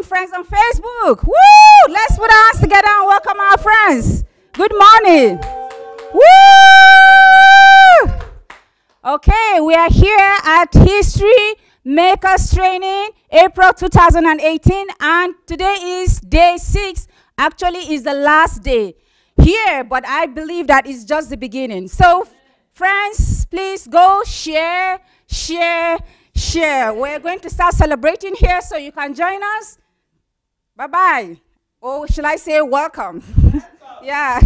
Friends on Facebook. Woo! Let's put our hands together and welcome our friends. Good morning. Woo! Okay, we are here at History Makers Training, April 2018, and today is day 6. Actually, is the last day here, but I believe that is just the beginning. So, friends, please go share. We're going to start celebrating here, so you can join us. Bye-bye. Or shall I say welcome? Yeah.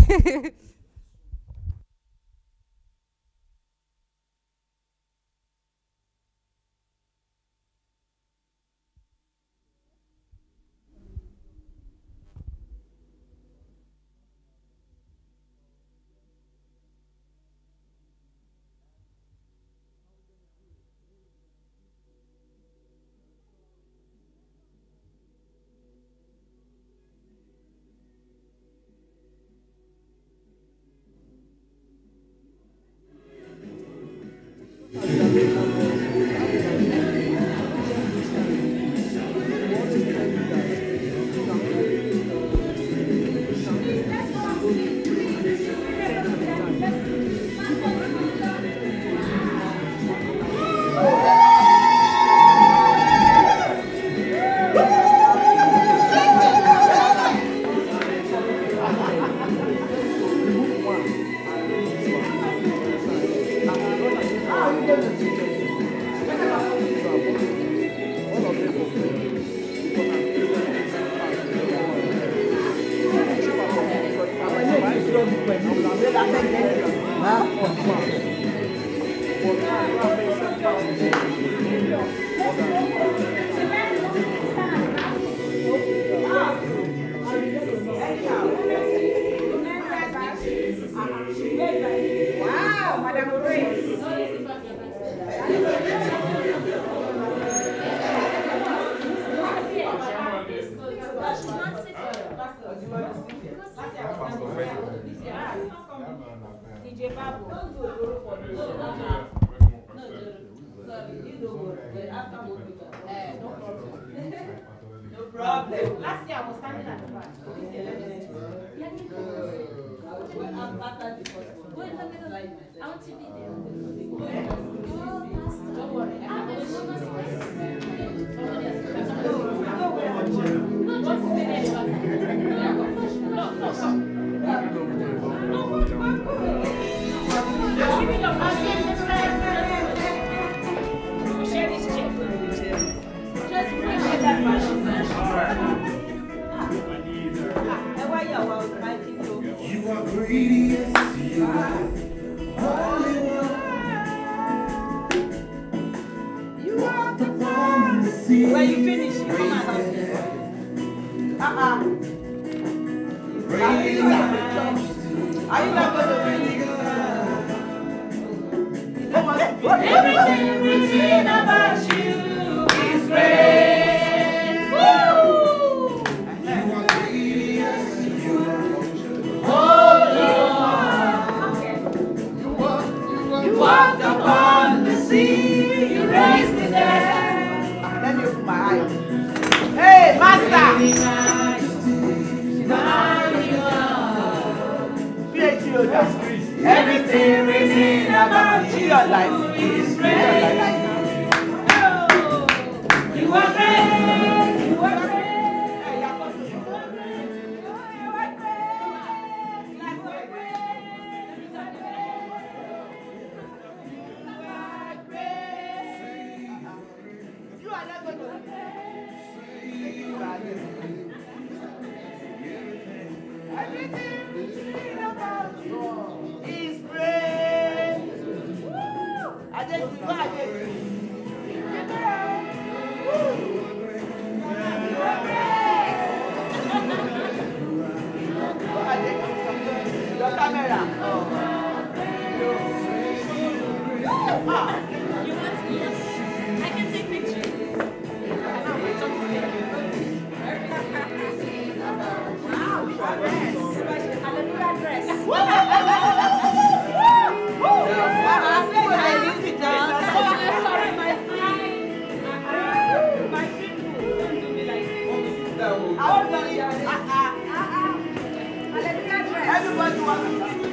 Everybody wants to see.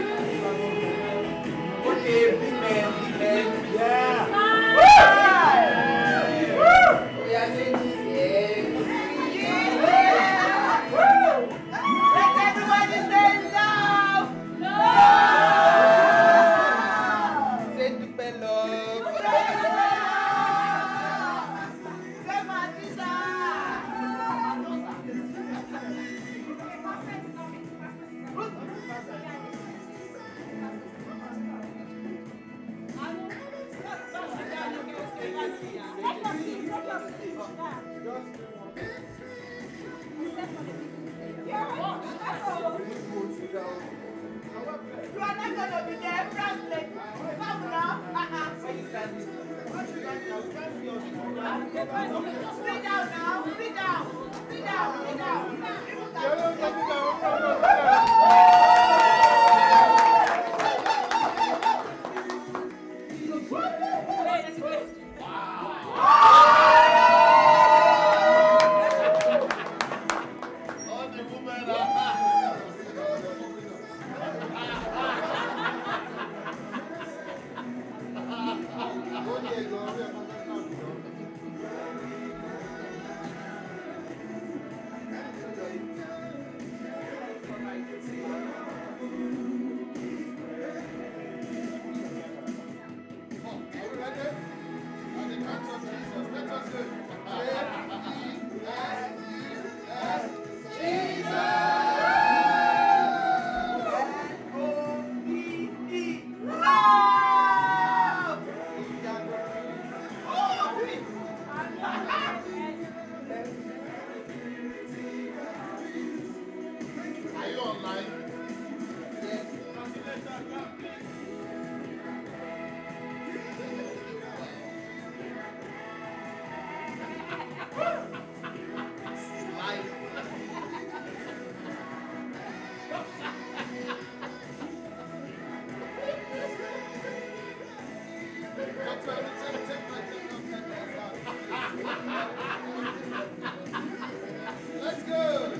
Okay, big man. Yeah. We are saying this. Let everybody say love. Say big man love. Say my teacher. You are not going to be there, translate. Come now. Sit down now. Sit down. Let's go.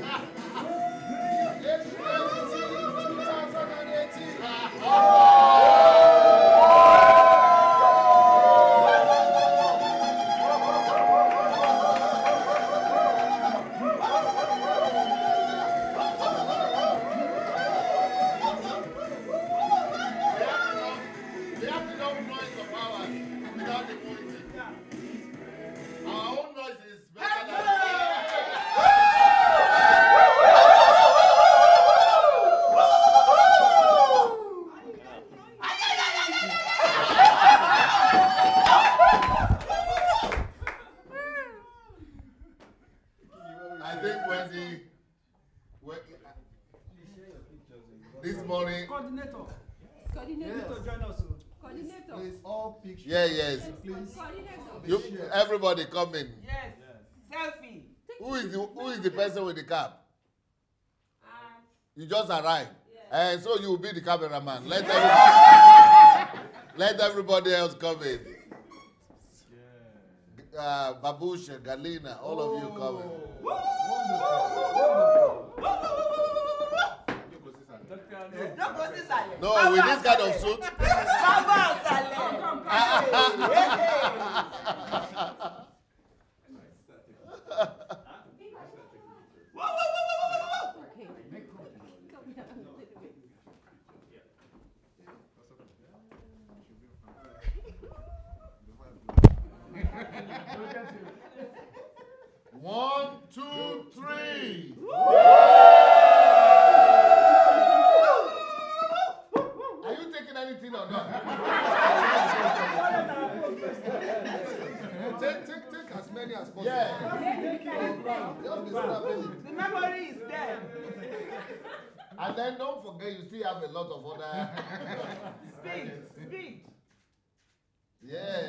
This morning. Coordinator. Coordinator. Join us. Coordinator. Please, all pictures. Yeah, yes. Please. You, everybody come in. Yes. Selfie. Who is the person with the cap? You just arrived. And so you will be the cameraman. Let everybody else come in. Babusha, Galina, all of you come in. No, with this kind of suit. One, two, three. Are you taking anything or not? Take as many as possible. Yeah. The memory is there. And then don't forget you still have a lot of other. Speed. Yeah.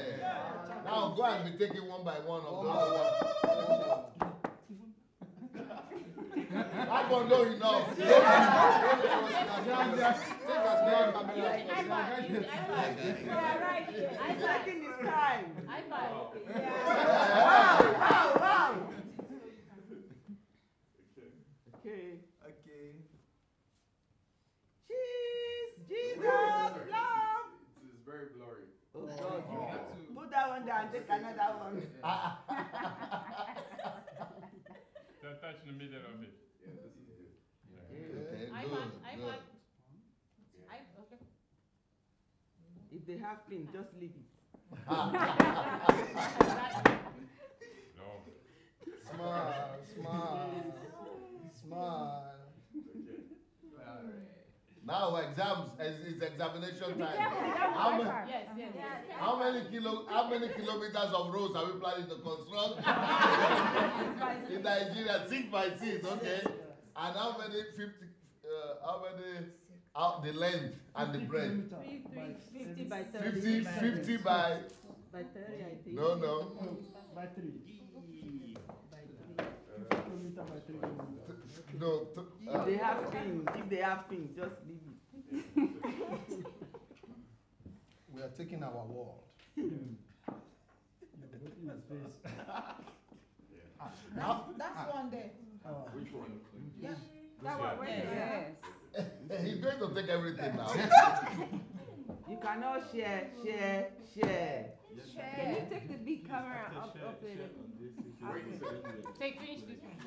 Now go and be taking one by one of those. That one know enough. Take as many cameras. I'm taking his time. iPad. Wow. take another one. Don't touch the middle of it. Okay, iPad. good. Okay. If they have pin, just leave it. No. Smile, smile, smile. Now exams, it's examination time. Yes. How many kilometers of roads are we planning to construct in Nigeria? 6 by 6, okay. And how many the length and the breadth? 50 by 30. 50 by 30, I think. no. By 3. By 50 by 3. No. If they have pin, just leave it. We are taking our world. That's one there. Which one? Yeah. That one. Yes. He's going to take everything now. You cannot share. Can you take the big camera up there? Take finish this one.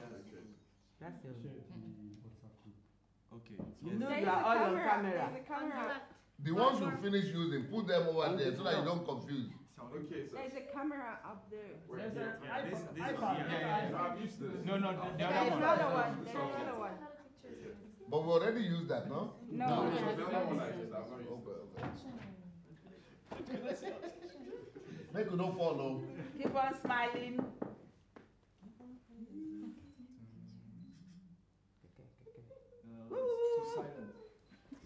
That's your. Okay. You know you are all on camera. There's a camera. The ones you finish using, put them over there so that you don't confuse. Okay, so. There's a camera up there. There's an Yeah, I've used this. No, the There's other one. another one. There's another one. But we already used that, no? No. So the other one I used, I've not used Okay. Make you don't follow. Keep on smiling.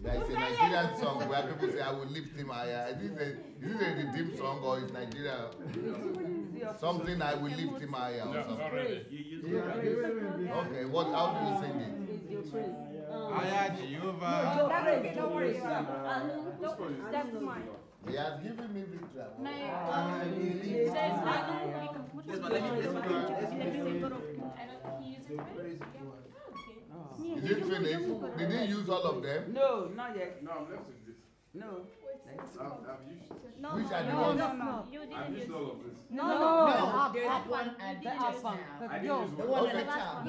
There is a Nigerian song where people say, I will lift him higher. Is it a redeemed song or is Nigeria something I will lift him higher or No, something? already. Okay, how do you sing it? It's your praise. Aya Jehovah. Don't worry. That's mine. He has given me victory. Is it finished? Did he use all of them? No, not yet. No, I'm left with this. No. I've used. Which are the No, ones? no, no. You I've didn't used use. all of this. No. There's one and You the did just now. I didn't use The one. one Okay. at the top.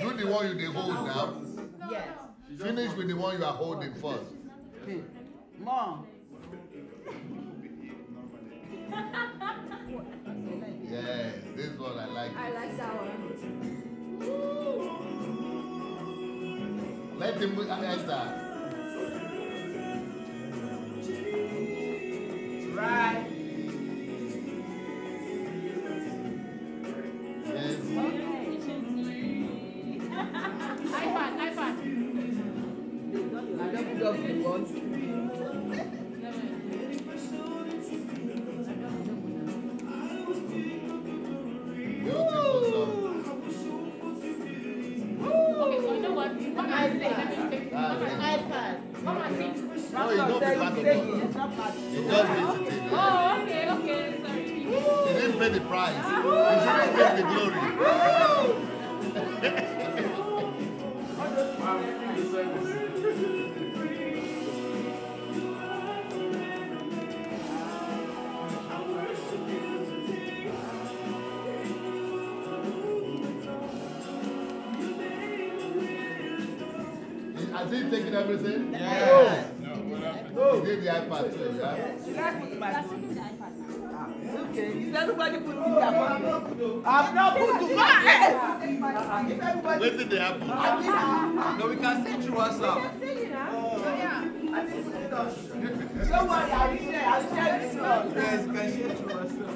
Do the one you dey hold now. Yes. Finish with the one you are holding first. Mom. Yes, this one I like. I like that one. Let him enter. Right. Yes. iPad. I don't love the one. Beautiful song. Okay, so you know what? Come and sing. Let me take. iPad. Come and sing. No, it's not the part of it. It's not part. He just visited. Oh, okay, sorry. He didn't pay the price. He shouldn't take the glory. I'm in the service. Has he taken everything? Yeah. No. He did the iPad too, yeah? Should I put my phone? Okay, is everybody put in their phone? I've not put to my head. Wait till they happen. No, we can see through WhatsApp. Don't worry, I'll share this one. Yes, you can share through WhatsApp.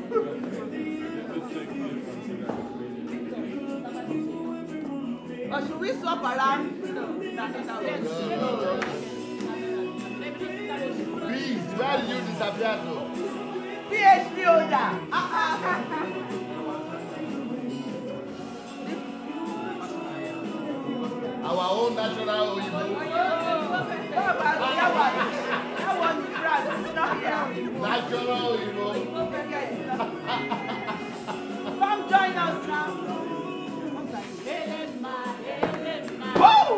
Or should we swap around? Please, where did you disappear to? PhD holder. Our own natural Oyibo. That one is France. It's not here. Natural Oyibo. Come join us now. Woo!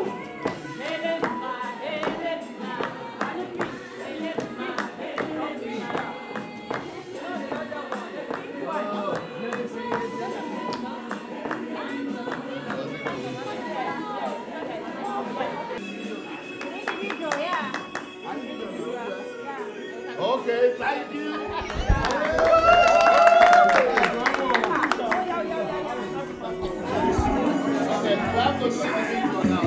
Thank you. Okay, we have to see the intro now,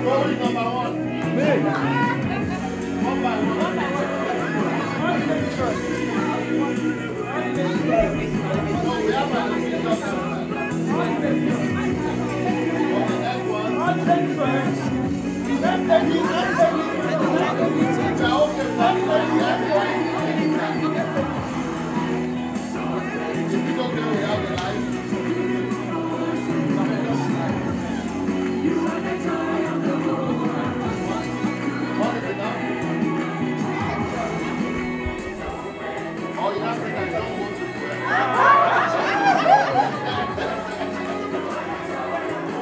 Going number one. One by one. So we have an official camera. For the next one. Let's take it. If it's okay, we have the light. What is it now? Oh, you have to say, I don't want to do it.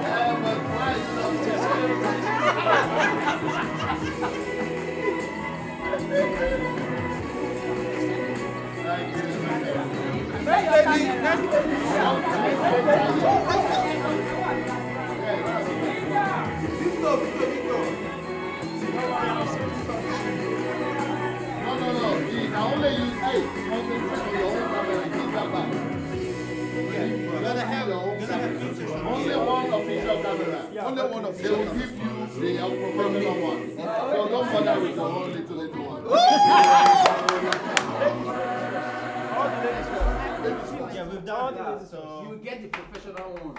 Yeah, but why is not No. You can only use 8. Concentrate on your own camera and keep that back. You gotta have your own camera. Only one official camera. Only one official. They will give you the professional one. So don't bother with your own little one. Yeah, we've done that. So You get the professional one.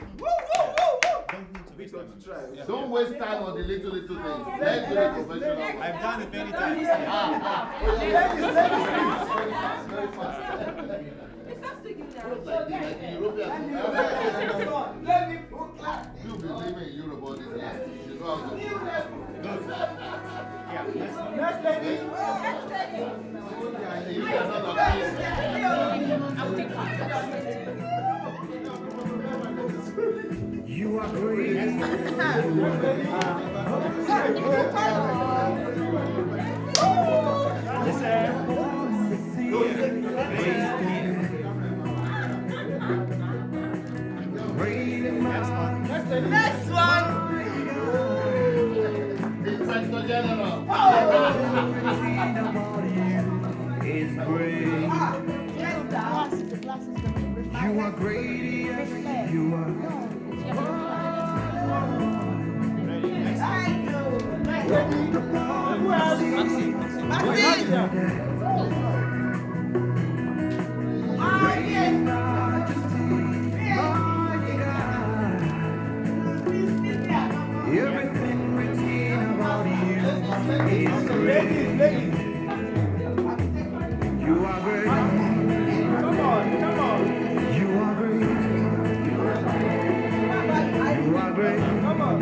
Don't waste time on the little things. Let's do the professional one. I've done it many times. Very fast. Like the Europeans. You be living in Europe all this year. You know how to do it. Yeah, Next lady. You cannot appeal. I will take five. You are great. Next one. Inspector General. Is great. You are great. Yes, you are. Everything written about you is great. You are great. Come on. You are great. You are great. Come on.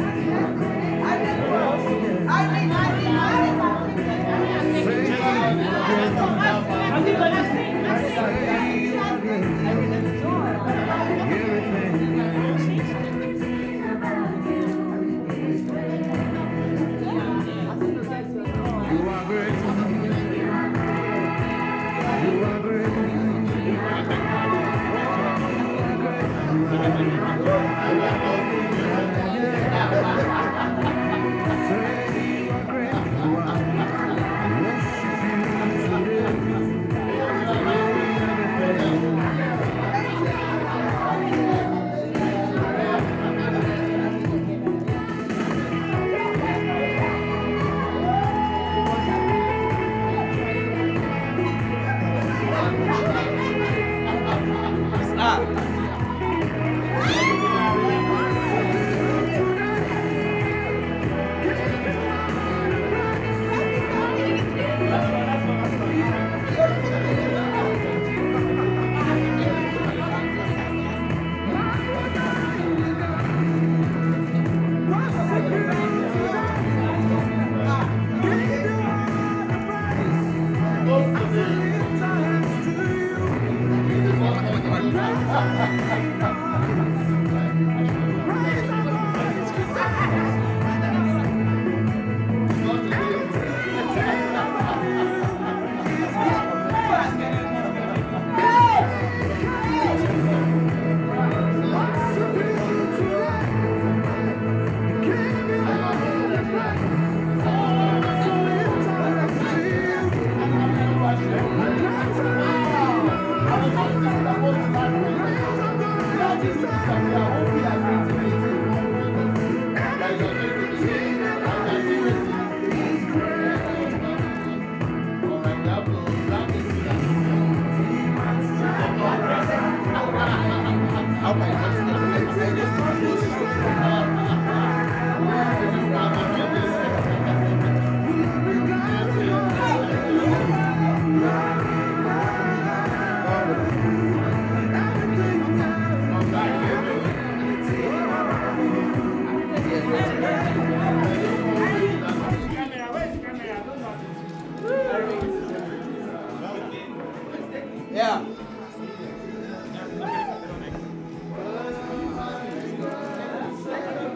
Yeah.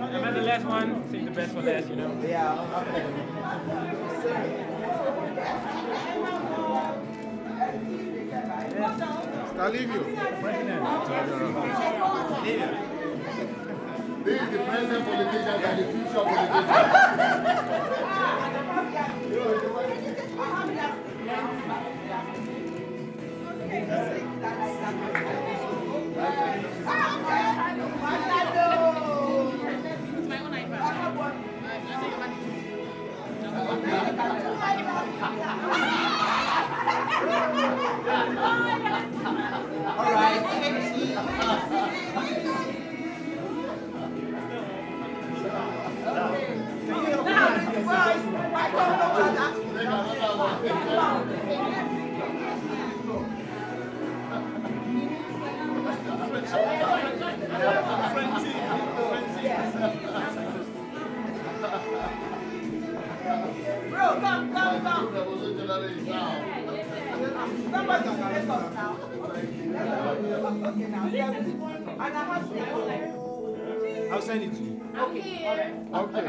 I'm at the last one. Save the best for last, you know. Yeah. I'll leave you. This is the present politician and the future politician. All right. Bro, come. Somebody can let us now. Okay, now. I'll send it to you. Okay, all right. Okay.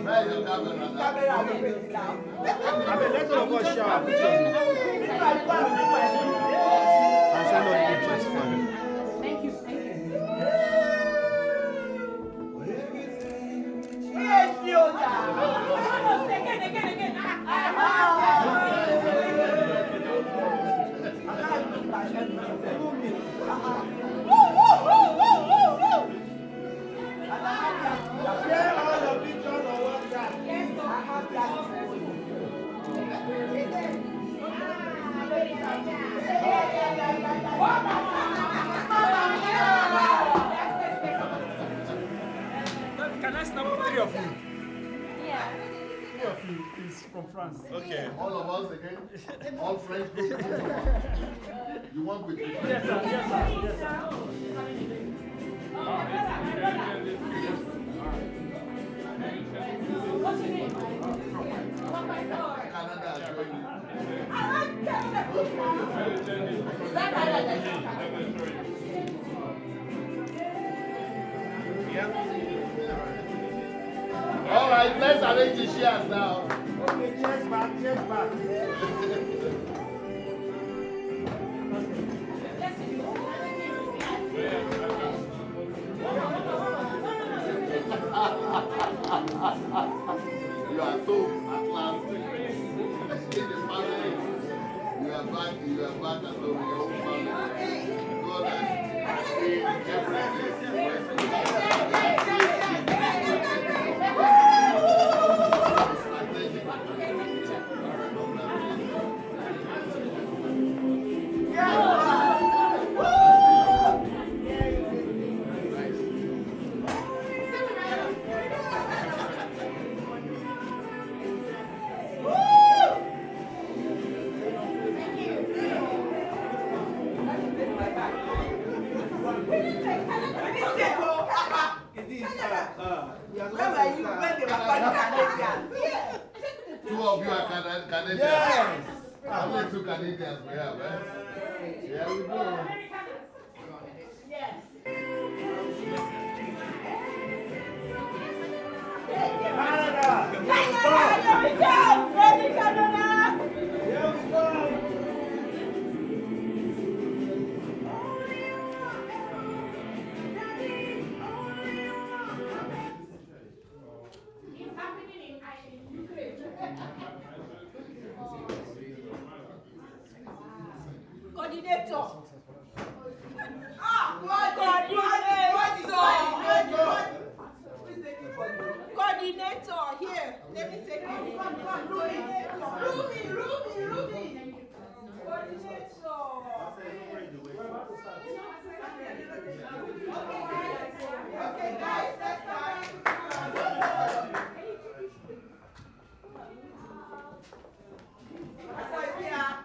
Where's your camera? Camera will face now. I mean, let's all of us share our pictures. I'll send all the pictures for you. Thank you. Yes, Yoda. Again. Share all your pictures on WhatsApp. Yes, I have that. Can I snap 3 of you? Yeah. 3 of you is from France. Okay. All of us again? All French group? You want with me? Yes, sir. What's your name? Canada, I join you. All right, let's arrange the shares now. Okay, check back. You are so Atlantic. In the family, you are back at home in your own family. God has seen everything. Two of you are Canadians. Yes. Only 2 Canadians we have, eh? Yeah, we go. Coordinator. Ah, coordinator. Okay, guys, let's start.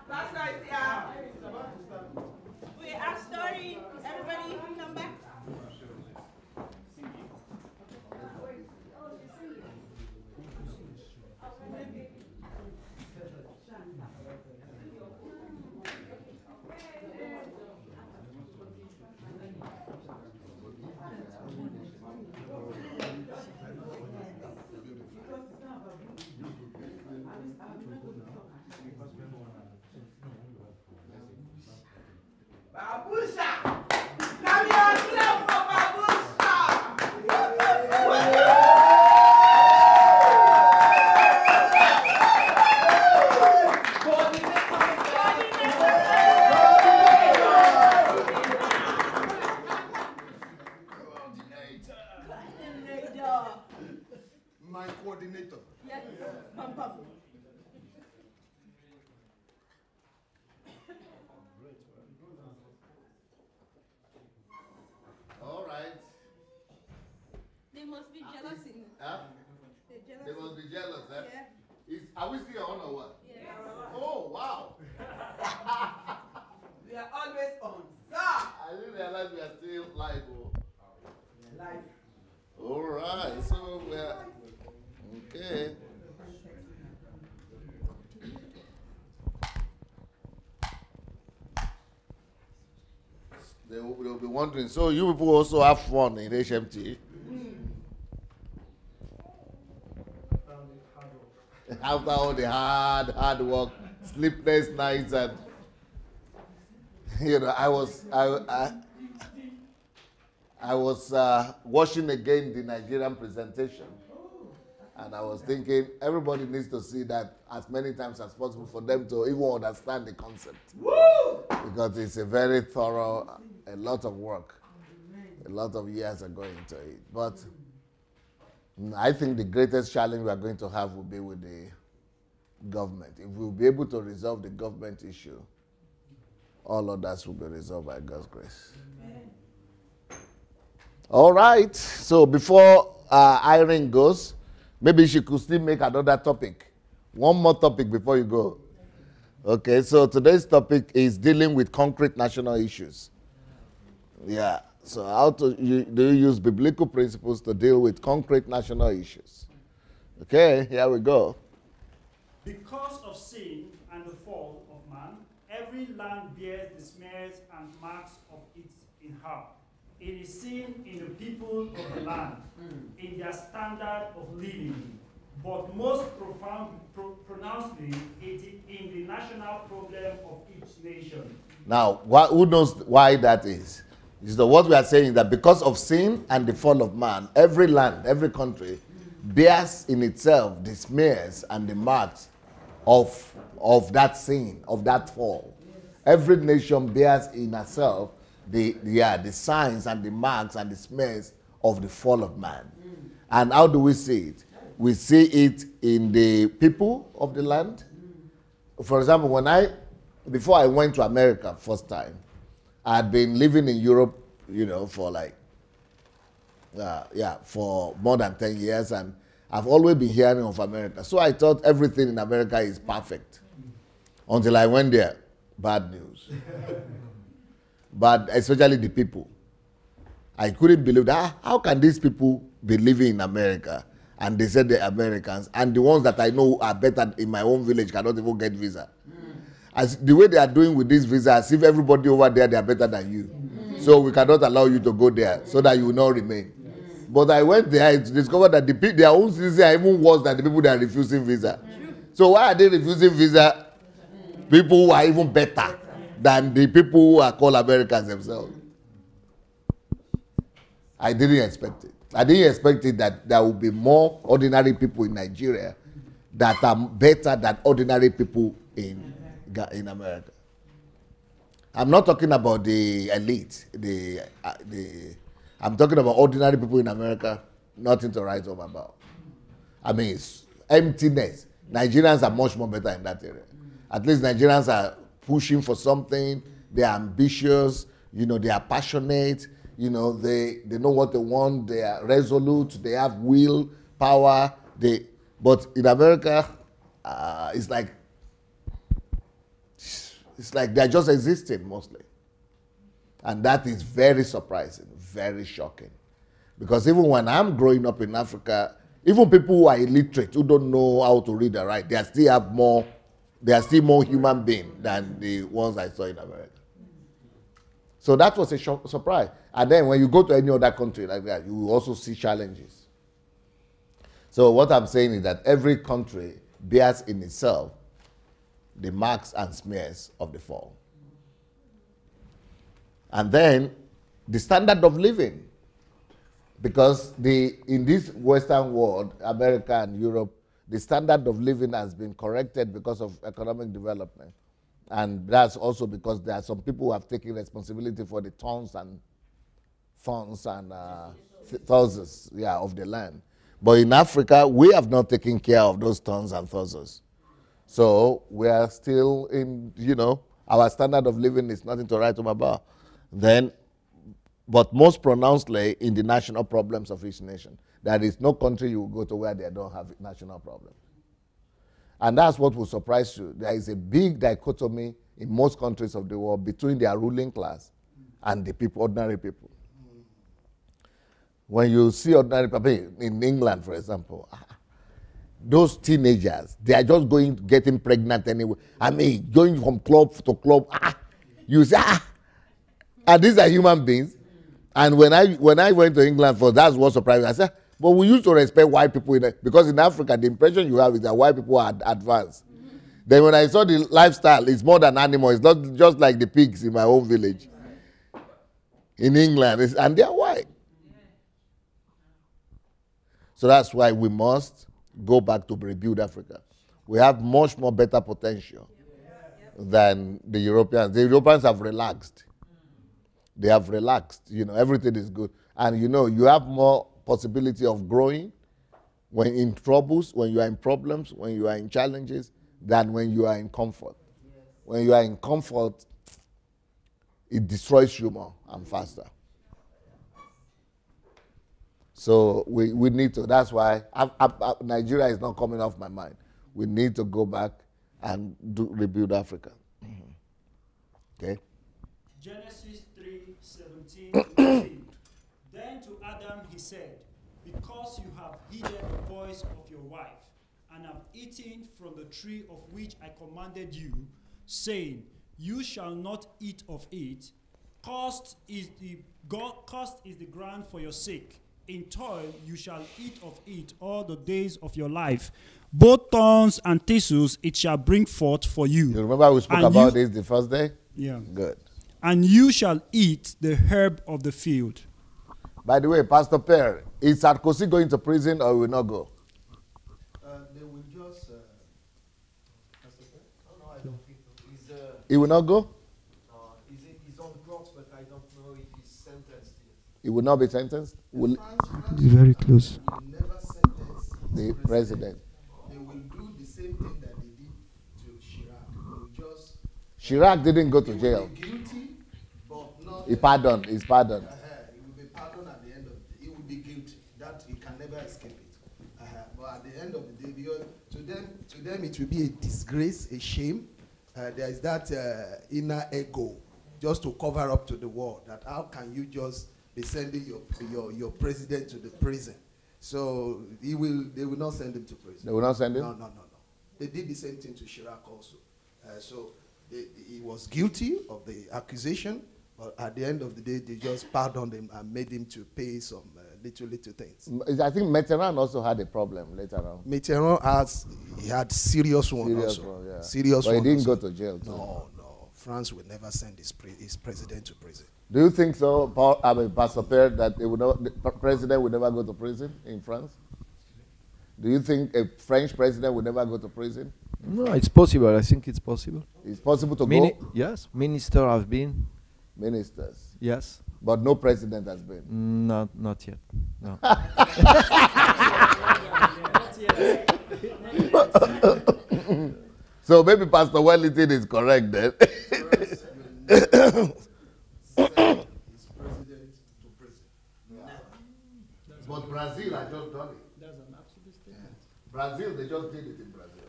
Pastor is here. We are story. Everybody come back. Babusha! Come here, clap for Babusha! My coordinator. Yes, pam pam. All right. They must be jealous in Huh? They're jealous. They must be jealous, eh? Yeah. Are we still on or what? Yeah. Oh, wow. We are always on. Sir! I didn't realize we are still live. Oh. Life. All right, so we're okay. They'll be wondering. So you people also have fun in HMT? After all the hard work, sleepless nights, and I was watching again the Nigerian presentation, and I was thinking everybody needs to see that as many times as possible for them to even understand the concept. Woo! Because it's a very thorough, a lot of work, a lot of years are going into it. But I think the greatest challenge we are going to have will be with the government. If we'll be able to resolve the government issue, all others will be resolved by God's grace. Amen. All right. So before Irene goes, maybe she could still make another topic. One more topic before you go. Okay, so today's topic is dealing with concrete national issues. Yeah. So how do you use biblical principles to deal with concrete national issues? Okay, here we go. Because of sin and the fall of man, every land bears the smears and marks of it in her. It is seen in the people of the land, in their standard of living, but most pronouncedly in the national problem of each nation. Now, who knows why that is? What we are saying is that because of sin and the fall of man, every land, every country bears in itself the smears and the marks of that sin, of that fall. Every nation bears in itself the signs and the marks and the smears of the fall of man. And how do we see it? We see it in the people of the land. For example, before I went to America first time, I had been living in Europe, for more than 10 years, and I've always been hearing of America. So I thought everything in America is perfect. Until I went there, bad news. But especially the people. I couldn't believe that. How can these people be living in America? And they said they're Americans, and the ones that I know are better in my own village cannot even get visa. As the way they are doing with this visa, as if everybody over there, they are better than you. So we cannot allow you to go there so that you will not remain. But I went there to discover that their own citizens are even worse than the people that are refusing visa. So why are they refusing visa? People who are even better than the people who are called Americans themselves. I didn't expect it. I didn't expect it that there will be more ordinary people in Nigeria that are better than ordinary people in America. I'm not talking about the elite. I'm talking about ordinary people in America. Nothing to write home about. I mean, it's emptiness. Nigerians are much more better in that area. At least Nigerians are pushing for something. they are ambitious, they are passionate, they know what they want, they are resolute, they have will, power. But in America, it's like they're just existing mostly. And that is very surprising, very shocking. Because even when I'm growing up in Africa, even people who are illiterate, who don't know how to read and write, they are still more human beings than the ones I saw in America. So that was a surprise. And then when you go to any other country like that, you will also see challenges. So what I'm saying is that every country bears in itself the marks and smears of the fall. And then the standard of living. Because in this Western world, America and Europe, the standard of living has been corrected because of economic development. And that's also because there are some people who have taken responsibility for the tons and funds and thousands of the land. But in Africa, we have not taken care of those tons and thousands. So we are still in, our standard of living is nothing to write home about. But most pronouncedly in the national problems of each nation. There is no country you will go to where they don't have national problems. And that's what will surprise you. There is a big dichotomy in most countries of the world between their ruling class and the people, ordinary people. When you see ordinary people, in England, for example, those teenagers, they are just getting pregnant anyway. Going from club to club, you say, and these are human beings. And when I went to England that's what surprised me. I said, but we used to respect white people because in Africa, the impression you have is that white people are advanced. Then when I saw the lifestyle, it's more than animal. It's not just like the pigs in my own village. In England, and they are white. So that's why we must go back to rebuild Africa. We have much more better potential than the Europeans. The Europeans have relaxed. They have relaxed. Everything is good. And you have more possibility of growing when in troubles, when you are in problems, when you are in challenges, than when you are in comfort. When you are in comfort, it destroys you more and faster. So we need to, that's why Nigeria is not coming off my mind. We need to go back and rebuild Africa. Okay? Genesis 3:17-18. Then to Adam he said, because you have heeded the voice of your wife, and have eaten from the tree of which I commanded you, saying, you shall not eat of it, cursed is the ground for your sake. In toil you shall eat of it all the days of your life. Both thorns and thistles it shall bring forth for you. You remember we spoke about this the first day? Yeah. Good. And you shall eat the herb of the field. By the way, Pastor Per, is Sarkozy going to prison or will not go? They will just... Pastor Per? Oh, no, I don't think so. He will not go? No, he's on drugs, but I don't know if he's sentenced yet. He will not be sentenced? Will Very close. He will never sentence the president? They will do the same thing that they did to Chirac. They will just... Chirac didn't go to He jail. will be guilty, but not... He's pardoned. He will be pardoned at the end of the day. He will be guilty. That he can never escape it. But at the end of the day, because to them it will be a disgrace, a shame. There is that inner ego just to cover up to the world that how can you just be sending your president to the prison? So they will not send him to prison. They will not send him? No. They did the same thing to Chirac also. So he was guilty of the accusation, but at the end of the day, they just pardoned him and made him to pay some little things. I think Mitterrand also had a problem later on. Mitterrand had serious one Serious also. one, yeah. Serious but one he didn't also. go to jail. Too. No. France will never send his president to prison. Do you think so, Pastor Per, that the president will never go to prison in France? Do you think a French president will never go to prison? No, it's possible. I think it's possible. It's possible to go? Yes, ministers have been. Ministers? Yes. But no president has been? Not yet. No. So maybe Pastor Wellington is correct then. France will send his president to prison. Never. But Brazil had just done it. That's an absolute statement. Brazil, they just did it in Brazil.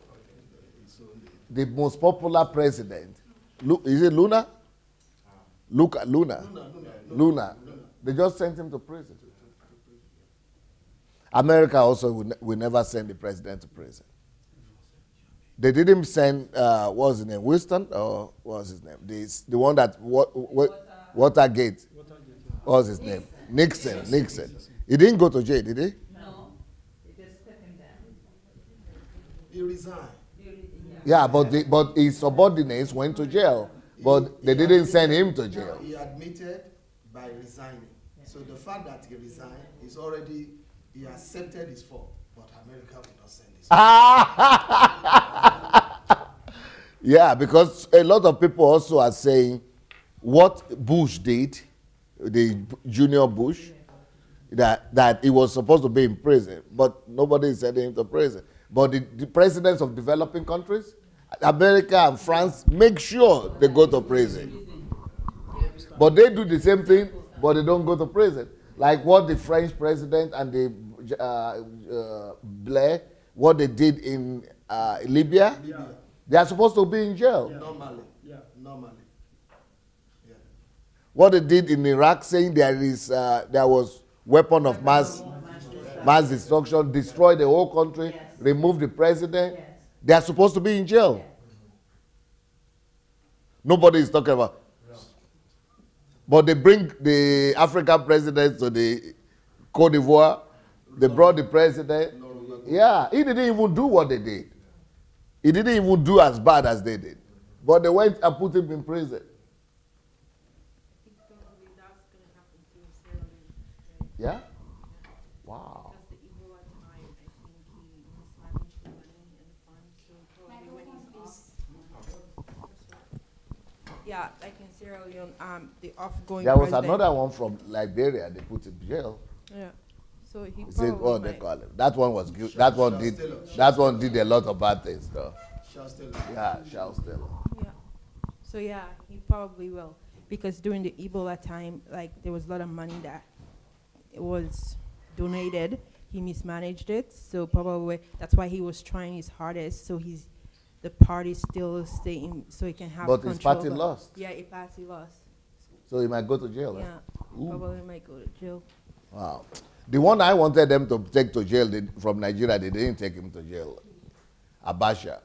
It's only The most popular president, is it Luna? Luna. Luna. They just sent him to prison. America also will never send the president to prison. They didn't send, what was his name, Winston, or what was his name? The one that, Watergate. What was his name? Nixon. He didn't go to jail, did he? No, they just took him down. he resigned. Yeah, but his subordinates went to jail. But they didn't send him to jail. He admitted by resigning. So the fact that he resigned is already, he accepted his fault. But America will not send his fault. Yeah, because a lot of people also are saying what Bush did, the junior Bush, that he was supposed to be in prison, but nobody is sending him to prison. But the presidents of developing countries, America and France, make sure they go to prison. But they do the same thing, but they don't go to prison. Like what the French president and the Blair, what they did in Libya, they are supposed to be in jail. Normally. Normally. Yeah. What they did in Iraq, saying there was weapon of mass destruction, destroy the whole country, remove the president. They are supposed to be in jail. Nobody is talking about. But they bring the African president to the Cote d'Ivoire. They brought the president. Yeah, he didn't even do what they did. He didn't even do as bad as they did. But they went and put him in prison. Yeah? Wow. Yeah, like in Sierra Leone, the off-going There was president. another one from Liberia. They put in jail. Yeah. So he Is it probably what they might. call it? That one was good. That one did a lot of bad things, though. Yeah, Charles Taylor. Yeah. So yeah, he probably will, because during the Ebola time, like there was a lot of money that it was donated. He mismanaged it, so probably that's why he was trying his hardest. So the party still staying, so he can have But control. his party but- lost. Yeah, his party lost. So he might go to jail. Yeah, Huh? Ooh. probably might go to jail. Wow. The one I wanted them to take to jail from Nigeria, they didn't take him to jail. Abacha.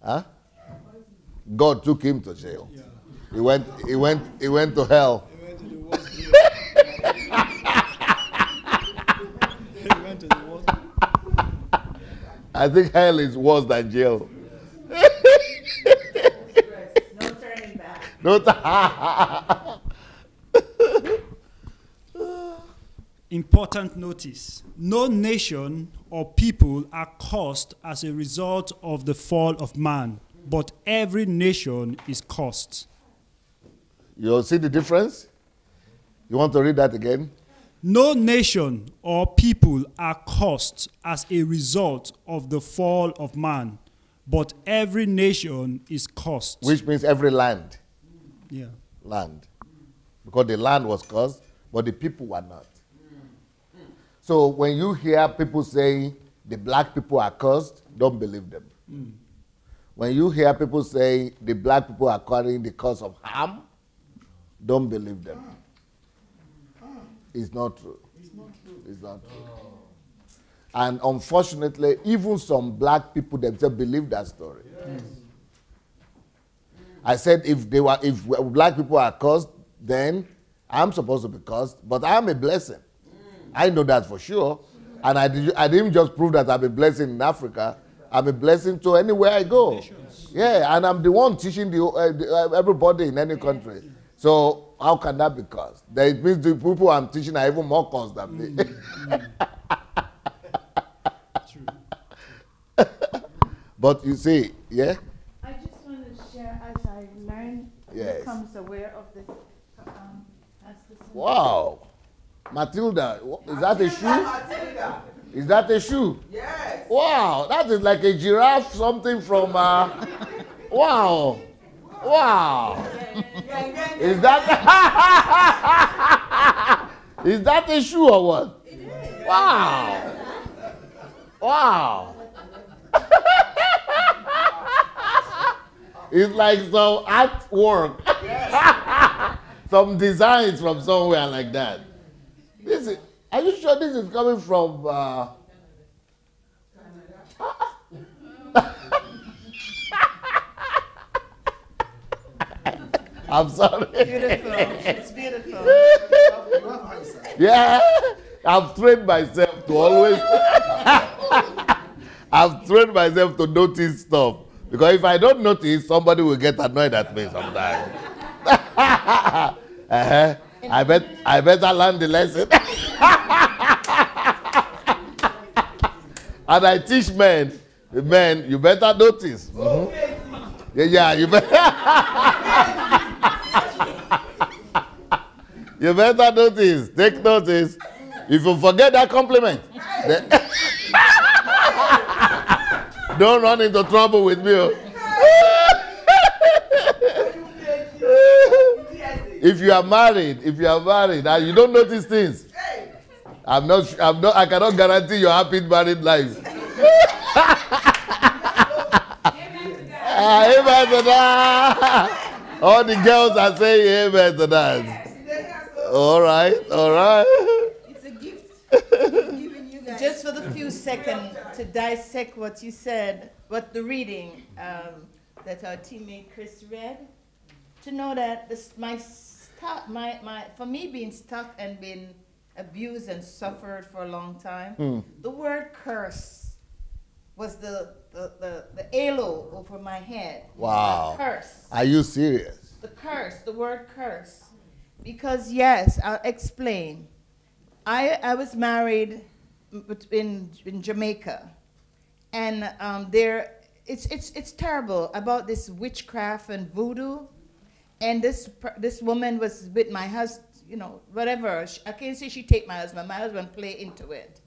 Huh? God took him to jail. He went to hell. I think hell is worse than jail. No turning back. No. Important notice: no nation or people are cursed as a result of the fall of man, but every nation is cursed. You see the difference? You want to read that again? No nation or people are cursed as a result of the fall of man, but every nation is cursed. Which means every land. Yeah. Land. Because the land was cursed, but the people were not. So when you hear people saying the black people are cursed, don't believe them. When you hear people say the black people are carrying the curse of Ham, don't believe them. It's not true. It's not true. And unfortunately, even some black people themselves believe that story. I said if black people are cursed, then I'm supposed to be cursed, but I'm a blessing. I know that for sure. And I didn't just prove that I'm a blessing in Africa. I'm a blessing to anywhere I go. Yeah, and I'm the one teaching everybody in any country. So how can that be cursed? That it means the people I'm teaching are even more cursed than me. But you see, yeah? I just want to share as I learn, Yes. becomes aware of this. As the Wow. Matilda, is that a shoe? Is that a shoe? Yes. Wow, that is like a giraffe, something from, wow. Wow. Wow. Is that is that a shoe or what? Wow. Wow. It's like some artwork. Some designs from somewhere like that. This is, are you sure this is coming from I'm sorry. Beautiful. It's beautiful. Yeah, I've trained myself to always. I've trained myself to notice stuff because if I don't notice, somebody will get annoyed at me sometimes. I better learn the lesson. And I teach men, you better notice. Yeah, you better. You better notice. Take notice. If you forget that compliment, don't run into trouble with me. If you are married and you don't notice things, I cannot guarantee your happy married life. Amen to that. All the girls are saying amen to that. All right. It's a gift. Giving you guys. Just for the few seconds to dissect what you said, what the reading that our teammate Chris read, to know that for me being stuck and being abused and suffered for a long time, the word curse was the halo over my head. Wow. The curse. Are you serious? The word curse. Because yes, I'll explain. I was married in Jamaica, and it's terrible about this witchcraft and voodoo, and this woman was with my husband, whatever. I can't say she take my husband. My husband play into it,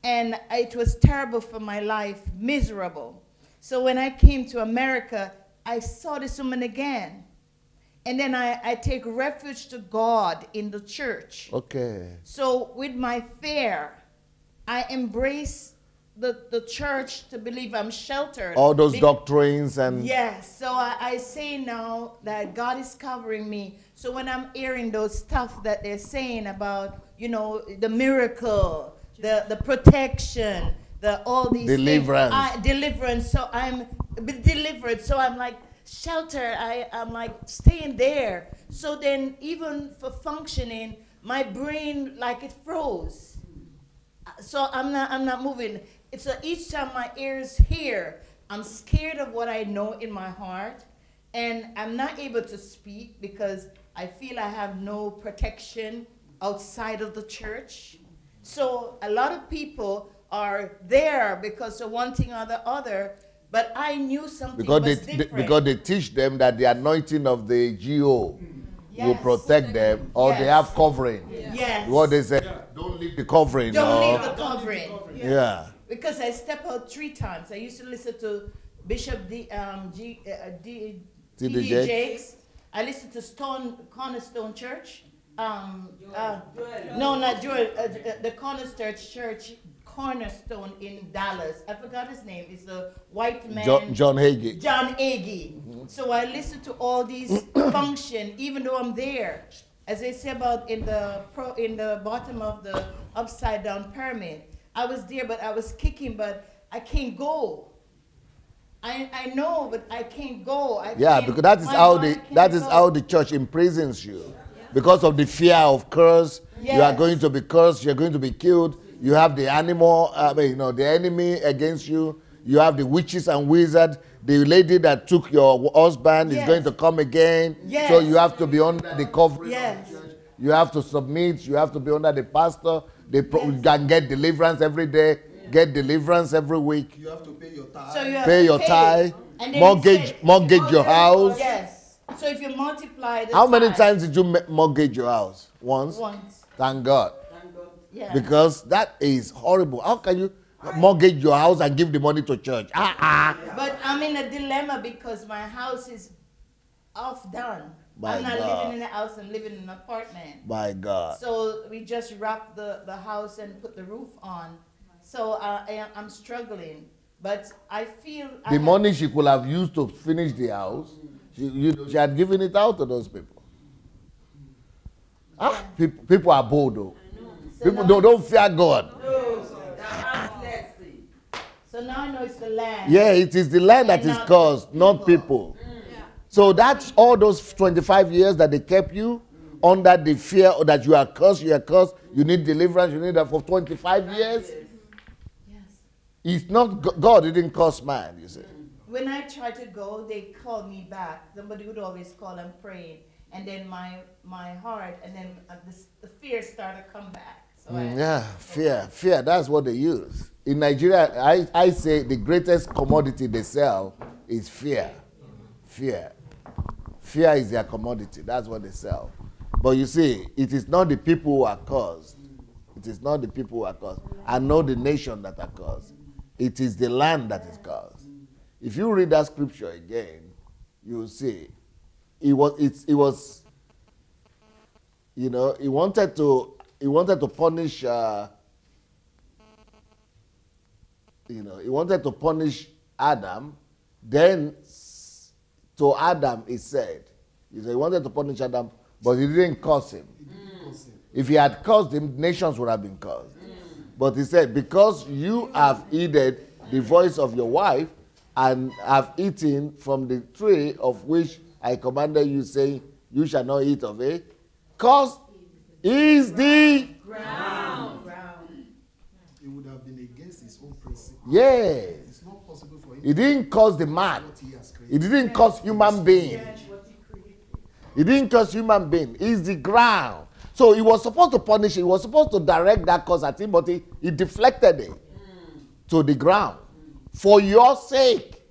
and it was terrible for my life, miserable. So when I came to America, I saw this woman again. And then I take refuge to God in the church. Okay. So with my fear, I embrace the church to believe I'm sheltered. All those doctrines and... Yes. So I say now that God is covering me. So when I'm hearing those stuff that they're saying about, the miracle, the protection, all these deliverance. Things, deliverance. So I'm delivered. So I'm like, shelter, I'm like staying there. So then even for functioning, my brain like it froze. So I'm not moving. So each time my ears hear, I'm scared of what I know in my heart, and I'm not able to speak because I feel I have no protection outside of the church. So a lot of people are there because of one thing or the other. But I knew something was different. Because they teach them that the anointing of the GO will protect them, or they have covering. Yes. What they say, don't leave the covering. Don't leave the covering. Yeah. Because I stepped out 3 times. I used to listen to Bishop T.D. Jakes. I listened to Cornerstone Church. No, not Joel. The Cornerstone in Dallas. I forgot his name. It's a white man. John Hagee. John Hagee. So I listened to all these function, even though I'm there. As they say about in the bottom of the upside down pyramid. I was there, but I was kicking, but I can't go. I know, but I can't go. Because that is how the church imprisons you. Because of the fear of curse, you are going to be cursed, you're going to be killed. You have the the enemy against you. You have the witches and wizards. The lady that took your husband is going to come again. Yes. So you have to be under the covering Yes. of the church. You have to submit. You have to be under the pastor. You can get deliverance every day. Get deliverance every week. You have to pay your tithe. So you have Pay to your tithe. And then Mortgage your house. Yes. So if you multiply the How many tithe- times did you mortgage your house? Once? Once. Thank God. Yeah. Because that is horrible. How can you mortgage your house and give the money to church. But I'm in a dilemma because my house is off done. My I'm not God. living in a house, I'm living in an apartment. My God. So we just wrapped the house and put the roof on. So I'm struggling. But I feel The money she could have used to finish the house, she had given it out to those people. People are bold though. People don't fear God. So now I know it's the land. Yeah, it is the land that is cursed, not people. So that's all those 25 years that they kept you under the fear that you are cursed, you need deliverance, you need that for 25 years. Yes. It's not, God didn't curse man, you see. When I try to go, they call me back. Somebody would always call and praying. And then my heart, and then the fear started to come back. So Fear, that's what they use. In Nigeria, I say the greatest commodity they sell is fear. Fear is their commodity. That's what they sell. But you see, it is not the people who are caused. It is not the people who are caused. I know the nation that are caused. It is the land that is caused. If you read that scripture again, you will see he wanted to punish he wanted to punish Adam. Then to Adam he said he wanted to punish Adam, but he didn't curse him. If he had cursed him, nations would have been cursed. But he said, because you have heeded the voice of your wife and have eaten from the tree of which I commanded you, saying, you shall not eat of it, cause is the ground. It would have been against his own principle. Yeah. It's not possible for him. He didn't curse the man. He didn't curse human being. He didn't curse human being. It's the ground. So he was supposed to punish it. He was supposed to direct that curse at him, but he deflected it to the ground. For your sake.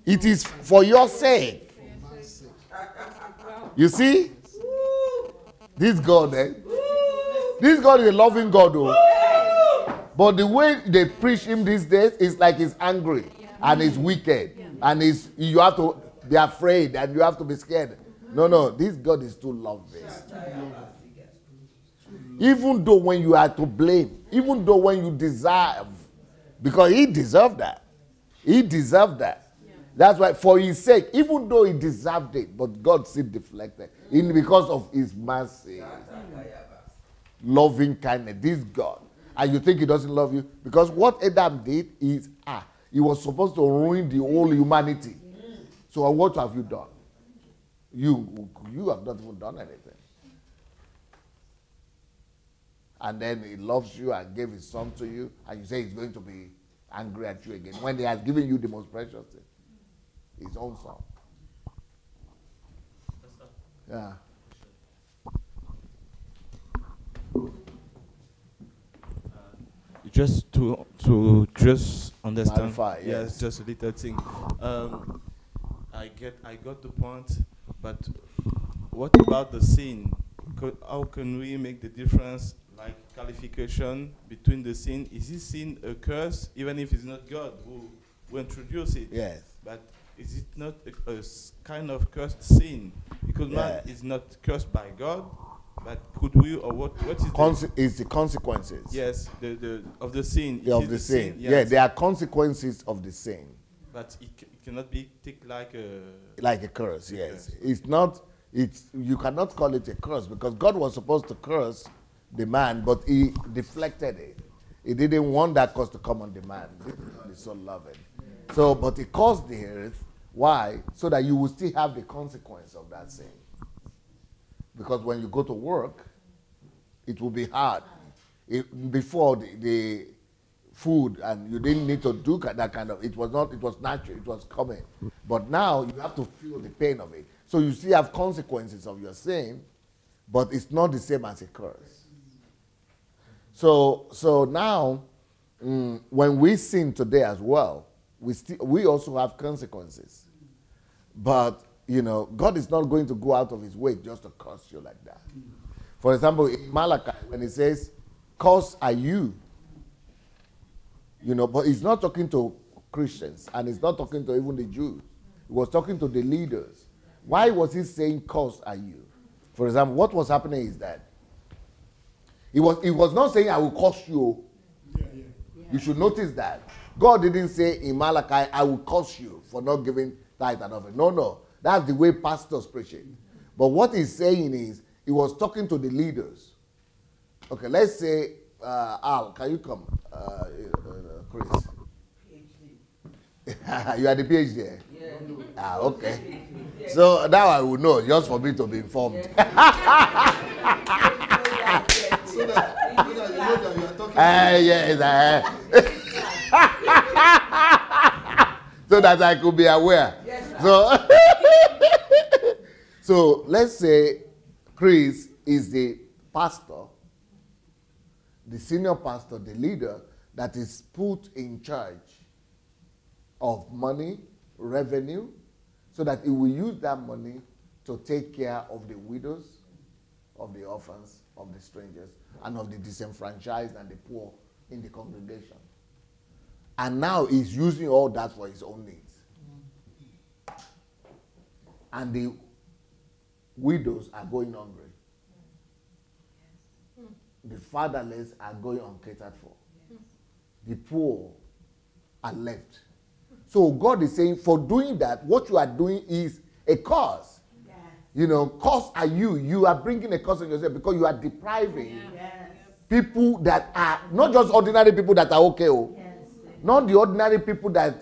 It is for your sake. You see? This God, this God is a loving God, though. But the way they preach him these days is like he's angry and he's wicked. And you have to be afraid and you have to be scared. No, this God is too loving. Even though when you are to blame, even though when you deserve, because he deserved that. He deserved that. That's why, for his sake, even though he deserved it, but God still deflected. Because of his mercy, loving kindness, this God. And you think he doesn't love you? Because what Adam did is, he was supposed to ruin the whole humanity. So what have you done? You have not even done anything. And then he loves you and gave his son to you, and you say he's going to be angry at you again, when he has given you the most precious thing. His own son. Yeah. Just to just understand. Clarify, yes, just a little thing. I got the point, but what about the sin? How can we make the difference, like qualification between the sin? Is this sin a curse, even if it's not God who introduced it? Yes. But is it not a kind of cursed sin? Because man is not cursed by God, but could we, or what is the consequences? Yes, of the sin. Of the sin. Yes. Yeah, there are consequences of the sin. But it cannot be taken like a curse. Yes, it's not. You cannot call it a curse because God was supposed to curse the man, but he deflected it. He didn't want that curse to come on the man. This God is so loving. So, but he caused the earth. Why? So that you will still have the consequence of that sin. Because when you go to work, it will be hard. Before the food, and you didn't need to do that kind of, it was natural, it was coming. But now you have to feel the pain of it. So you still have consequences of your sin, but it's not the same as a curse. So now, when we sin today as well, we also have consequences. But, God is not going to go out of his way just to curse you like that. For example, in Malachi, when he says, "Cursed are you, You know, but he's not talking to Christians, and he's not talking to even the Jews. He was talking to the leaders. Why was he saying, cursed are you? For example, what was happening is that he was not saying, I will curse you. You should notice that. God didn't say in Malachi, I will curse you for not giving tithe and offering. No. That's the way pastors preach it. But what he's saying is, he was talking to the leaders. Okay, let's say, Al, can you come? Chris. You are the PhD? Yeah. Okay. So now I will know, just for me to be informed. So that you know that you are talking. Yes. So that I could be aware. So let's say Chris is the pastor, the senior pastor, the leader that is put in charge of money, revenue, so that he will use that money to take care of the widows, of the orphans, of the strangers, and of the disenfranchised and the poor in the congregation. And now he's using all that for his own needs. And the widows are going hungry. The fatherless are going uncatered for. The poor are left. So God is saying, for doing that, what you are doing is a cause. Yes. You know, cause are you. You are bringing a cause on yourself because you are depriving people that are not just ordinary people that are okay. Not the ordinary people that,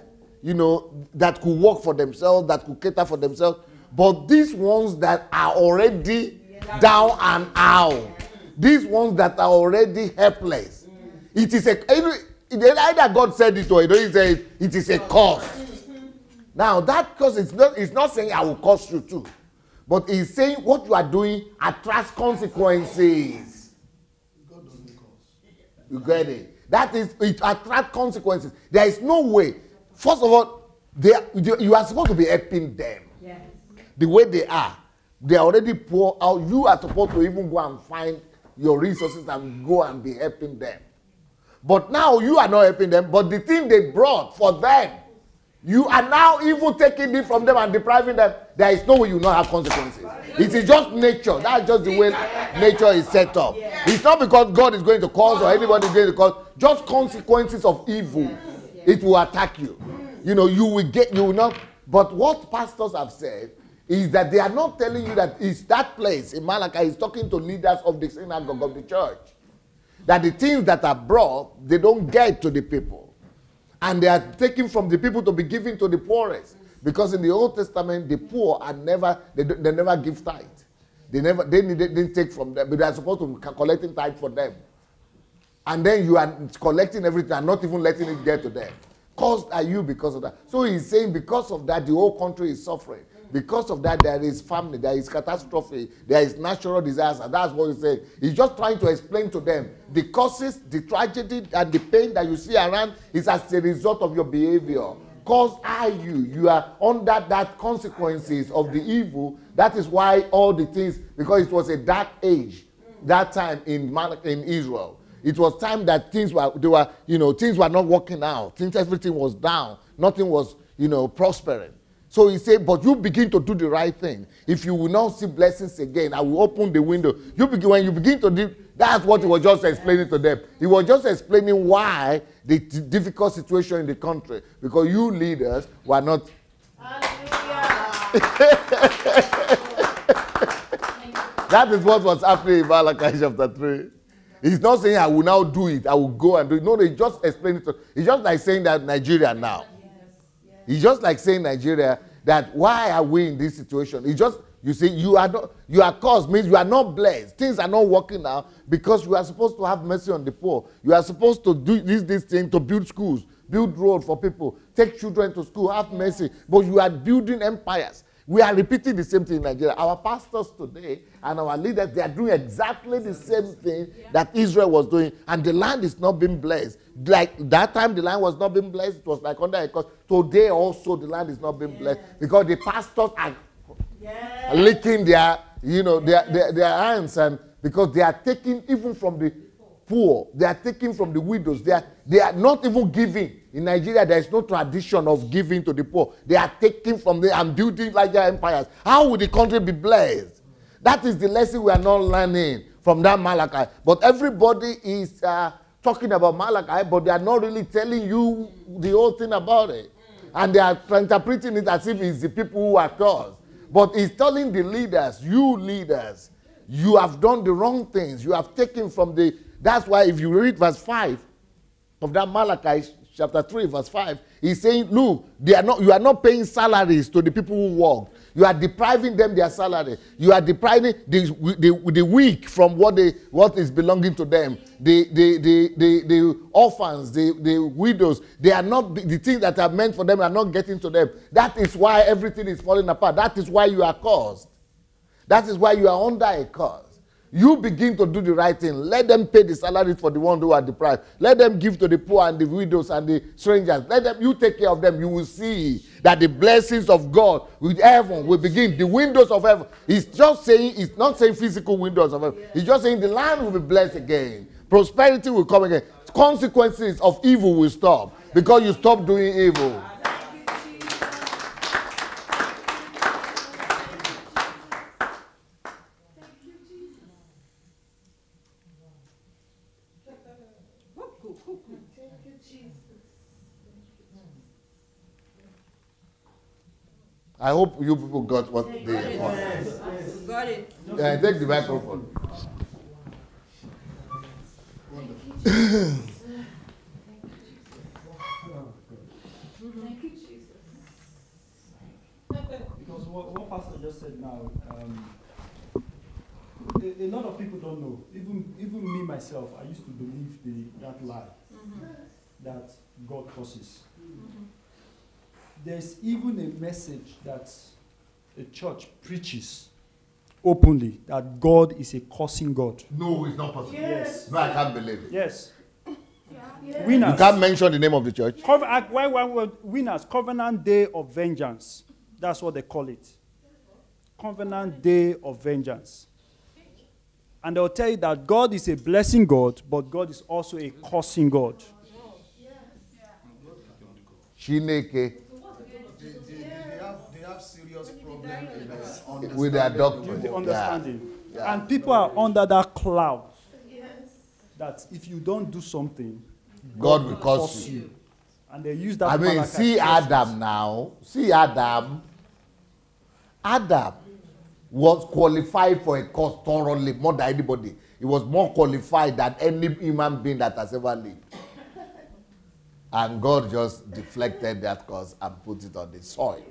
you know, that could work for themselves, that could cater for themselves, but these ones that are already down and out. These ones that are already helpless. It is either God said it or he said it is a curse. Now that curse is not saying I will curse you too, but he's saying what you are doing attracts consequences. You get it? That is, it attracts consequences. There is no way. First of all, you are supposed to be helping them. Yes. The way they are already poor out. You are supposed to even go and find your resources and go and be helping them. But now you are not helping them, but the thing they brought for them, you are now even taking it from them and depriving them. There is no way you not have consequences. It is just nature. That's just the way nature is set up. It's not because God is going to cause or anybody is going to cause. Just consequences of evil. It will attack you. You know, you will not. But what pastors have said is that they are not telling you that it's that place in Malachi. He's talking to leaders of the synagogue of the church. That the things that are brought, they don't get to the people. And they are taken from the people to be given to the poorest. Because in the Old Testament, the poor are never, they never give tithe. They didn't take from them, but they are supposed to be collecting tithe for them. And then you are collecting everything and not even letting it get to them. Cursed are you because of that. So he's saying because of that, the whole country is suffering. Because of that, there is famine, there is catastrophe, there is natural disaster. That's what he's saying. He's just trying to explain to them the causes, the tragedy, and the pain that you see around is as a result of your behavior. Cause are you? You are under that consequences of the evil. That is why all the things, because it was a dark age that time in Israel. It was time that things were not working out. Everything was down. Nothing was, prospering. So he said, but you begin to do the right thing. If you will not see blessings again, I will open the window. When you begin to do, that's what he was just explaining to them. He was just explaining why the difficult situation in the country, because you leaders were not. That is what was happening in Malachi chapter 3. He's not saying I will now do it. I will go and do it. No, he's just explaining to. It's just like saying that Nigeria now. It's just like saying Nigeria that why are we in this situation? It's just, you see, you are cursed, means you are not blessed. Things are not working out because you are supposed to have mercy on the poor. You are supposed to do this thing to build schools, build roads for people, take children to school, have mercy. But you are building empires. We are repeating the same thing in Nigeria. Our pastors today and our leaders, they are doing exactly the same thing that Israel was doing, and the land is not being blessed. Like that time, the land was not being blessed. It was like under a curse. Today also, the land is not being blessed because the pastors are licking their hands, and because they are taking even from the poor. They are taking from the widows. They are not even giving. In Nigeria, there is no tradition of giving to the poor. They are taking from them and building larger empires. How will the country be blessed? That is the lesson we are not learning from that Malachi. But everybody is talking about Malachi, but they are not really telling you the whole thing about it. And they are interpreting it as if it's the people who are cursed. But he's telling the leaders, you leaders, you have done the wrong things. You have taken from the... That's why if you read verse 5 of that Malachi, chapter 3, verse 5, he's saying, look, you are not paying salaries to the people who work. You are depriving them their salary. You are depriving the weak from what is belonging to them. The orphans, the widows, they are not, the things that are meant for them are not getting to them. That is why everything is falling apart. That is why you are cursed. That is why you are under a curse. You begin to do the right thing. Let them pay the salaries for the ones who are deprived. Let them give to the poor and the widows and the strangers. You take care of them. You will see that the blessings of God with heaven will begin. The windows of heaven. It's not saying physical windows of heaven. It's just saying the land will be blessed again. Prosperity will come again. Consequences of evil will stop because you stop doing evil. I hope you people got what they want. Yes. Got it. Yeah, take the microphone. Because what Pastor just said now, a lot of people don't know. Even me myself, I used to believe that lie, that God curses. There's even a message that the church preaches openly, that God is a cursing God. No, it's not possible. Yes. No, I can't believe it. Yes. Yeah. Winners. You can't mention the name of the church. Winners, Covenant Day of Vengeance. That's what they call it. Covenant Day of Vengeance. And they'll tell you that God is a blessing God, but God is also a cursing God. Chineke. They have serious problems with their doctrine. The understanding. Yeah. And people are under that cloud. That if you don't do something, God will curse you. And they use that. I mean, see Adam now. See Adam. Adam was qualified for a curse thoroughly, more than anybody. He was more qualified than any human being that has ever lived. And God just deflected that curse and put it on the soil,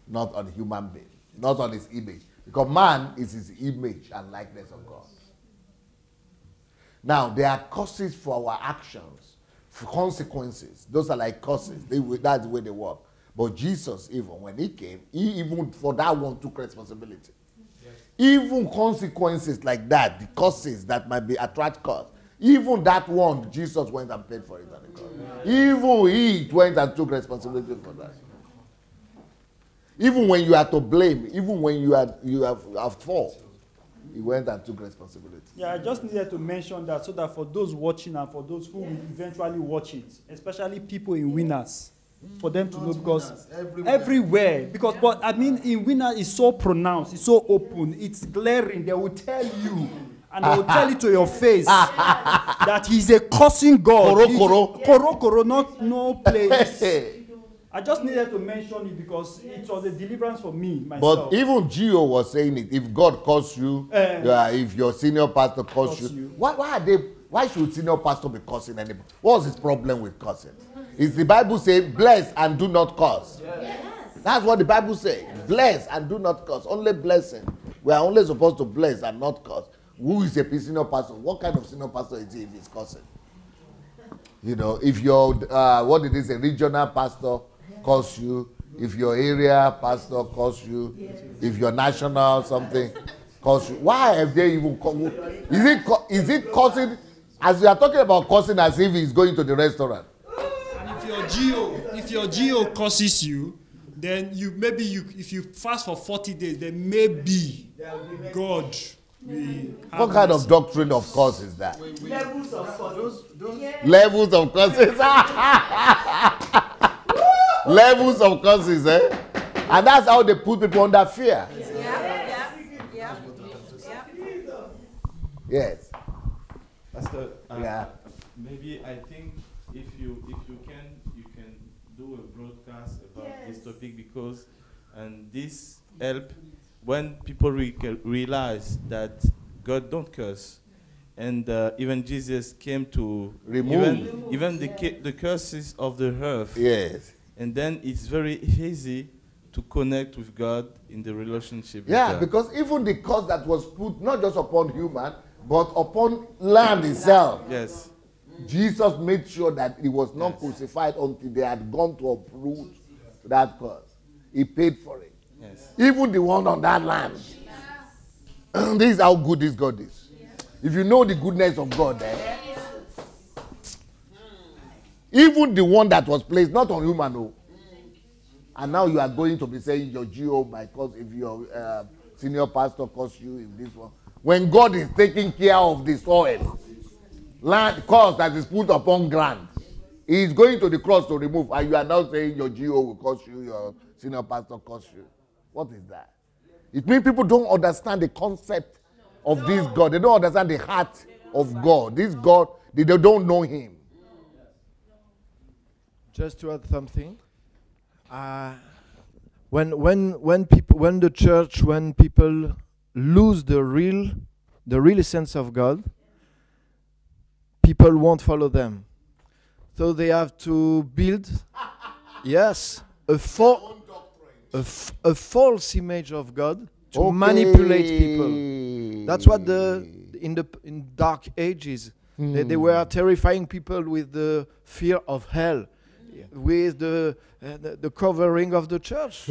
not on human being, not on his image. Because man is his image and likeness of God. Now, there are causes for our actions, for consequences. Those are like causes. That's the way they work. But Jesus, even when he came, he even for that one took responsibility. Yes. Even consequences like that, the causes that might be attract cause, even that one, Jesus went and paid for it on the cross. Even he went and took responsibility for that. Even when you are to blame, even when you have fault, he went and took responsibility. Yeah, I just needed to mention that so that for those watching and for those who will eventually watch it, especially people in Winners, for them to know, because everywhere. Because, but I mean, in Winners, it's so pronounced, it's so open, it's glaring. They will tell you, and they will tell it to your face that he's a cursing God. Koro, not no place. I just needed to mention it because it was a deliverance for me, myself. But even Gio was saying it. If God calls you, if your senior pastor calls you, why should senior pastor be cursing anybody? What's his problem with cursing? Is the Bible say, bless and do not curse? Yes. That's what the Bible says. Bless and do not curse. Only blessing. We are only supposed to bless and not curse. Who is a senior pastor? What kind of senior pastor is he if he's cursing? You know, if your, what it is, a regional pastor calls you, if your area pastor calls you, if your national something calls you, why have they even called? Is it cursing, as we are talking about cursing as if he's going to the restaurant? And if your geo curses you, then if you fast for 40 days, then maybe God we have What kind of mercy. doctrine of course is that? Levels of causes. Levels of curses. Levels of curses, eh? And that's how they put people under fear. Yes. Pastor, Yeah. maybe I think if you can do a broadcast about this topic, because and this help when people realize that God don't curse, and even Jesus came to Remove. even the curses of the earth. Yes. And then it's very easy to connect with God in the relationship. Yeah, with God. because even the curse that was put not just upon human, but upon land itself. Yes. Jesus made sure that he was not crucified until they had gone to uproot that curse. He paid for it. Yes. Even the one on that land. This is how good this God is. If you know the goodness of God, even the one that was placed, not on human, no. And now you are going to be saying your GO because if your senior pastor costs you in this one. When God is taking care of the soil, land cost that is put upon ground, he is going to the cross to remove, and you are now saying your GO will cost you, your senior pastor costs you. What is that? It means people don't understand the concept of this God. They don't understand the heart of God. This God, they don't know him. Just to add something, when the church, when people lose the real sense of God, people won't follow them. So they have to build, yes, a false image of God to manipulate people. That's what in dark ages they were terrifying people with the fear of hell, with the covering of the church.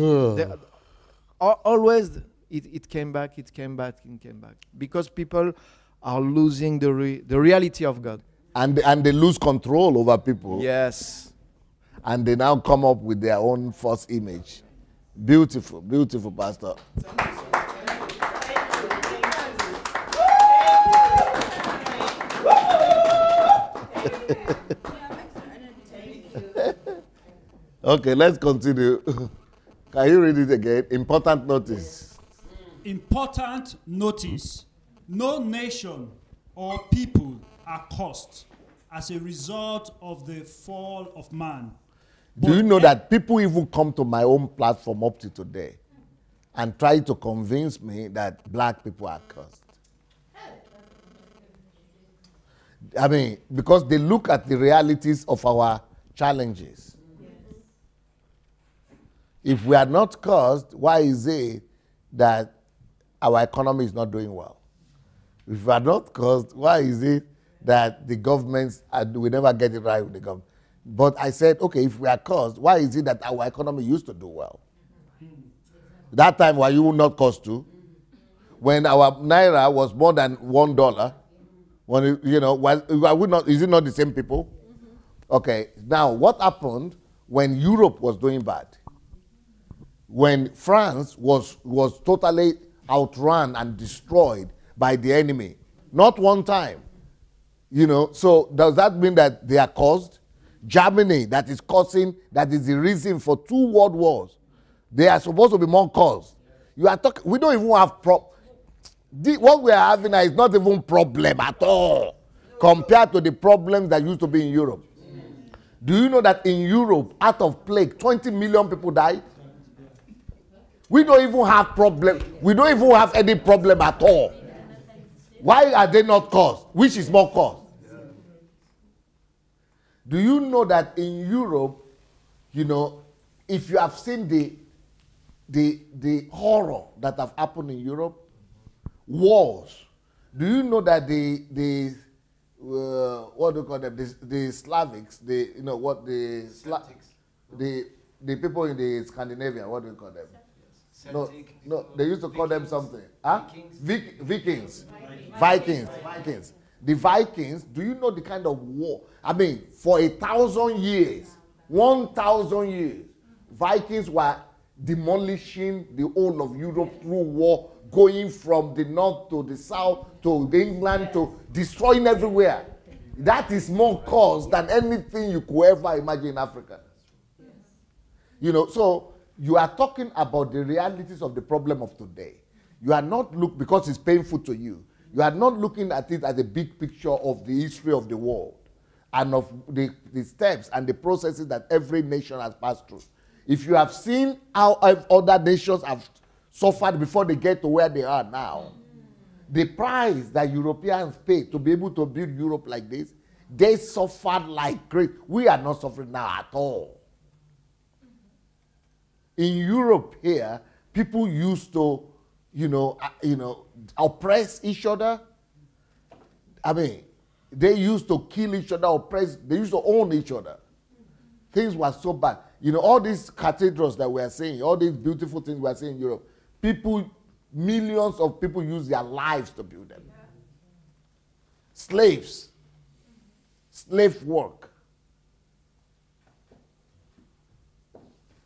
Always it came back, because people are losing the reality of God. And they lose control over people. Yes. And they now come up with their own false image. Beautiful, beautiful, Pastor. Okay, let's continue. Can you read it again? Important notice. Important notice. No nation or people are cursed as a result of the fall of man. Do you know that people even come to my own platform up to today and try to convince me that black people are cursed? I mean, because they look at the realities of our challenges. If we are not cursed, why is it that our economy is not doing well? If we are not cursed, why is it that the governments, we never get it right with the government? But I said, okay, if we are cursed, why is it that our economy used to do well? That time, were you not cursed too? When our naira was more than $1, when it, is it not the same people? Okay, now what happened when Europe was doing bad? When France was totally outrun and destroyed by the enemy, not one time, so does that mean that they are caused? Germany, that is the reason for 2 world wars. They are supposed to be more caused. You are talking, we don't even have what we are having now is not even problem at all compared to the problems that used to be in Europe. Do you know that in Europe, out of plague, 20 million people died? We don't even have problem. We don't even have any problem at all. Why are they not caused? Which is more caused? Do you know that in Europe, if you have seen the horror that have happened in Europe, wars. Do you know that what do you call them? The Slavics, the people in the Scandinavia, what do you call them? No, they used to call them something. Huh? Vikings. The Vikings, do you know the kind of war? I mean, for 1,000 years, Vikings were demolishing the whole of Europe through war, going from the north to the south to England to destroying everywhere. That is more cause than anything you could ever imagine in Africa. You know, so you are talking about the realities of the problem of today. You are not because it's painful to you. You are not looking at it as a big picture of the history of the world and of the steps and the processes that every nation has passed through. If you have seen how other nations have suffered before they get to where they are now, the price that Europeans paid to be able to build Europe like this, they suffered like crazy. We are not suffering now at all. In Europe here, people used to, oppress each other. I mean, they used to kill each other, oppress. They used to own each other. Things were so bad. You know, all these cathedrals that we are seeing, all these beautiful things we are seeing in Europe, millions of people use their lives to build them. Slaves. Slave work.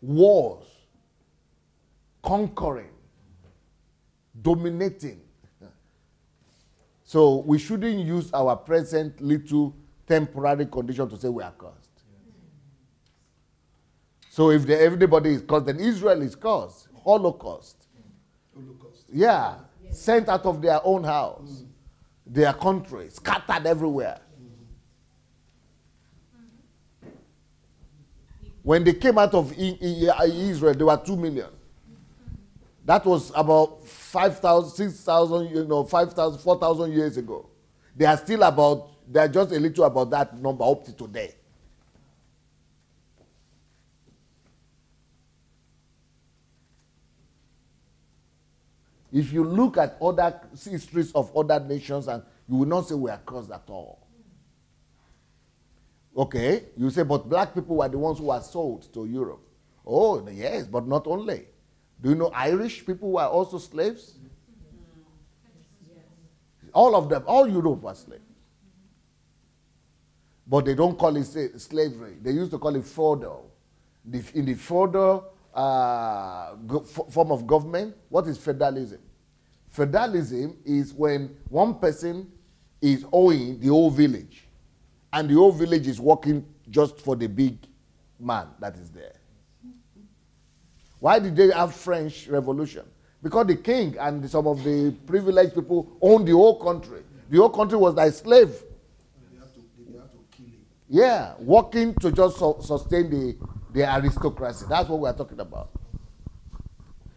Wars. Conquering. Dominating. So we shouldn't use our present little temporary condition to say we are cursed. So if everybody is cursed, then Israel is cursed. Holocaust. Yeah. Sent out of their own house. Their country. Scattered everywhere. When they came out of Israel, there were 2 million. That was about 5,000, 6,000, 5,000, 4,000 years ago. They are just a little about that number up to today. If you look at other histories of other nations, and you will not say we are cursed at all. Okay, you say, but black people were the ones who were sold to Europe. Oh, yes, but not only. Do you know Irish people were also slaves? All of them, all Europe was slaves. But they don't call it slavery. They used to call it feudal. In the feudal form of government, what is feudalism? Feudalism is when one person is owing the whole village, and the whole village is working just for the big man that is there. Why did they have French Revolution? Because the king and some of the privileged people owned the whole country. The whole country was like slave. They have to kill him. Yeah, working to just sustain the aristocracy. That's what we are talking about.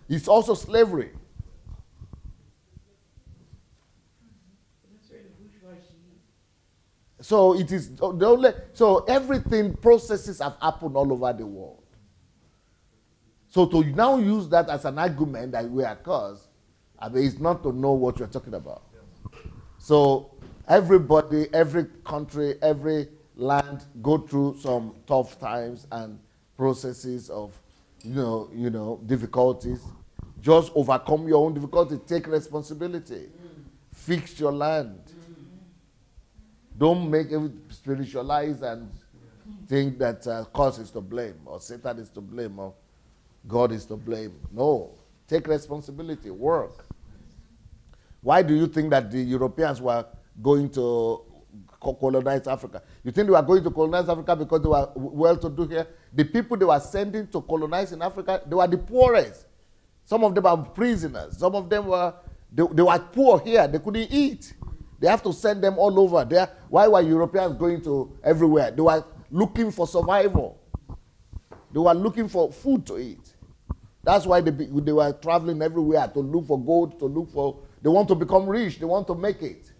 It's also slavery. So it is the only. So everything, processes have happened all over the world. So to now use that as an argument that we are cursed, I mean, it's not to know what you're talking about. So everybody, every country, every land go through some tough times and processes of, difficulties. Just overcome your own difficulties. Take responsibility. Fix your land. Don't make it spiritualize and think that cause is to blame, or Satan is to blame, or God is to blame. No. Take responsibility. Work. Why do you think that the Europeans were going to colonize Africa? You think they were going to colonize Africa because they were well-to-do here? The people they were sending to colonize in Africa, they were the poorest. Some of them are prisoners. Some of them were poor here. They couldn't eat. They have to send them all over there. Why were Europeans going to everywhere? They were looking for survival. They were looking for food to eat. That's why they were traveling everywhere to look for gold, they want to become rich, they want to make it.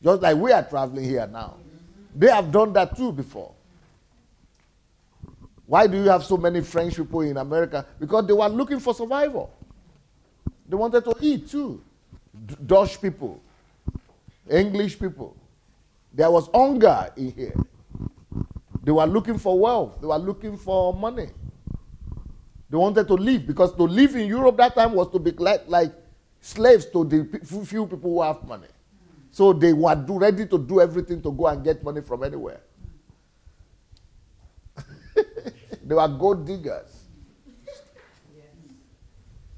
Just like we are traveling here now. They have done that too before. Why do you have so many French people in America? Because they were looking for survival. They wanted to eat too. Dutch people, English people. There was hunger in here. They were looking for wealth. They were looking for money. They wanted to live, because to live in Europe that time was to be like slaves to the few people who have money. So they were ready to do everything to go and get money from anywhere. They were gold diggers.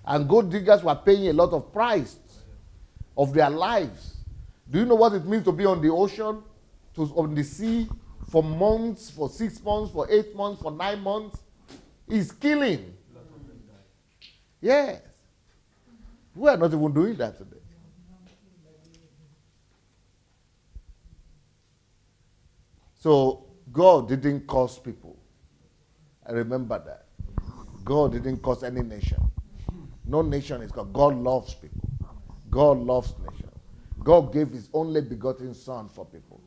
And gold diggers were paying a lot of price of their lives. Do you know what it means to be on the ocean, on the sea, for months, for 6 months, for 8 months, for 9 months? It's killing. Yes. We are not even doing that today. So God didn't curse people. I remember that. God didn't curse any nation. No nation is cursed. God loves people. God loves nations. God gave his only begotten son for people.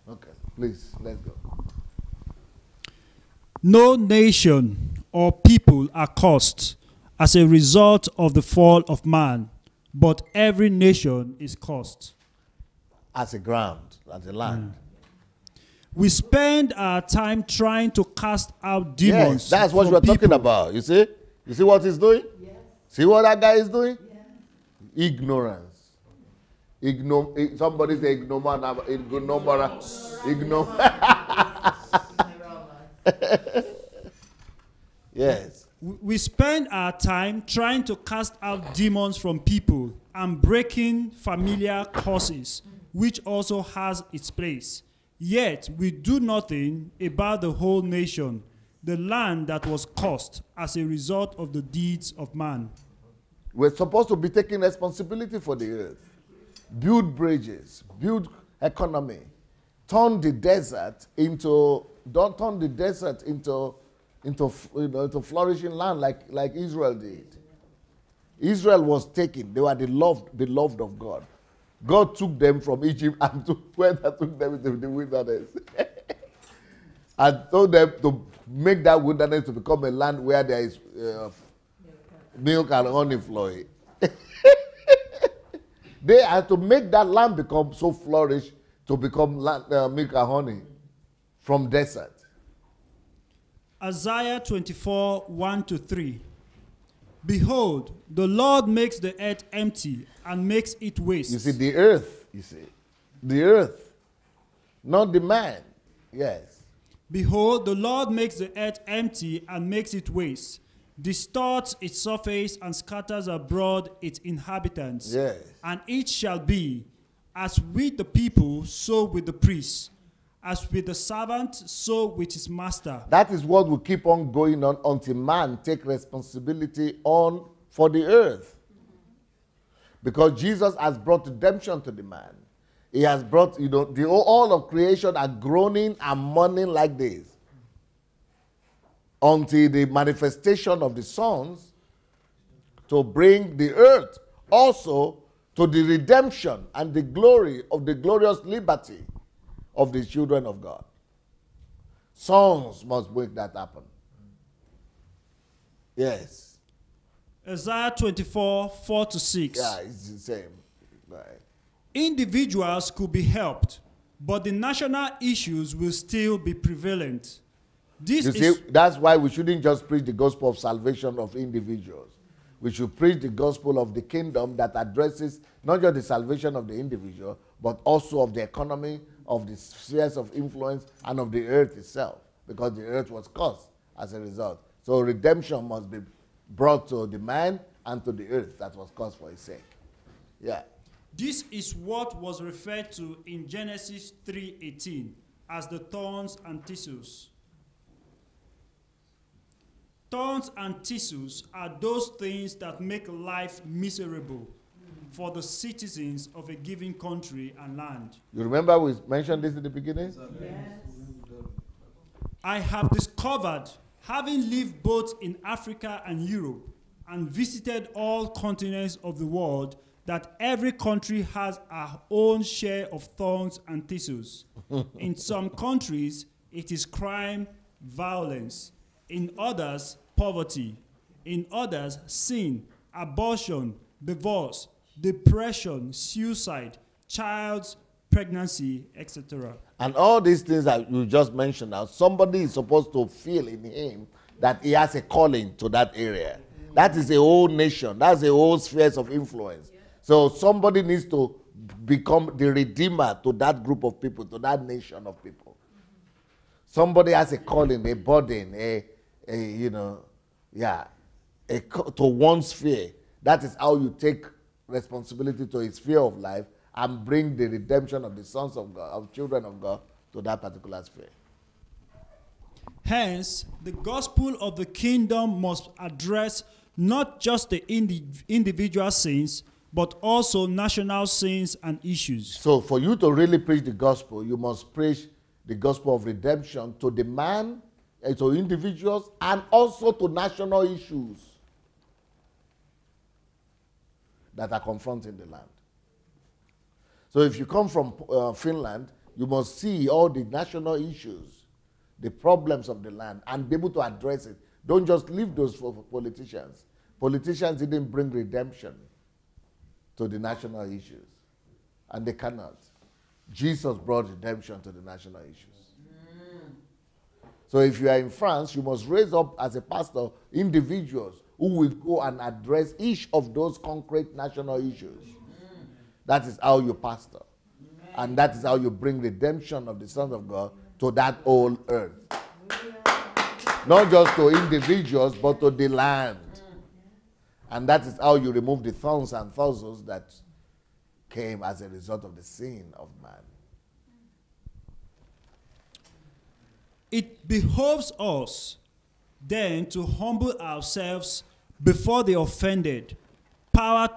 Okay, please, let's go. No nation or people are cursed as a result of the fall of man, but every nation is cursed. As a ground, as a land. We spend our time trying to cast out demons. Yes, that's what from you're talking people. about. You see? You see what he's doing? Yes. See what that guy is doing? Yes. Ignorance. Somebody say ignomora. Yes. We spend our time trying to cast out demons from people and breaking familiar curses, which also has its place. Yet we do nothing about the whole nation, the land that was cursed as a result of the deeds of man. We're supposed to be taking responsibility for the earth. Build bridges, build economy, turn the desert into flourishing land like Israel did. Israel was taken. They were the beloved of God. God took them from Egypt and took them into the wilderness. And told them to make that wilderness to become a land where there is milk and honey flowing. They had to make that land become so flourished to become milk and honey from desert. Isaiah 24, 1-3. Behold, the Lord makes the earth empty and makes it waste. You see, the earth, the earth, not the man. Yes. Behold, the Lord makes the earth empty and makes it waste, distorts its surface and scatters abroad its inhabitants. Yes. And it shall be, as with the people, so with the priests, as with the servant, so with his master. That is what will keep on going on until man take responsibility for the earth. Because Jesus has brought redemption to the man. He has brought, all of creation are groaning and mourning like this. Until the manifestation of the sons to bring the earth also to the redemption and the glory of the glorious liberty of the children of God. Sons must make that happen. Yes. Isaiah 24, 4-6. Yeah, it's the same. Right. Individuals could be helped, but the national issues will still be prevalent. That's why we shouldn't just preach the gospel of salvation of individuals. We should preach the gospel of the kingdom that addresses not just the salvation of the individual, but also of the economy, of the spheres of influence, and of the earth itself, because the earth was cursed as a result. So redemption must be brought to the man and to the earth that was cursed for his sake. Yeah. This is what was referred to in Genesis 3:18 as the thorns and thistles. Thorns and thistles are those things that make life miserable for the citizens of a given country and land. You remember we mentioned this in the beginning? Yes. I have discovered, having lived both in Africa and Europe and visited all continents of the world, that every country has our own share of thorns and thistles. In some countries, it is crime, violence. In others, poverty. In others, sin, abortion, divorce, depression, suicide, child's pregnancy, etc. And all these things that you just mentioned now, somebody is supposed to feel in him that he has a calling to that area. That is a whole nation. That's a whole spheres of influence. So somebody needs to become the redeemer to that group of people, to that nation of people. Somebody has a calling, a burden, to one's sphere. That is how you take responsibility to his sphere of life and bring the redemption of the sons of God, of children of God, to that particular sphere. Hence, the gospel of the kingdom must address not just the individual sins, but also national sins and issues. So for you to really preach the gospel, you must preach the gospel of redemption to the man, to individuals, and also to national issues that are confronting the land. So if you come from Finland, you must see all the national issues, the problems of the land, and be able to address it. Don't just leave those for politicians. Politicians didn't bring redemption to the national issues, and they cannot. Jesus brought redemption to the national issues. So if you are in France, you must raise up as a pastor individuals who will go and address each of those concrete national issues. That is how you pastor. And that is how you bring redemption of the sons of God to that whole earth. Not just to individuals, but to the land. And that is how you remove the thorns and thistles that came as a result of the sin of man. It behoves us then to humble ourselves before the offended power,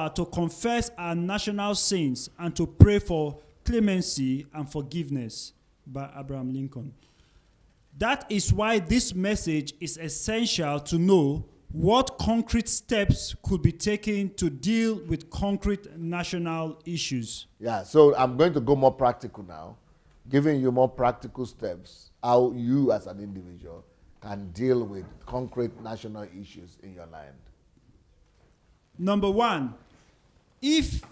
to confess our national sins and to pray for clemency and forgiveness by Abraham Lincoln. That is why this message is essential to know what concrete steps could be taken to deal with concrete national issues. Yeah, so I'm going to go more practical now, giving you more practical steps, how you as an individual can deal with concrete national issues in your land. Number one, if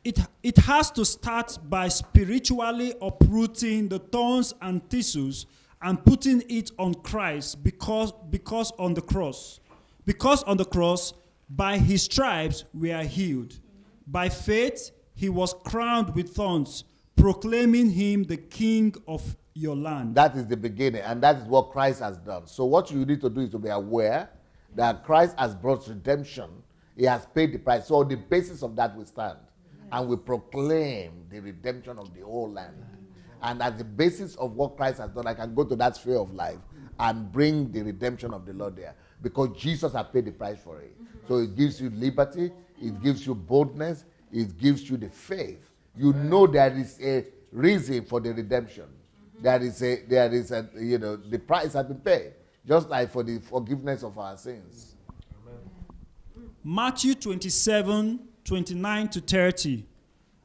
it has to start by spiritually uprooting the thorns and thistles and putting it on Christ because on the cross, by his stripes we are healed. By faith, he was crowned with thorns, proclaiming him the king of your land. That is the beginning, and that is what Christ has done. So what you need to do is to be aware that Christ has brought redemption. He has paid the price. So on the basis of that we stand, and we proclaim the redemption of the whole land. And at the basis of what Christ has done, I can go to that sphere of life and bring the redemption of the Lord there, because Jesus has paid the price for it. So it gives you liberty, it gives you boldness, it gives you the faith. You know there is a reason for the redemption. There is the price has been paid, just like for the forgiveness of our sins. Matthew 27:29 to 30.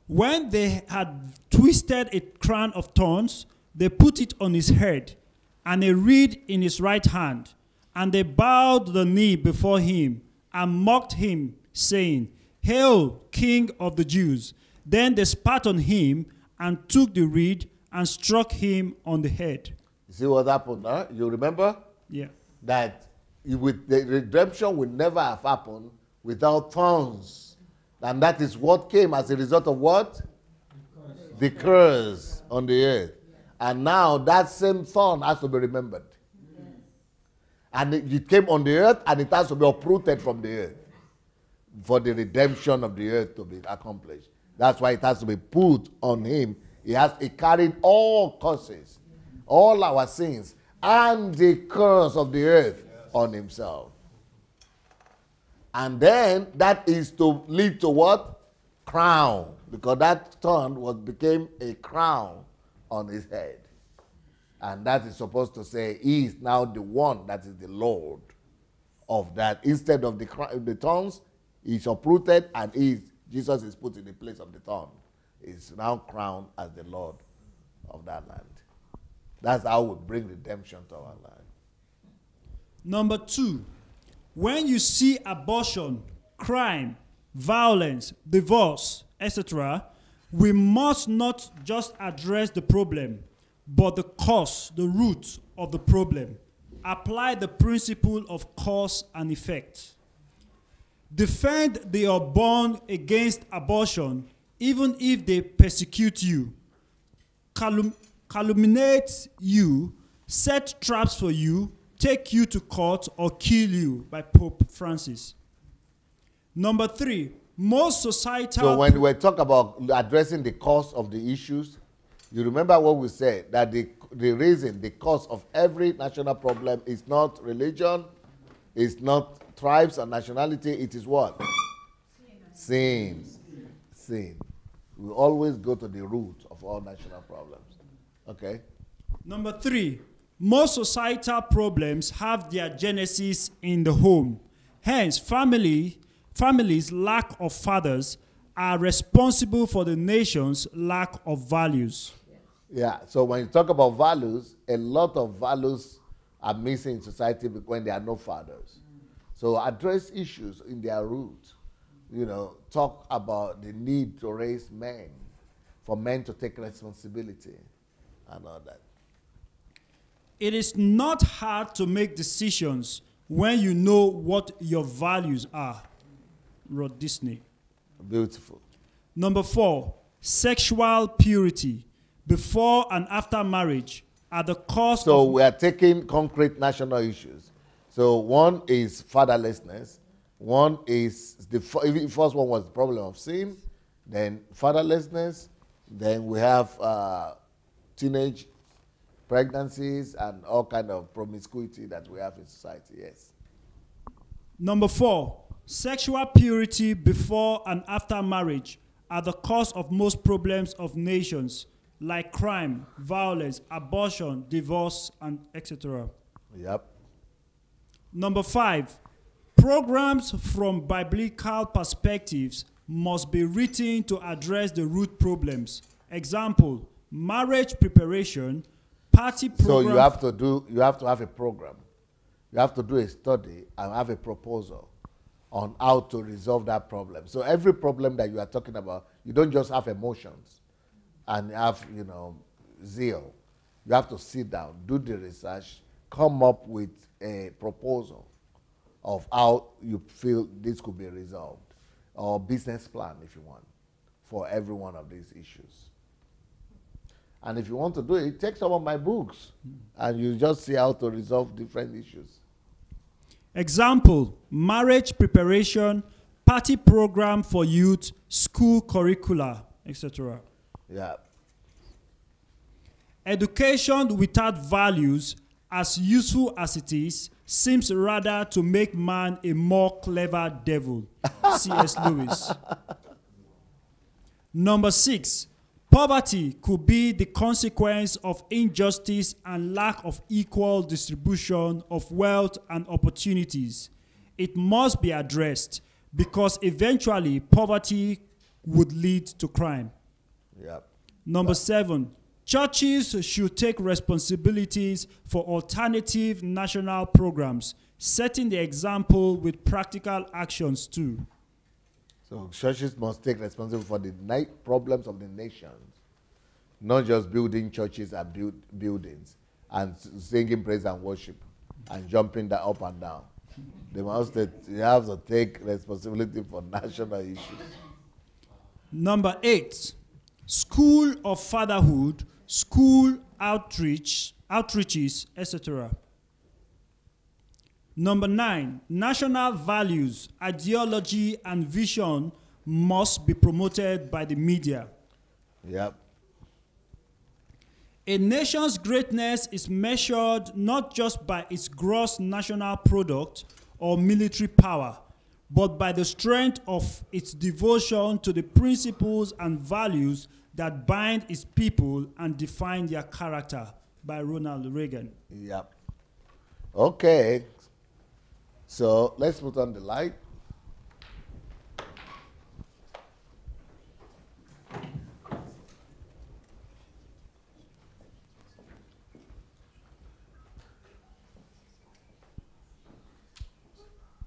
When they had twisted a crown of thorns, they put it on his head, and a reed in his right hand. And they bowed the knee before him and mocked him, saying, "Hail, King of the Jews!" Then they spat on him and took the reed and struck him on the head. You see what happened, huh? You remember? Yeah. That with the redemption would never have happened without thorns. And that is what came as a result of what? The curse on the earth. And now that same thorn has to be remembered. And it came on the earth, and it has to be uprooted from the earth for the redemption of the earth to be accomplished. That's why it has to be put on him. He carried all curses, all our sins, and the curse of the earth on himself. And then that is to lead to what? Crown. Because that thorn became a crown on his head. And that is supposed to say he is now the one that is the Lord of that. Instead of the thorns, he's uprooted, and Jesus is put in the place of the thorn. He's now crowned as the Lord of that land. That's how we bring redemption to our land. Number two, when you see abortion, crime, violence, divorce, etc., we must not just address the problem, but the cause, the root of the problem. Apply the principle of cause and effect. Defend the unborn against abortion, even if they persecute you. calumniate you, set traps for you, take you to court, or kill you, by Pope Francis. Number 3, most societal... So when we talk about addressing the cause of the issues, you remember what we said, that the reason, the cause of every national problem is not religion, it's not tribes or nationality, it is what? Sin. Sin. We always go to the root of all national problems. Okay? Number 3, most societal problems have their genesis in the home. Hence, families' lack of fathers are responsible for the nation's lack of values. Yeah, so when you talk about values, a lot of values are missing in society when there are no fathers. So address issues in their root. You know, talk about the need to raise men, for men to take responsibility and all that. It is not hard to make decisions when you know what your values are, wrote Disney. Beautiful. Number 4, sexual purity before and after marriage are the cause So of... we are taking concrete national issues. So one is fatherlessness. One is, the first one was the problem of sin, then fatherlessness, then we have teenage pregnancies and all kind of promiscuity that we have in society, yes. Number 4, sexual purity before and after marriage are the cause of most problems of nations, like crime, violence, abortion, divorce, and etc. Yep. Number 5, programs from biblical perspectives must be written to address the root problems. Example, marriage preparation, party program. So you have to have a program. You have to do a study and have a proposal on how to resolve that problem. So every problem that you are talking about, you don't just have emotions and have, you know, zeal. You have to sit down, do the research, come up with a proposal of how you feel this could be resolved, or business plan, if you want, for every one of these issues. And if you want to do it, take some of my books, and you just see how to resolve different issues. Example, marriage preparation, party program for youth, school curricula, etc. Yeah. Education without values, as useful as it is, seems rather to make man a more clever devil. C.S. Lewis. Number 6, poverty could be the consequence of injustice and lack of equal distribution of wealth and opportunities. It must be addressed because eventually poverty would lead to crime. Yep. Number 7, churches should take responsibilities for alternative national programs, setting the example with practical actions too. So churches must take responsibility for the problems of the nations, not just building churches and buildings and singing praise and worship and jumping up and down. They have to take responsibility for national issues. Number 8, school of fatherhood, school outreaches, etc. Number 9, national values, ideology, and vision must be promoted by the media. Yep. A nation's greatness is measured not just by its gross national product or military power, but by the strength of its devotion to the principles and values that bind its people and define their character, by Ronald Reagan. Yep. Okay. So let's put on the light.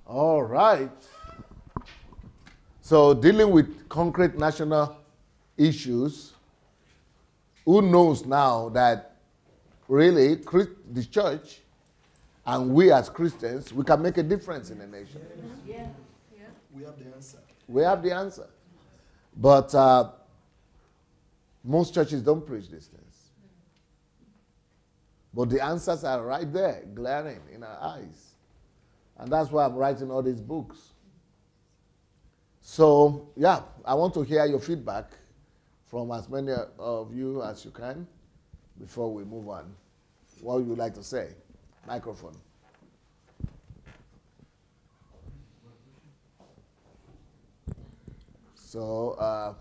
All right. So dealing with concrete national issues, who knows now that really the church and we as Christians, we can make a difference in the nation. Yeah. Yeah. We have the answer. We have the answer. But most churches don't preach these things. But the answers are right there, glaring in our eyes. And that's why I'm writing all these books. So, yeah, I want to hear your feedback from as many of you as you can before we move on. What would you like to say? Microphone. So,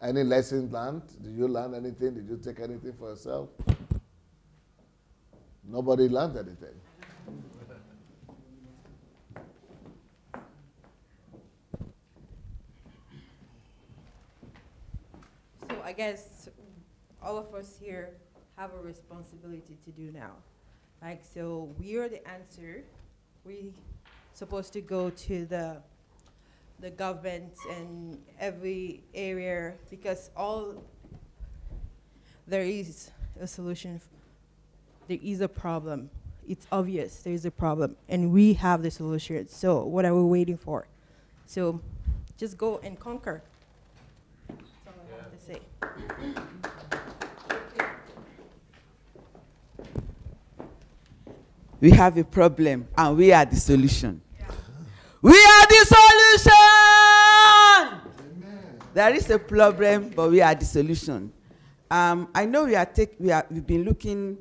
any lessons learned? Did you learn anything? Did you take anything for yourself? Nobody learned anything. So I guess all of us here have a responsibility to do now. Like, so we are the answer. We supposed to go to the government and every area, because there is a solution. There is a problem. It's obvious there is a problem, and we have the solution. So what are we waiting for? So just go and conquer. That's all I have to say. We have a problem, and we are the solution. We are the solution! Amen. There is a problem, but we are the solution. I know we've been looking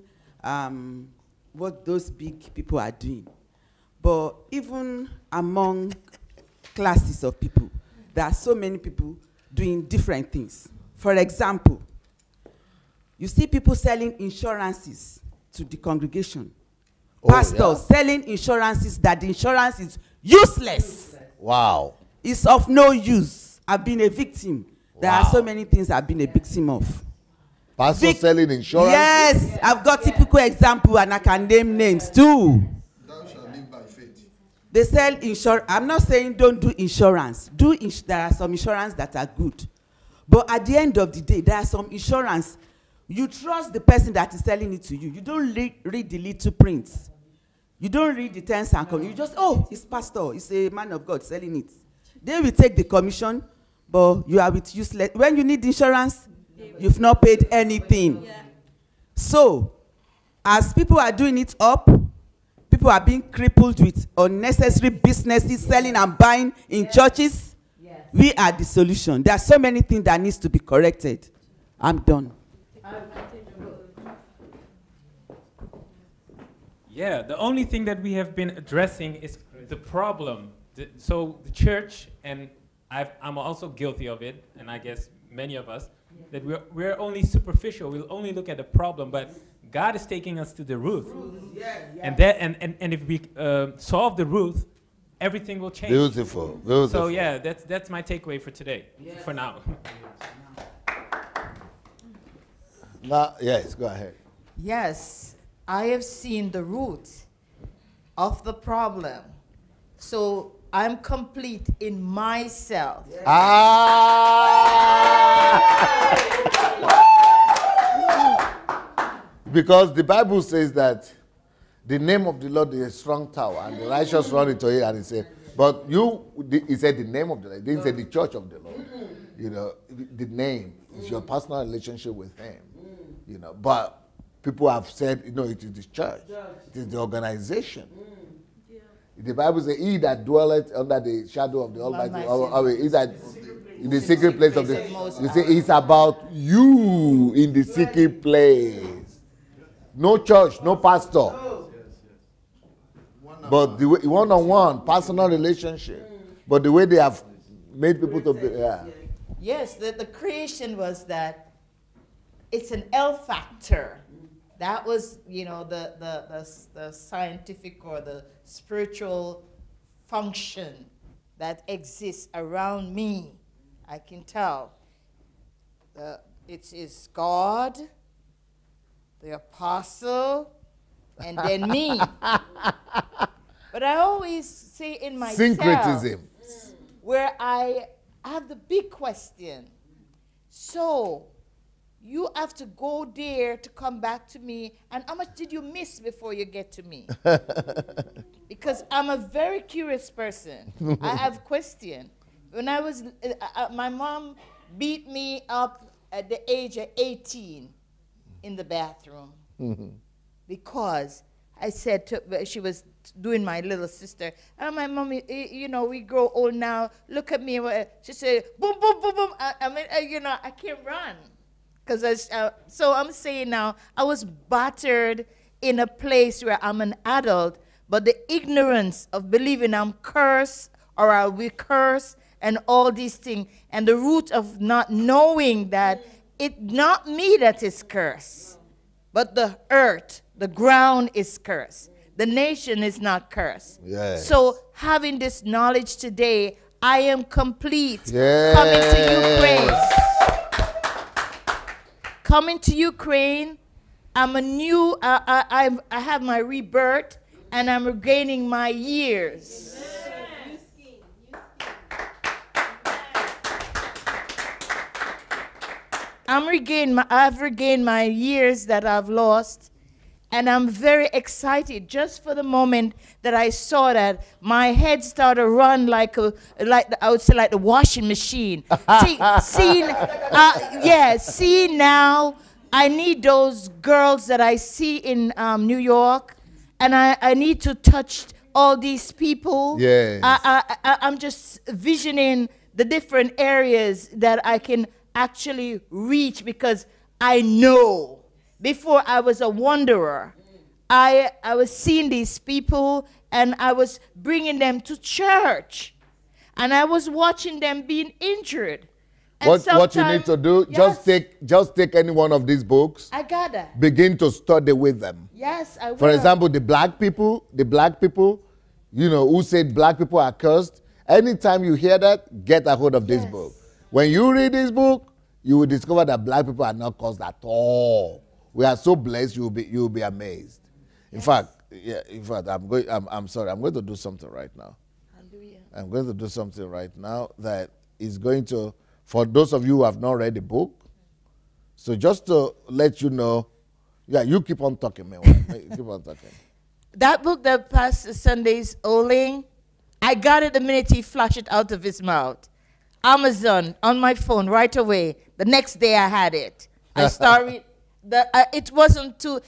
what those big people are doing. But even among classes of people, there are so many people doing different things. For example, you see people selling insurances to the congregation. Pastors selling insurances that the insurance is useless. Wow. It's of no use. I've been a victim. There are so many things I've been a victim of. Pastors selling insurance? Yes, I've got typical example, and I can name names too. Thou shalt live by faith. They sell insurance. I'm not saying don't do insurance. There are some insurance that are good. But at the end of the day, there are some insurance. You trust the person that is selling it to you. You don't read the little prints. You don't read the terms and conditions. You just, it's pastor. It's a man of God selling it. They will take the commission, but you are with useless. When you need insurance, you've not paid anything. Yeah. So, as people are doing it up, people are being crippled with unnecessary businesses, selling and buying in churches. Yes. We are the solution. There are so many things that needs to be corrected. I'm done. Yeah, the only thing that we have been addressing is the problem. So the church, and I'm also guilty of it, and I guess many of us, that we're only superficial. We'll only look at the problem, but God is taking us to the root. And if we solve the root, everything will change. Beautiful. So yeah, that's my takeaway for today, for now. Yes, go ahead. Yes, I have seen the root of the problem. So I'm complete in myself. Yeah. Because the Bible says that the name of the Lord is a strong tower, and the righteous run into it, and he said, but he said the name of the Lord. He didn't say the church of the Lord. You know, the name is your personal relationship with him. You know, but people have said, it is the church. It is the organization. The Bible says, he that dwelleth under the shadow of the Almighty, he that in the secret place of the, you see, it's about you in the secret place. No church, no pastor. But the way, one-on-one, personal relationship. But the way they have made people to be, Yes, the creation was that it's an L factor. That was, the scientific or the spiritual function that exists around me. I can tell. It is God, the apostle, and then me. But I always say in myself, syncretism, where I have the big question. So, you have to go there to come back to me. And how much did you miss before you get to me? Because I'm a very curious person. I have questions. When I was, my mom beat me up at the age of 18 in the bathroom. because I said to, she was doing my little sister, and my mommy, you know, we grow old now. Look at me. She said, boom, boom, boom, boom. I mean, you know, I can't run. So I'm saying now, I was battered in a place where I'm an adult, but the ignorance of believing I'm cursed or I'll be cursed and all these things, and the root of not knowing that it's not me that is cursed, but the earth, the ground is cursed. The nation is not cursed. Yes. So having this knowledge today, I am complete. Yes. Coming to Ukraine, I'm a new, I have my rebirth, and I'm regaining my years. I've regained my years that I've lost, and I'm very excited. Just for the moment that I saw that, my head started to run like I would say like the washing machine. See now, I need those girls that I see in New York, and I need to touch all these people. Yes. I'm just visioning the different areas that I can actually reach, because I know before I was a wanderer, I was seeing these people and I was bringing them to church, and I was watching them being injured. And What you need to do, yes, just take any one of these books. I got that. Begin to study with them. Yes, I will. For example, the black people, you know, who said black people are cursed. Anytime you hear that, get a hold of this book. When you read this book, you will discover that black people are not cursed at all. We are so blessed, you will be amazed. In fact, I'm sorry, I'm going to do something right now. Hallelujah. I'm going to do something right now that is going to, for those of you who have not read the book, so just to let you know, yeah, you keep on talking, man. Keep on talking. That book that Pastor Sunday's holding, I got it the minute he flashed it out of his mouth. Amazon, on my phone right away. The next day I had it. I started, it wasn't too,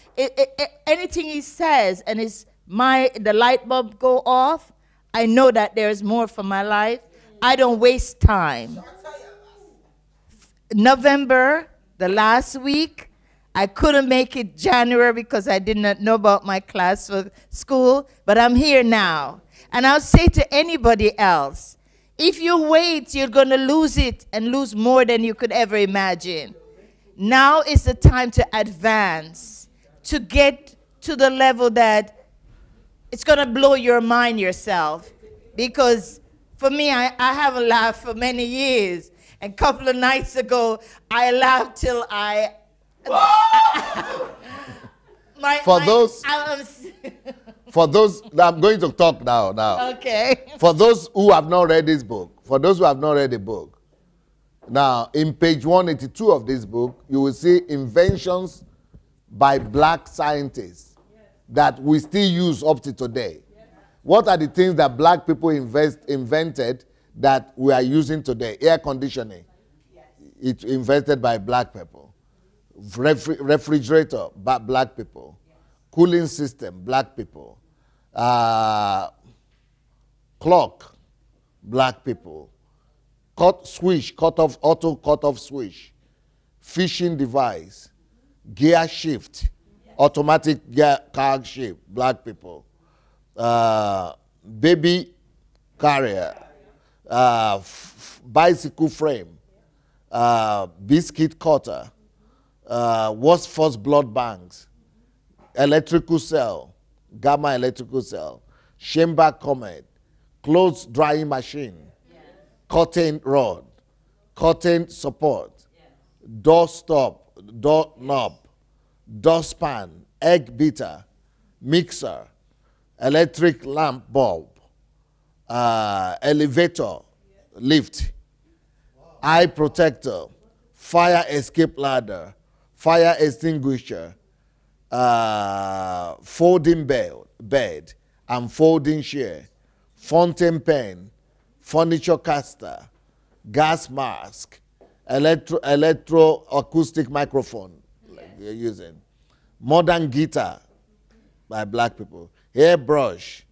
anything he says and the light bulb go off, I know that there's more for my life. I don't waste time. November, the last week, I couldn't make it January because I did not know about my class for school, but I'm here now. And I'll say to anybody else, if you wait, you're going to lose it and lose more than you could ever imagine. Now is the time to advance, to get to the level that it's going to blow your mind yourself. Because for me, I haven't laughed for many years. And a couple of nights ago, I laughed till I... For those, I'm going to talk now. Okay. For those who have not read this book, now in page 182 of this book, you will see inventions by black scientists that we still use up to today. What are the things that black people invented that we are using today? Air conditioning. It's invented by black people. Refrigerator, black people. Cooling system, black people. Clock, black people. Auto cut-off switch. Fishing device. Gear shift. Automatic gear car shift, black people. Baby carrier. Bicycle frame. Biscuit cutter. What's first blood banks. Electrical cell, gamma electrical cell, chamber comet, clothes drying machine, curtain rod, curtain support, door stop, door knob, dustpan, egg beater, mixer, electric lamp bulb, elevator, lift, eye protector, fire escape ladder, fire extinguisher, folding bed and folding chair, fountain pen, furniture caster, gas mask, electro acoustic microphone like you're using, modern guitar, by black people. Hairbrush,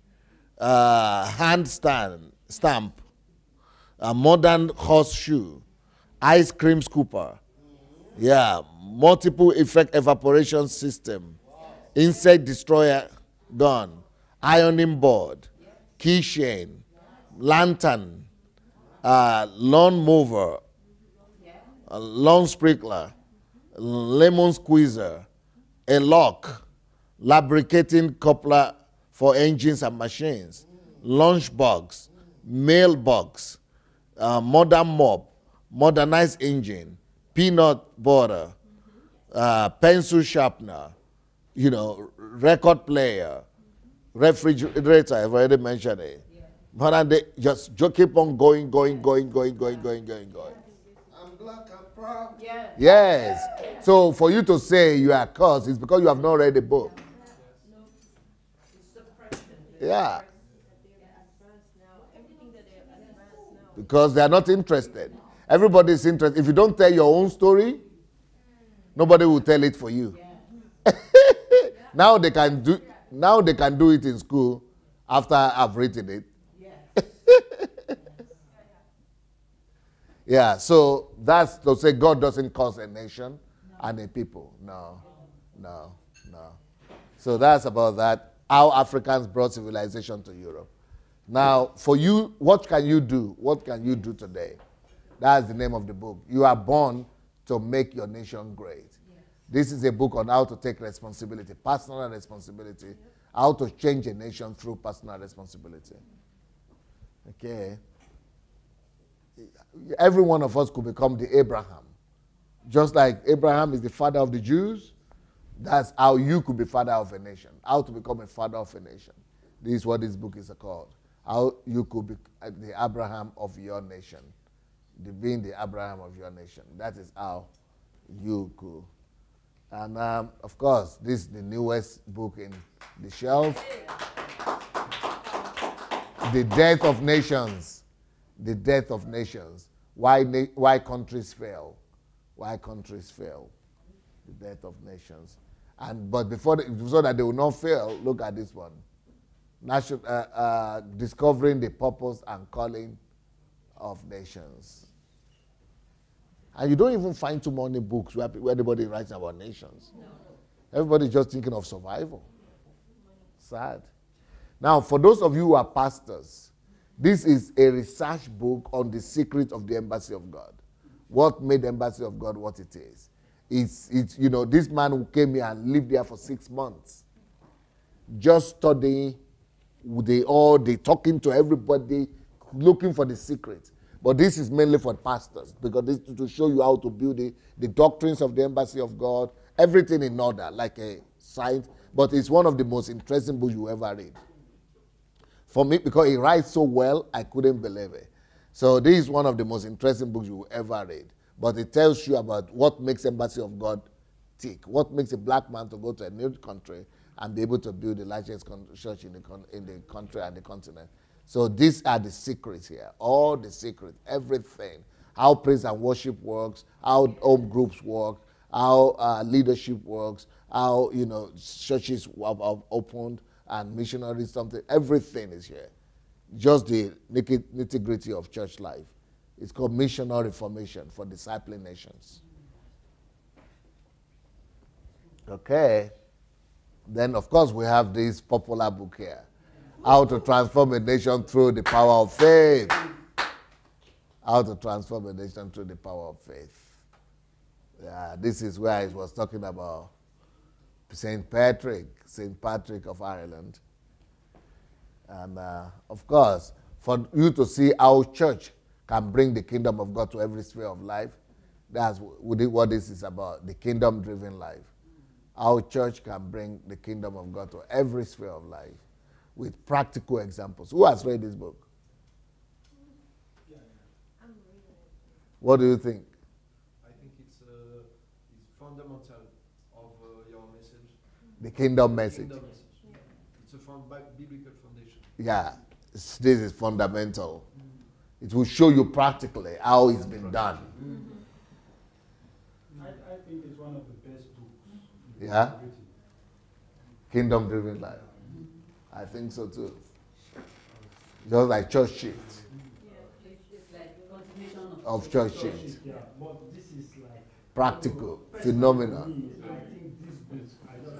hand stamp, a modern horseshoe, ice cream scooper, yeah, multiple effect evaporation system, insect destroyer gun, ironing board, keychain, lantern, lawn mower, lawn sprinkler, lemon squeezer, a lock, lubricating coupler for engines and machines, lunchbox, mailbox, modern mop, modernized engine, peanut butter, pencil sharpener, record player, refrigerator, I've already mentioned it. But then they just keep on going. I'm black, I'm proud. Yeah. Yes. So for you to say you are cursed, it's because you have not read the book. Yeah. Because they are not interested. Everybody is interested. If you don't tell your own story, nobody will tell it for you. Now they can do it in school after I've written it. Yeah, so that's to say God doesn't curse a nation and a people. No. So that's about that. How Africans brought civilization to Europe. Now, for you, what can you do? What can you do today? That's the name of the book. You are born to make your nation great. Yes. This is a book on how to take responsibility, personal responsibility, how to change a nation through personal responsibility. Okay. Every one of us could become the Abraham. Just like Abraham is the father of the Jews, that's how you could be father of a nation. How to become a father of a nation. This is what this book is called. How you could be the Abraham of your nation. Being the Abraham of your nation. That is how you could. And of course, this is the newest book in the shelf. The Death of Nations. The Death of Nations. Why countries fail. Why countries fail. The Death of Nations. But so that they will not fail, look at this one. Discovering the purpose and calling of nations. And you don't even find too many books where anybody writes about nations. No. Everybody's just thinking of survival. Sad. Now, for those of you who are pastors, this is a research book on the secret of the embassy of God. What made the embassy of God what it is. It's this man who came here and lived there for 6 months, just studying, they talking to everybody, looking for the secret. But this is mainly for pastors, because this is to show you how to build the doctrines of the embassy of God, everything in order, like a science. But it's one of the most interesting books you ever read. For me, because he writes so well, I couldn't believe it. So this is one of the most interesting books you will ever read. But it tells you about what makes embassy of God tick, what makes a black man to go to a new country and be able to build the largest church in the country and the continent. So these are the secrets here, all the secrets, everything. How praise and worship works, how home groups work, how leadership works, how churches have opened and missionaries, something. Everything is here. Just the nitty-gritty of church life. It's called Missional Reformation for Discipling Nations. Okay. Then, of course, we have this popular book here. How to Transform a Nation Through the Power of Faith. How to Transform a Nation Through the Power of Faith. Yeah, this is where it was talking about St. Patrick of Ireland. And, of course, for you to see how church can bring the kingdom of God to every sphere of life, that's what this is about, the kingdom-driven life. How church can bring the kingdom of God to every sphere of life with practical examples. Who has read this book? What do you think? I think it's fundamental of your message. The kingdom message. It's a biblical foundation. Yeah, this is fundamental. It will show you practically how it's been done. I think it's one of the best books. Yeah? Kingdom-driven life. I think so too. Just like church shift. It's like continuation Of church shift. Yeah, but this is like Practical, phenomenal. I think this book.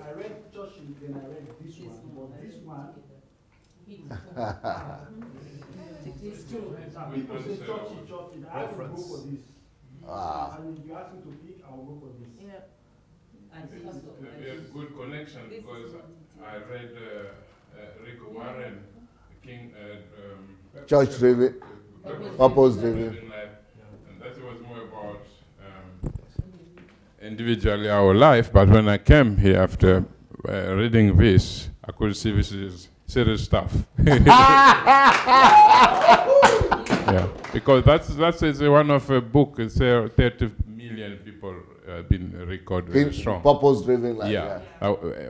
I read church shift, then I read this one, but this one. It's true. People say church shift. I will go for this. And if you ask me to pick, I will go for this. Yeah. We have good connection because I read Rick Warren, King, Church-driven, purpose-driven. And that was more about individually our life. But when I came here after reading this, I could see this is serious stuff. Yeah, because that's one of a book. It's 30 million people been recorded very strong. Purpose-driven life. Yeah.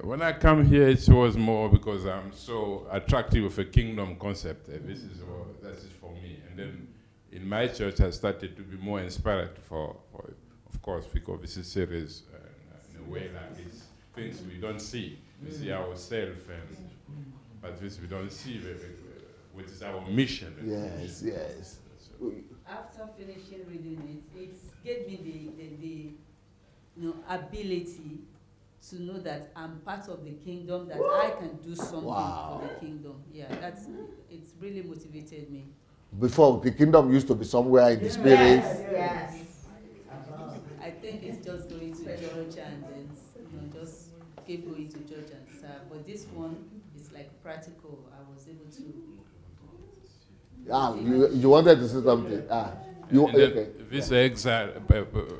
When I come here, it was more because I'm so attractive of a kingdom concept. This is that is for me. And then in my church, I started to be more inspired for of course, because this is serious in a way like this. Things we don't see. We see ourselves, but this we don't see, which is our mission. Yes, yes. After finishing reading it gave me the ability to know that I'm part of the kingdom, that I can do something for the kingdom. Yeah, it's really motivated me. Before, the kingdom used to be somewhere in the spirit. Yes. I think it's just going to church and then just keep going to church and serve. But this one is like practical. I was able to. You wanted to say something. Okay. This exile,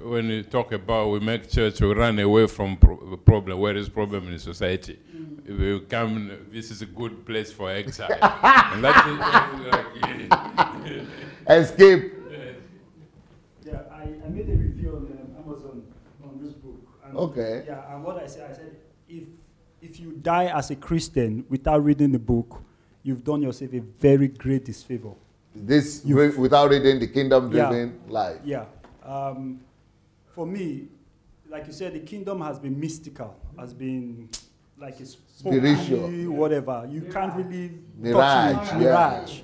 when you talk about we make church, we run away from problem. Where is problem in society? If we come, this is a good place for exile. And that is escape. Yeah, I made a review on Amazon on this book. And okay. Yeah, and what I said, if you die as a Christian without reading the book, you've done yourself a very great disfavor. This without reading the kingdom-driven life. Yeah. For me, like you said, the kingdom has been mystical, has been like a spiritual, whatever. You can't really mirage. touch it. Mirage.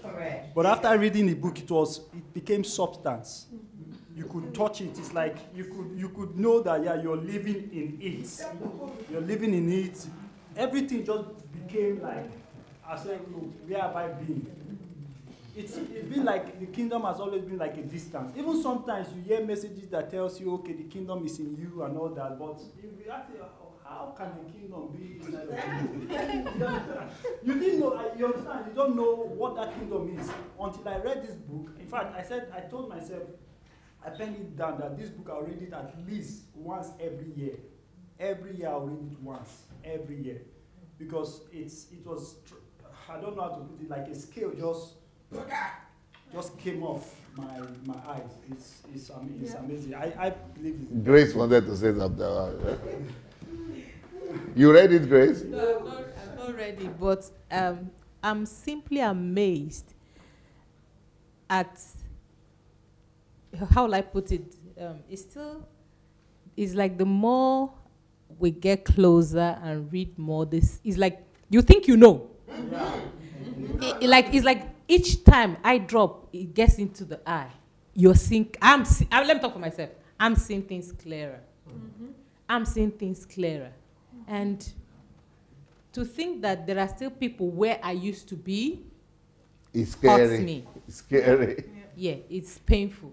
But after reading the book, it became substance. You could touch it. It's like you could know that you're living in it. You're living in it. Everything just became like, I said, where have I been? It's been like the kingdom has always been like a distance. Even sometimes you hear messages that tells you, okay, the kingdom is in you and all that. But in reality, how can the kingdom be inside of you? You didn't know. You understand? You don't know what that kingdom is until I read this book. In fact, I told myself, I penned it down that this book I'll read it at least once every year. Every year I'll read it once every year, because it was I don't know how to put it, like a scale just came off my eyes. It's amazing. I believe it. Grace wanted to say something. You read it, Grace? No, I'm not ready, but I'm simply amazed at, how will I put it? It's like the more we get closer and read more, this is like you think you know. Yeah. It's like each time I drop, it gets into the eye. You're seeing. Let me talk for myself. I'm seeing things clearer. Mm-hmm. I'm seeing things clearer, and to think that there are still people where I used to be, it's scary. Hurts me. It's scary. Yeah, it's painful.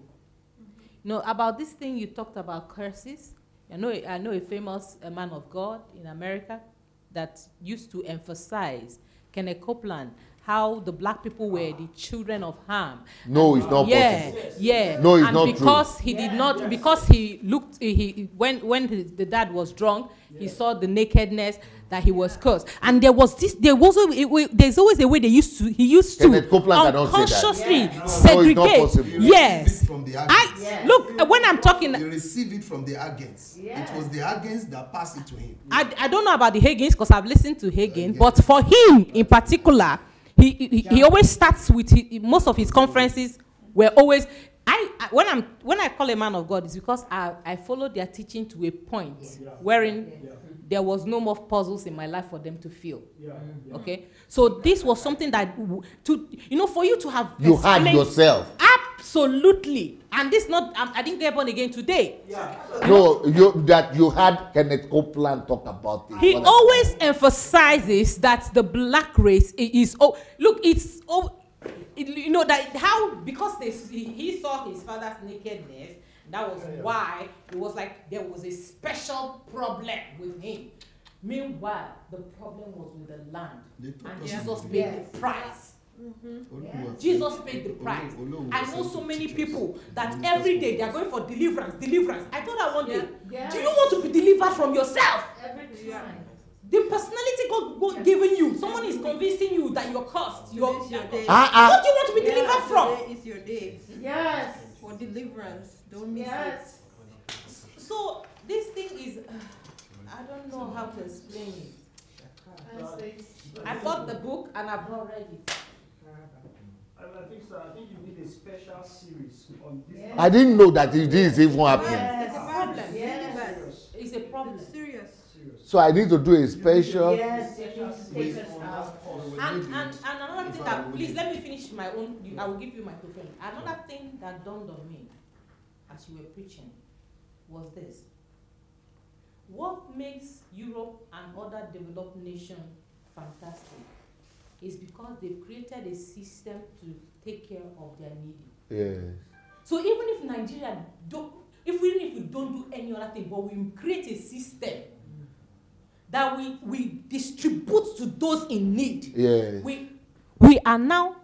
About this thing you talked about, curses. I know a famous man of God in America that used to emphasize, Kenneth Copeland, how the black people were the children of Ham. No, it's not possible. Yeah. No, it's and not because true. He did not, because he looked, when the dad was drunk, he saw the nakedness, that he was cursed. And there's always a way he used to unconsciously segregate. Yes. Look, when I'm talking, he received it from the agents. It was the agents that passed it to him. I don't know about the Higgins because I've listened to Higgins, but for him in particular, he always starts with most of his conferences were always. I when I call a man of God, it's because I follow their teaching to a point wherein there was no more puzzles in my life for them to fill. Okay, so this was something that for you to have You had yourself. Absolutely, and this not I didn't get born again today. No, you had Kenneth Copeland talk about it. He always emphasizes that the black race is that how because he saw his father's nakedness, that was why it was like there was a special problem with him. Meanwhile, the problem was with the land, and Jesus paid the price. Jesus paid the price. I know so many people that every day they are going for deliverance. I told her one day, do you want to be delivered from yourself? The personality God given you, someone is convincing you that you're cursed. What do you want to be delivered from? Today is your day. Yes. For deliverance. Don't miss it. So this thing is, I don't know how to explain it. I bought the book and I've not read it. I think so. I think you need a special series on this. I didn't know that this is even happening. It's a problem. Yes. It's a problem. It's serious. So I need to do a special. Yes, it needs to take us out. And another thing that, please let me finish my own, I will give you my profile. Another thing that dawned on me as you were preaching was this. What makes Europe and other developed nations fantastic is because they've created a system to take care of their needy. Yes. So even if Nigeria if we don't do any other thing, but we create a system that we distribute to those in need, yes. we are now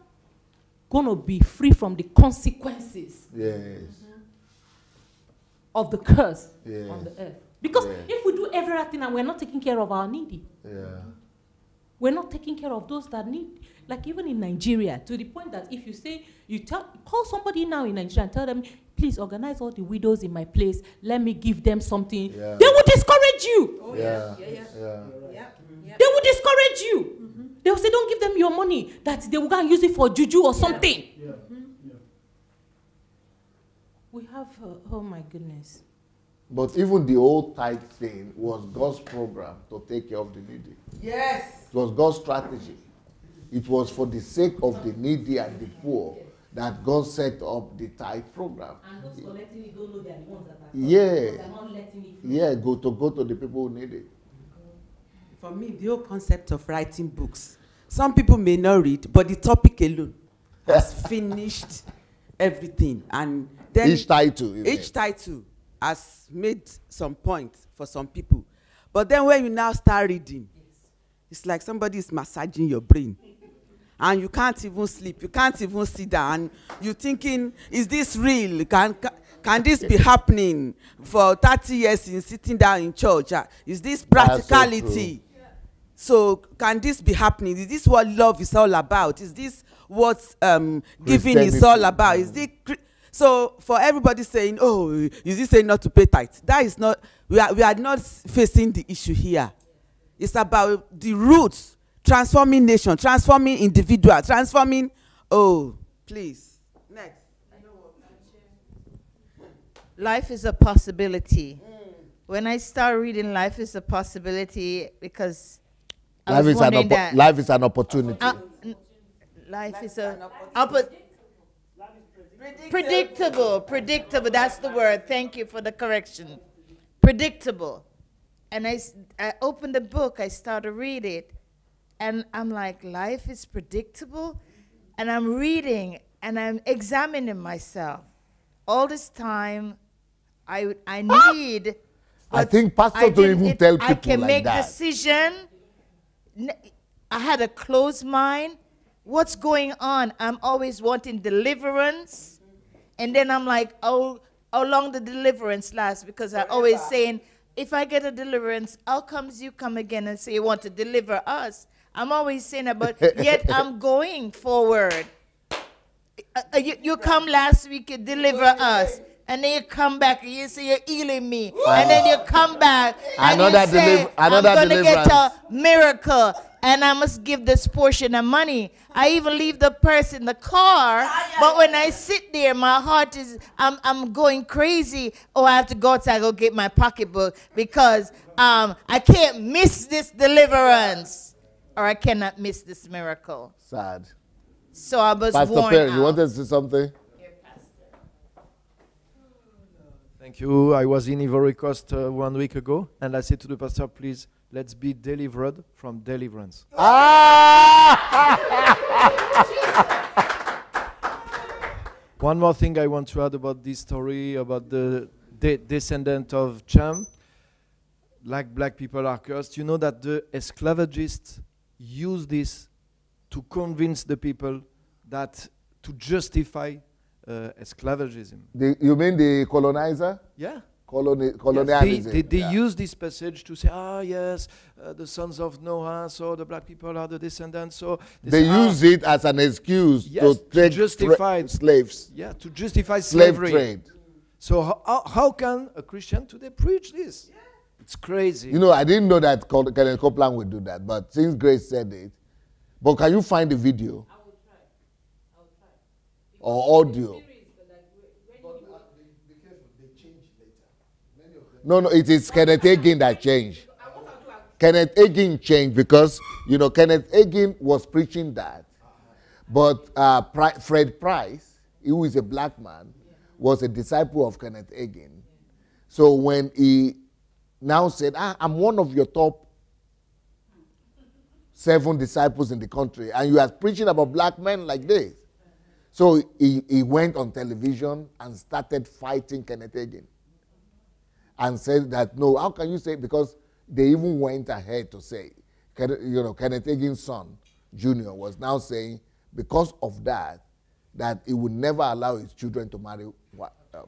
going to be free from the consequences of the curse on the earth. Because if we do everything and we're not taking care of our needy, we're not taking care of those that need, like even in Nigeria, to the point that if you say, call somebody now in Nigeria and tell them, please organize all the widows in my place, let me give them something, they will discourage you. Oh, They will discourage you. They will say, don't give them your money, that they will go and use it for juju or something. We have, oh my goodness. But even the old tithe thing was God's program to take care of the needy. Yes. It was God's strategy. It was for the sake of the needy and the poor that God set up the tithe program. And those collecting it don't know they are the ones that are They're not letting it go to the people who need it. For me, the whole concept of writing books, some people may not read, but the topic alone has finished everything. And then each title has made some points for some people. But then when you now start reading, it's like somebody is massaging your brain. And you can't even sleep. You can't even sit down. You're thinking, is this real? Can this be happening for 30 years in sitting down in church? Is this practicality? So can this be happening? Is this what love is all about? Is this what giving is all about? Is this so for everybody saying, oh, is this saying not to pay tithe? That is not, we are not facing the issue here. It's about the roots, transforming nation, transforming individual, transforming, please. Next. Life is a possibility. When I start reading Life is a Possibility, because life is an opportunity. Life is predictable. That's the word. Thank you for the correction. Predictable. And I opened the book. I started to read it, and I'm like, life is predictable. And I'm reading, and I'm examining myself. All this time, I need. I think pastors don't even tell people I can like make that. decision. I had a closed mind. What's going on? I'm always wanting deliverance. And then I'm like, how long the deliverance lasts? Because I'm always saying, if I get a deliverance, how comes you come again and say you want to deliver us? I'm always saying that, but yet I'm going forward. You come last week, you deliver us. And then you come back and you say you're healing me. And then you come back and you say, I'm going to get a miracle. and I must give this portion of money. I even leave the purse in the car, but when I sit there, my heart is, I'm going crazy. Oh, I have to go outside, go get my pocketbook because I can't miss this deliverance, or I cannot miss this miracle. Sad. So I was Pastor worn Perry, out. you wanted to say something? Thank you. I was in Ivory Coast 1 week ago, and I said to the pastor, please, let's be delivered from deliverance. One more thing I want to add about this story, about the descendant of Cham. Like black people are cursed. You know that the esclavagists use this to convince the people that to justify esclavagism. You mean the colonizer? Yeah. Colonialism. Yes, they use this passage to say, yes, the sons of Noah, so the black people are the descendants. So they use it as an excuse to take justify slaves. Yeah, to justify slave slavery. Trade. So how can a Christian today preach this? It's crazy. You know, I didn't know that Kenneth Copeland would do that, but since Grace said it, but can you find the video? I will try. Or audio? No, it is Kenneth Hagin that changed. Kenneth Hagin changed because, you know, Kenneth Hagin was preaching that. But Fred Price, who is a black man, was a disciple of Kenneth Hagin. So when he now said, I'm one of your top 7 disciples in the country, and you are preaching about black men like this. So he went on television and started fighting Kenneth Hagin. And said that, no, how can you say, because they even went ahead to say, you know, Kenneth Hagin's son, Junior, was now saying, because of that, that he would never allow his children to marry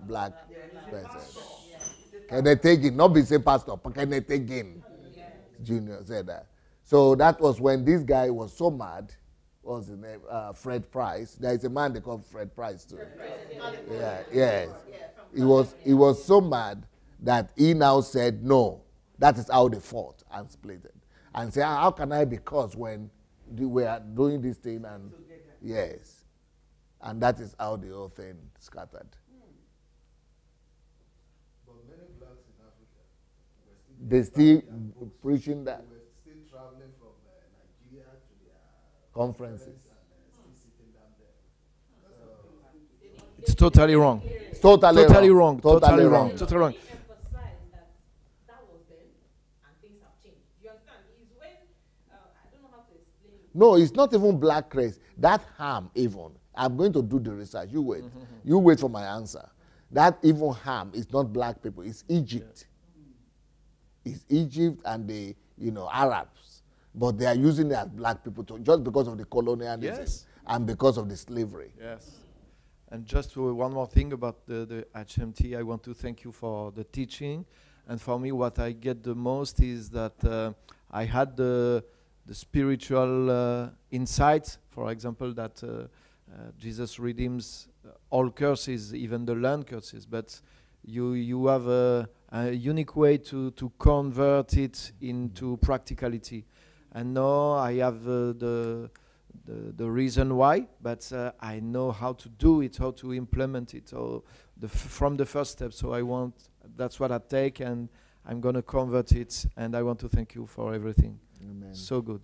black persons. Kenneth Hagin, not be say pastor, but Kenneth Hagin, Junior said that. So that was when this guy was so mad. What was his name? Fred Price. There is a man they call Fred Price too. Yeah, yes. He was so mad that he now said, no, that is how they fought and split it. And say, how can I be cursed when we are doing this thing? And yes. And that is how the whole thing scattered. But many blacks in Africa, They still preaching that. They were still traveling from Nigeria to their Conferences. And still sitting down there. It's totally wrong. It's totally wrong. Totally wrong. Totally wrong. No, it's not even black race. That Ham even. I'm going to do the research. You wait. You wait for my answer. That even Ham is not black people. It's Egypt. It's Egypt and the Arabs. But they are using it as black people just because of the colonialism and because of the slavery. Yes. And just one more thing about the HMT, I want to thank you for the teaching. And for me, what I get the most is that I had the spiritual insight, for example, that Jesus redeems all curses, even the land curses. But you have a unique way to convert it into practicality. And now I have the reason why, but I know how to do it, how to implement it, so from the first step. So that's what I take, and I'm going to convert it, and I want to thank you for everything. Amen. So good.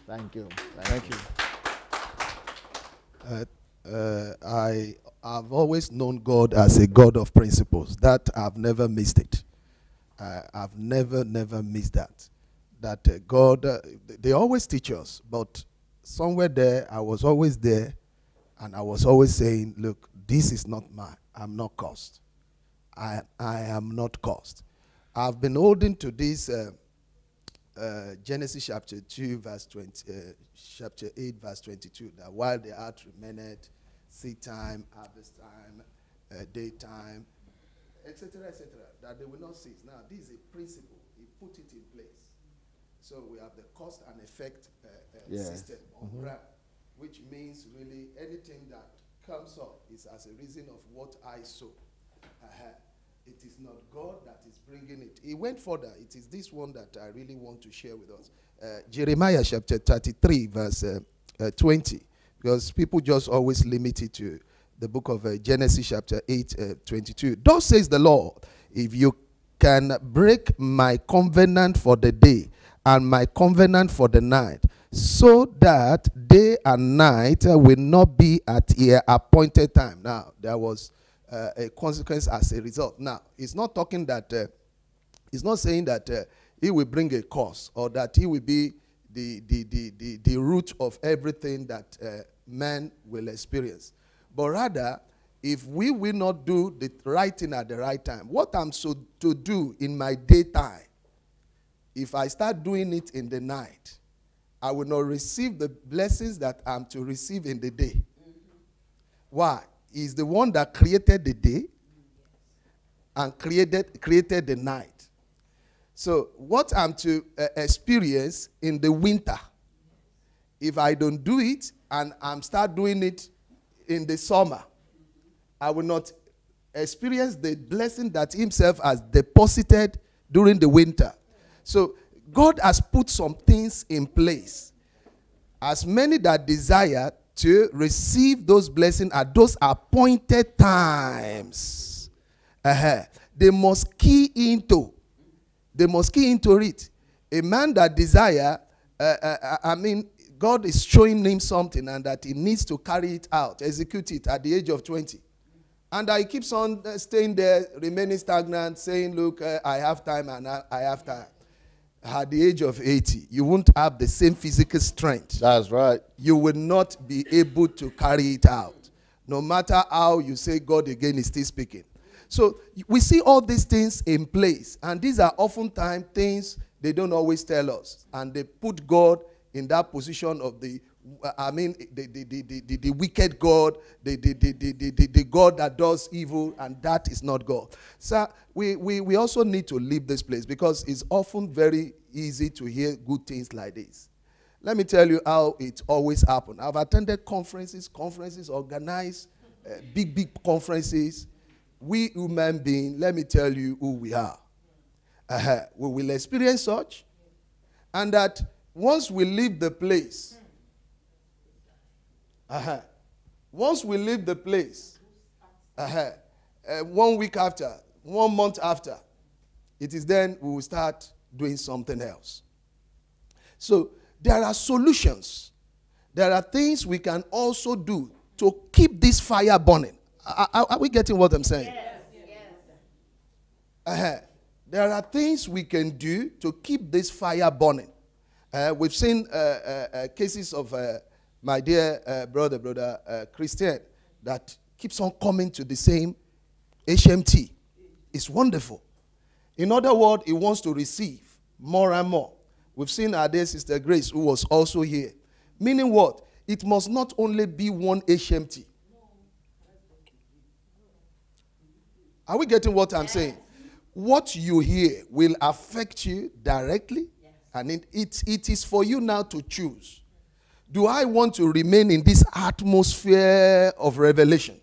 Thank you. Thank you. I've always known God as a God of principles. That I've never missed it. I've never missed that. That God, they always teach us, but somewhere there, I was always there, and I was always saying, look, this is not mine. I'm not cursed. I am not cursed. I've been holding to this Genesis chapter 2, verse 20, chapter 8, verse 22, that while the earth remained, seed time, harvest time, daytime, etc., that they will not cease. Now, this is a principle. He put it in place. So we have the cause and effect system on ground, which means really anything that comes up is as a reason of what I sow. It is not God that is bringing it. He went further. It is this one that I really want to share with us. Jeremiah chapter 33, verse 20. Because people just always limit it to the book of Genesis chapter 8, 22. Thus says the Lord, if you can break my covenant for the day and my covenant for the night, so that day and night will not be at their appointed time. Now, there was a consequence as a result. Now, it's not talking that, it's not saying that he will bring a curse or that he will be the root of everything that man will experience. But rather, if we will not do the right thing at the right time, what I'm so to do in my daytime, if I start doing it in the night, I will not receive the blessings that I'm to receive in the day. Mm-hmm. Why? He's the one that created the day and created the night. So what I'm to experience in the winter, if I don't do it and I'm start doing it in the summer, I will not experience the blessing that himself has deposited during the winter. So God has put some things in place. As many that desire to receive those blessings at those appointed times, they must key into it. A man that desire, God is showing him something and that he needs to carry it out, execute it at the age of 20. And he keeps on staying there, remaining stagnant, saying, look, I have time and I have time. At the age of 80, you won't have the same physical strength. That's right. You will not be able to carry it out. No matter how you say God again is still speaking. So we see all these things in place. And these are oftentimes things they don't always tell us. And they put God in that position of the wicked God, the God that does evil, and that is not God. So we also need to leave this place because it's often very easy to hear good things like this. Let me tell you how it always happens. I've attended conferences organized, big conferences. We human beings, let me tell you who we are. We will experience such, and that once we leave the place, once we leave the place, 1 week after, 1 month after, it is then we will start doing something else. So there are solutions. There are things we can also do to keep this fire burning. Are we getting what I'm saying? Yes. There are things we can do to keep this fire burning. We've seen cases of my dear brother Christian that keeps on coming to the same HMT. It's wonderful. In other words, he wants to receive more and more. We've seen our dear Sister Grace, who was also here. Meaning what? It must not only be one HMT. Are we getting what I'm saying? What you hear will affect you directly, and it is for you now to choose. Do I want to remain in this atmosphere of revelation?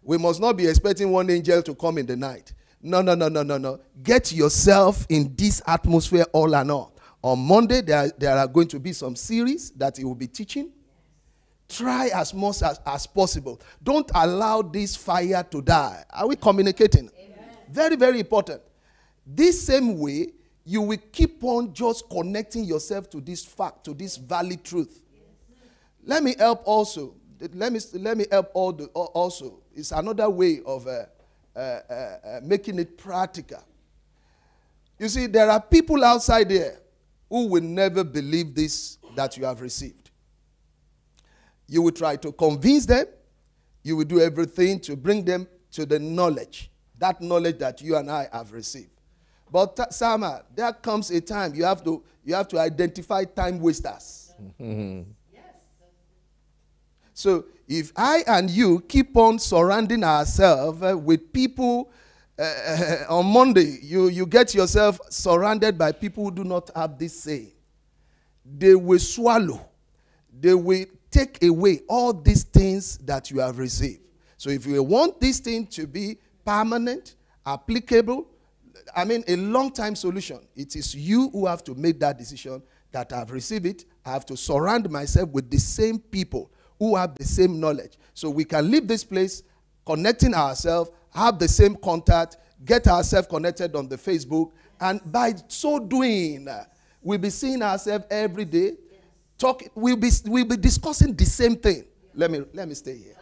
We must not be expecting one angel to come in the night. No. Get yourself in this atmosphere all and all. On Monday, there are going to be some series that he will be teaching. Try as much as possible. Don't allow this fire to die. Are we communicating? Amen. Very, very important. This same way, you will keep on just connecting yourself to this fact, to this valid truth. Let me help also. Let me help also. It's another way of making it practical. You see, there are people outside there who will never believe this that you have received. You will try to convince them. You will do everything to bring them to the knowledge, that knowledge that you and I have received. But Sama, there comes a time you have to identify time wasters. Yes. So if I and you keep on surrounding ourselves with people, on Monday you get yourself surrounded by people who do not have this saying. They will swallow. They will take away all these things that you have received. So if you want this thing to be permanent, applicable. I mean, a long-time solution. It is you who have to make that decision that I've received it. I have to surround myself with the same people who have the same knowledge. So we can leave this place connecting ourselves, have the same contact, get ourselves connected on the Facebook, and by so doing, we'll be seeing ourselves every day. We'll be discussing the same thing. Let me stay here.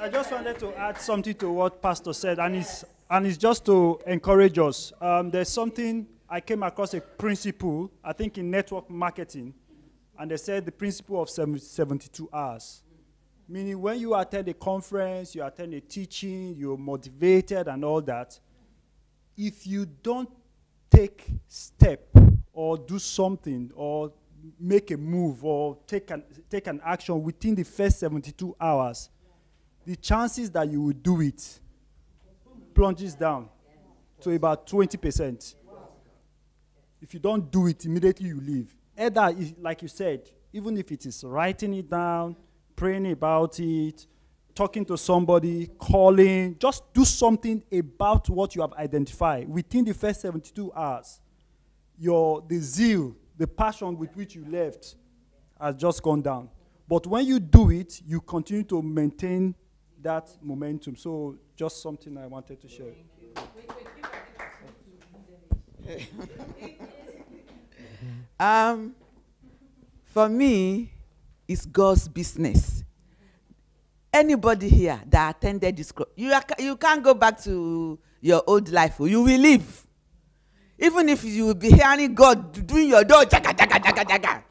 I just wanted to add something to what Pastor said, and it's just to encourage us. There's something, I came across a principle, I think in network marketing, and they said the principle of 72 hours. Meaning when you attend a conference, you attend a teaching, you're motivated and all that, if you don't take step or do something or make a move or take an action within the first 72 hours, the chances that you will do it plunges down to about 20%. If you don't do it, immediately you leave. Either, like you said, even if it is writing it down, praying about it, talking to somebody, calling, just do something about what you have identified. Within the first 72 hours, the zeal, the passion with which you left has just gone down. But when you do it, you continue to maintain that momentum. So just something I wanted to share. For me, it's God's business. Anybody here that attended this, you can't go back to your old life. You will live. Even if you will be hearing God doing your door, jaga, jaga, jaga, jaga,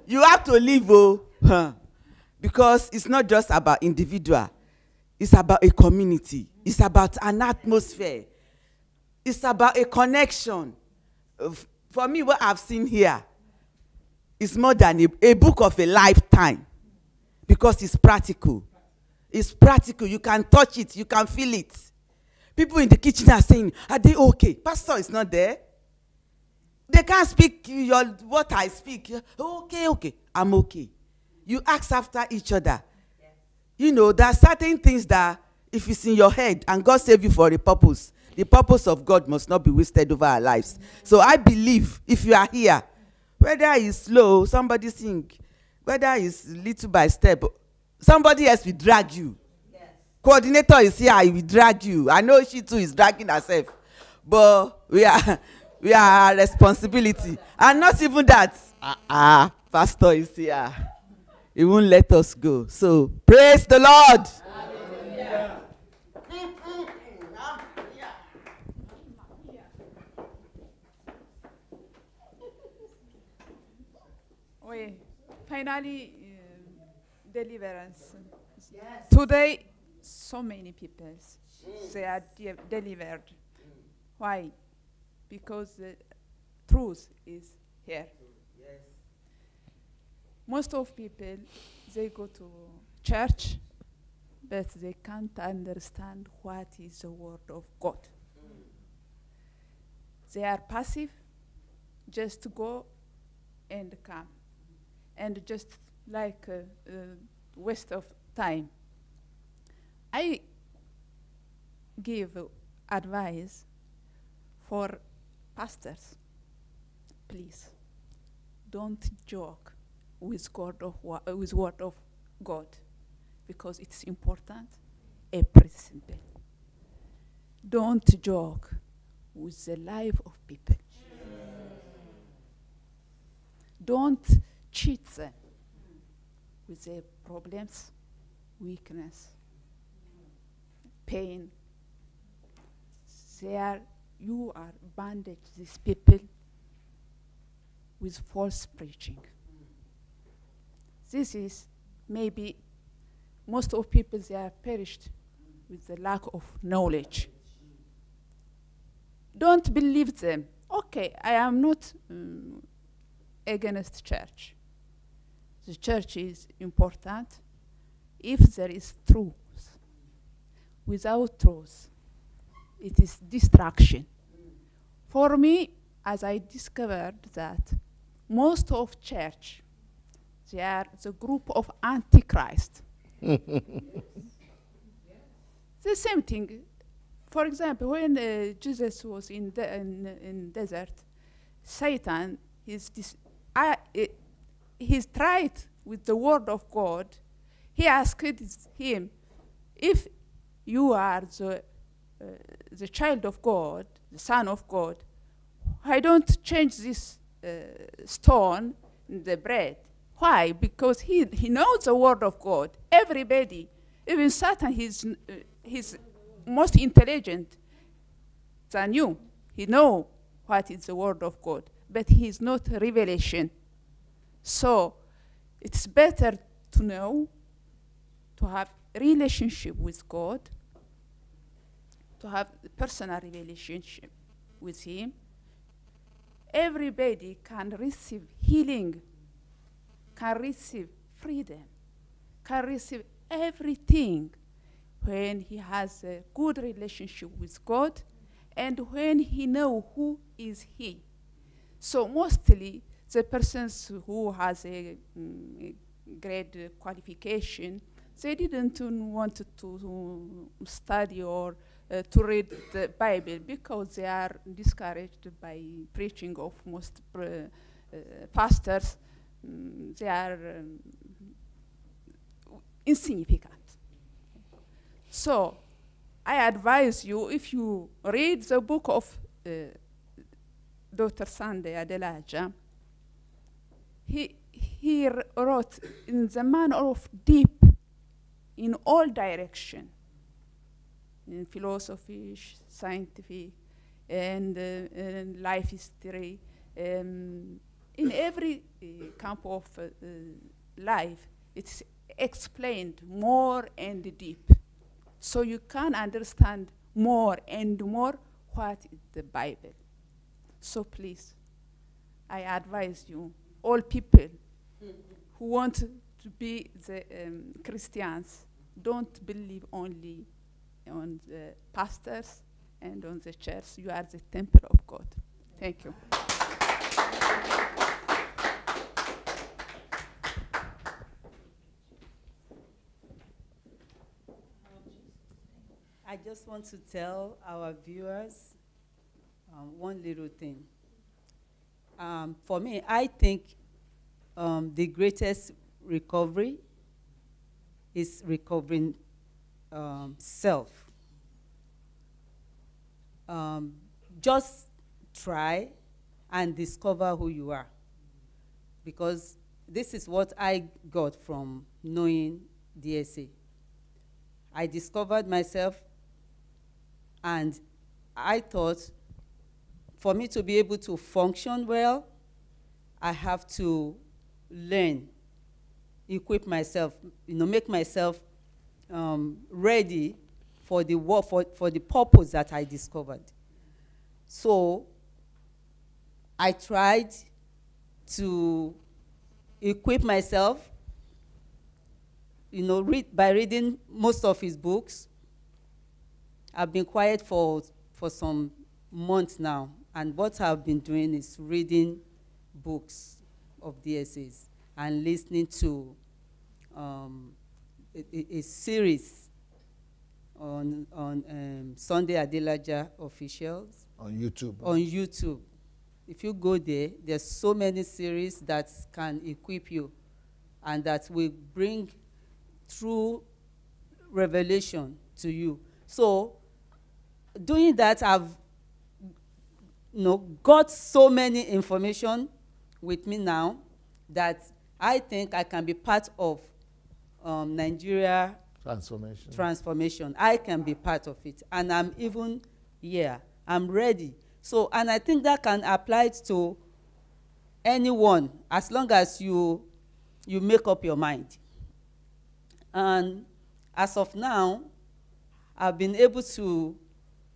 you have to live, because it's not just about individual. It's about a community. It's about an atmosphere. It's about a connection. For me, what I've seen here is more than a book of a lifetime, because it's practical. It's practical. You can touch it. You can feel it. People in the kitchen are saying, are they okay? Pastor is not there. They can't speak what I speak. Okay, I'm okay. You ask after each other. You know, there are certain things that if it's in your head and God saved you for a purpose, the purpose of God must not be wasted over our lives. So I believe if you are here, whether it's slow, somebody sing, whether it's little by step, somebody else will drag you. Yes. Coordinator is here, he will drag you. I know she too is dragging herself. But we are our responsibility. And not even that. Pastor is here. He won't let us go. So praise the Lord. Hallelujah. Finally, deliverance. Yes. Today, so many people, they are delivered. Why? Because the truth is here. Yes. Most of people, they go to church, but they can't understand what is the word of God. They are passive, just go and come. And just like waste of time. I give advice for pastors. Please, don't joke with word of God, because it's important and pretty simple. Don't joke with the life of people. Don't cheat them with their problems, weakness, pain. You are bandage these people with false preaching. This is maybe most of people, they are perished with the lack of knowledge. Don't believe them. Okay, I am not against church. The church is important if there is truth. Without truth, it is distraction. For me, as I discovered that most of church, they are the group of antichrist. The same thing. For example, when Jesus was in desert, Satan, he's tried with the word of God. He asked him, if you are the child of God, the son of God, why don't change this stone in the bread? Why? Because he knows the word of God. Everybody, even Satan, he's most intelligent than you. He knows what is the word of God, but he's not revelation. So it's better to know, to have a relationship with God, to have a personal relationship with him. Everybody can receive healing, can receive freedom, can receive everything when he has a good relationship with God and when he knows who is he. So mostly the persons who has a great qualification, they didn't want to study or to read the Bible because they are discouraged by preaching of most pastors. They are insignificant. So I advise you, if you read the book of Dr. Sunday Adelaja, he wrote in the manner of deep in all direction, in philosophy, scientific, and life history, in every camp of life, it's explained more and deep. So you can understand more and more what is the Bible. So please, I advise you, all people who want to be the Christians, don't believe only on the pastors and on the church. You are the temple of God. Thank you. I just want to tell our viewers one little thing. For me, I think the greatest recovery is recovering self. Just try and discover who you are, because this is what I got from knowing DSA. I discovered myself, and I thought for me to be able to function well, I have to learn, equip myself, make myself ready for the work, for the purpose that I discovered. So I tried to equip myself, by reading most of his books. I've been quiet for some months now, and what I've been doing is reading books of DSAs and listening to a series on Sunday Adelaja officials. On YouTube. On YouTube. If you go there, there's so many series that can equip you and that will bring true revelation to you. So doing that, I've got so many information with me now that I think I can be part of Nigeria transformation. I can be part of it, and I'm even here. I'm ready. So, and I think that can apply to anyone as long as you make up your mind. And as of now, I've been able to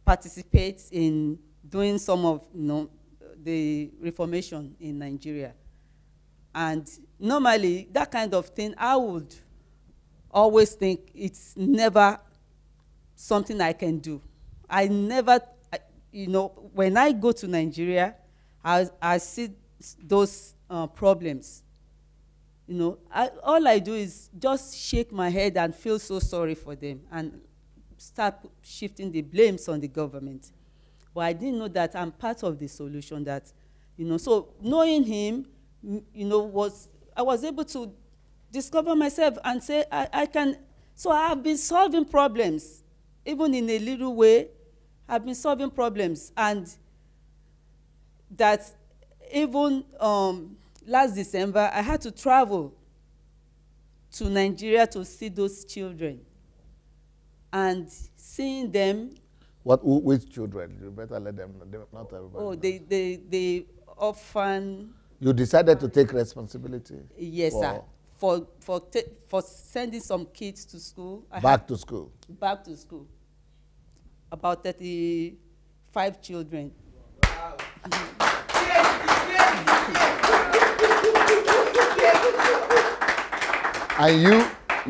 participate in doing some of the reformation in Nigeria. And normally, that kind of thing, I would always think it's never something I can do. I never, when I go to Nigeria, I see those problems. you know, all I do is just shake my head and feel so sorry for them and start shifting the blames on the government. But I didn't know that I'm part of the solution. That, you know, so knowing him, you know, I was able to discover myself and say I can. So I have been solving problems, even in a little way. I've been solving problems, and that even last December, I had to travel to Nigeria to see those children and seeing them. Which children? You better let them know. Not everybody. Oh, the orphan. You decided to take responsibility? Yes, sir. For sending some kids to school. Back to school? Back to school. About 35 children. Wow. And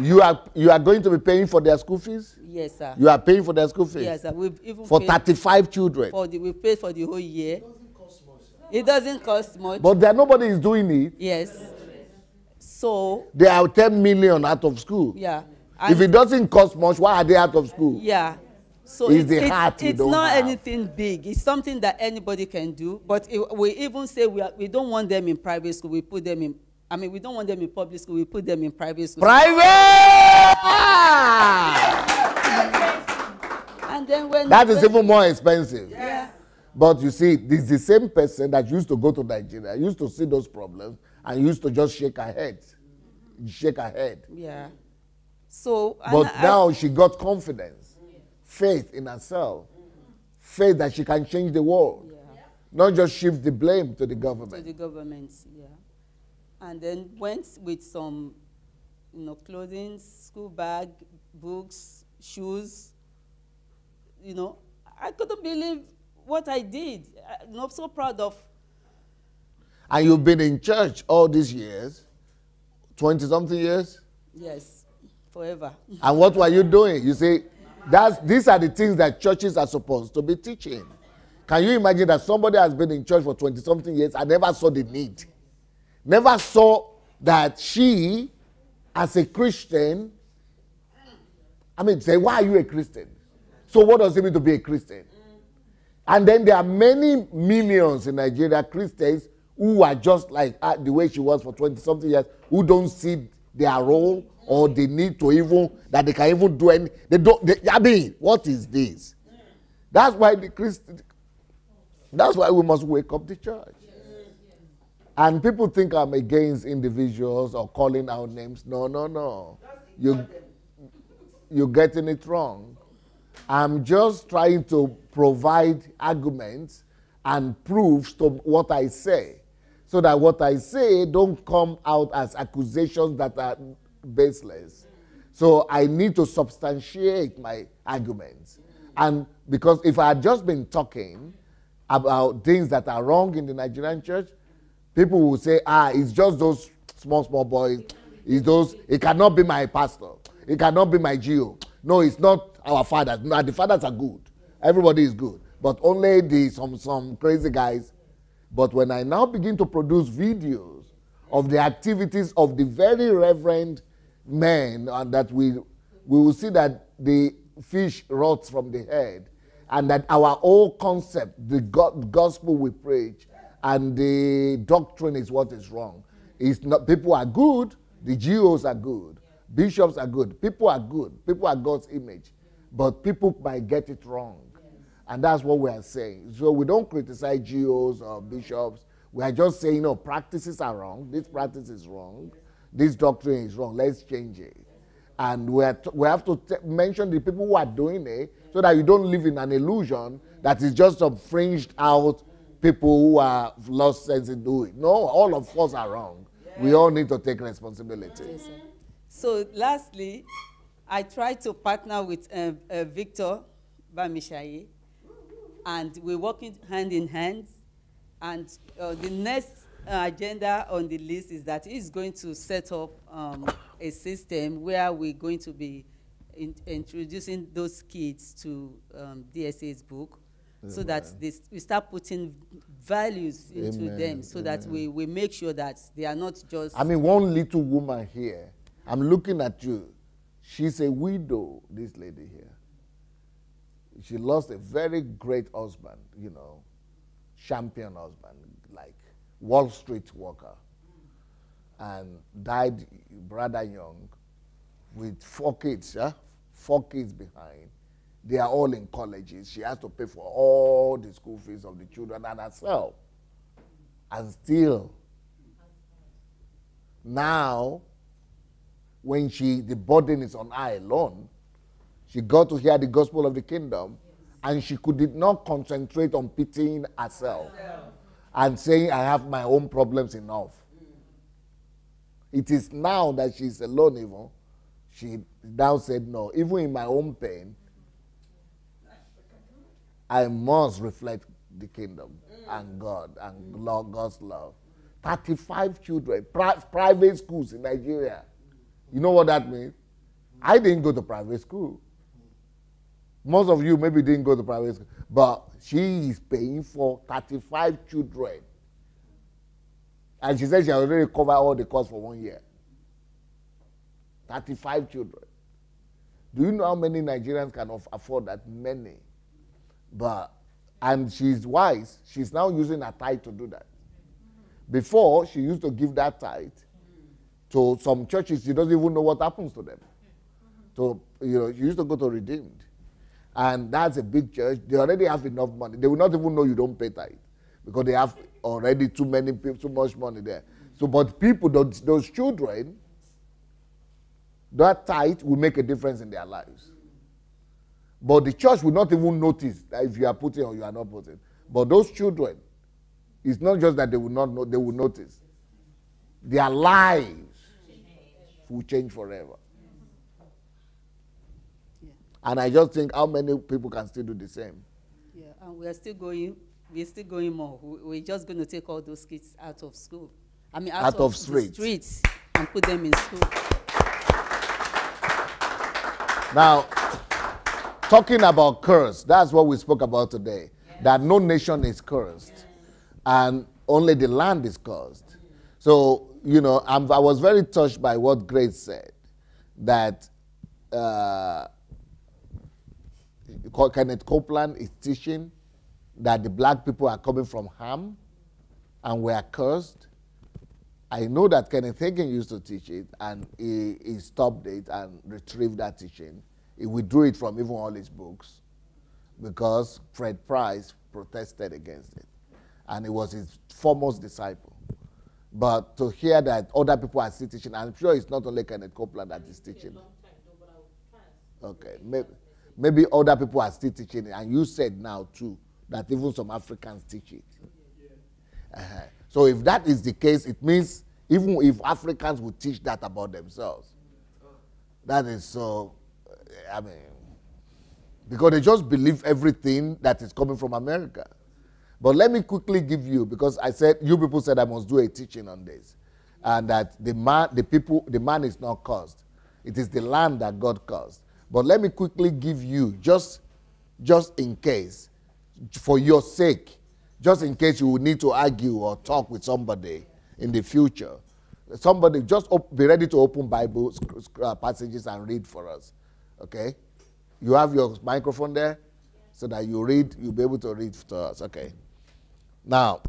you are going to be paying for their school fees? Yes, sir. You are paying for their school fees? Yes, sir. We've even for 35 children? We paid for the whole year. It doesn't cost much. But there nobody is doing it? Yes. So they are 10 million out of school? Yeah. If it doesn't cost much, why are they out of school? Yeah. So it's not anything big. It's something that anybody can do. But we even say we don't want them in private school. We put them in. I mean, we don't want them in public school. We put them in private school. Private! And then when that is even more expensive. Yeah. But you see, this is the same person that used to go to Nigeria, used to see those problems, and used to just shake her head. Shake her head. Yeah. So. But now she got confidence, faith in herself, faith that she can change the world, not just shift the blame to the government. To the government, yeah. And then went with some, you know, clothing, school bag, books, shoes. You know, I couldn't believe what I did. I'm so proud of. And you've been in church all these years, 20-something years? Yes, forever. And what were you doing? You see, these are the things that churches are supposed to be teaching. Can you imagine that somebody has been in church for 20-something years and never saw the need? Never saw that she, as a Christian, I mean, say, why are you a Christian? So what does it mean to be a Christian? And then there are many millions in Nigeria, Christians, who are just like the way she was for 20-something years, who don't see their role or the need to even, that they can even do any, I mean, what is this? That's why that's why we must wake up the church. And people think I'm against individuals or calling out names. No. You're getting it wrong. I'm just trying to provide arguments and proofs to what I say, so that what I say don't come out as accusations that are baseless. So I need to substantiate my arguments. And because if I had just been talking about things that are wrong in the Nigerian church, people will say, it's just those small boys. It cannot be my pastor. It cannot be my GO. No, it's not our fathers. No, the fathers are good. Everybody is good. But only some crazy guys. But when I now begin to produce videos of the activities of the very reverend men, and that we will see that the fish rots from the head, and that our whole concept, the gospel we preach, and the doctrine is what is wrong. It's not, people are good, the GOs are good, bishops are good, people are good, people are God's image, but people might get it wrong. And that's what we are saying. So we don't criticize GOs or bishops. We are just saying, practices are wrong, this practice is wrong, this doctrine is wrong, let's change it. And we have to mention the people who are doing it, so that you don't live in an illusion that is just some fringed out people who are lost sense in doing. No, all of us are wrong. Yeah. We all need to take responsibility. Yes, sir. So lastly, I tried to partner with Victor Bamishaye, and we're working hand in hand. And the next agenda on the list is that he's going to set up a system where we're going to be introducing those kids to DSA's book. so that we start putting values into Amen. them, so that we make sure that they are not just... I mean, one little woman here, I'm looking at you. She's a widow, this lady here. She lost a very great husband, you know, champion husband, like Wall Street worker, and died rather young with 4 kids, 4 kids behind. They are all in colleges. She has to pay for all the school fees of the children and herself. And still, now, when the burden is on her alone, she got to hear the gospel of the kingdom, and she did not concentrate on pitying herself and saying, I have my own problems enough. It is now that she's alone even. She now said, no, even in my own pain, I must reflect the kingdom and God and God's love. 35 children, private schools in Nigeria. You know what that means? I didn't go to private school. Most of you maybe didn't go to private school. But she is paying for 35 children. And she said she already covered all the costs for 1 year. 35 children. Do you know how many Nigerians can afford that? Many. And she's wise. She's now using her tithe to do that. Before, she used to give that tithe to some churches. She doesn't even know what happens to them. So, you know, she used to go to Redeemed. And that's a big church. They already have enough money. They will not even know you don't pay tithe because they have already too many people, too much money there. So, but people, those children, that tithe will make a difference in their lives. But the church will not even notice that if you are putting or you are not putting. But those children, it's not just that they will not know, they will notice. Their lives will change forever. Yeah. And I just think how many people can still do the same. Yeah, and we're still going more. We're just going to take all those kids out of school. I mean, out of the streets and put them in school. Now, talking about curse, that's what we spoke about today. Yes. That no nation is cursed. Yes. And only the land is cursed. So, you know, I was very touched by what Grace said. That Kenneth Copeland is teaching that the black people are coming from Ham and were cursed. I know that Kenneth Hagin used to teach it, and he stopped it and retrieved that teaching. He withdrew it from even all his books because Fred Price protested against it. And he was his foremost disciple. But to hear that other people are still teaching, I'm sure it's not only Kenneth Copeland that is teaching. Okay, maybe other people are still teaching it. And you said now, too, that even some Africans teach it. So if that is the case, it means even if Africans would teach that about themselves, that is so, I mean, because they just believe everything that is coming from America. But let me quickly give you, because I said, you people said I must do a teaching on this, and that the man is not cursed. It is the land that God cursed. But let me quickly give you, just in case, for your sake, just in case you will need to argue or talk with somebody in the future. Somebody, just be ready to open Bible passages and read for us. Okay? You have your microphone there so that you'll be able to read to us. Okay. Now,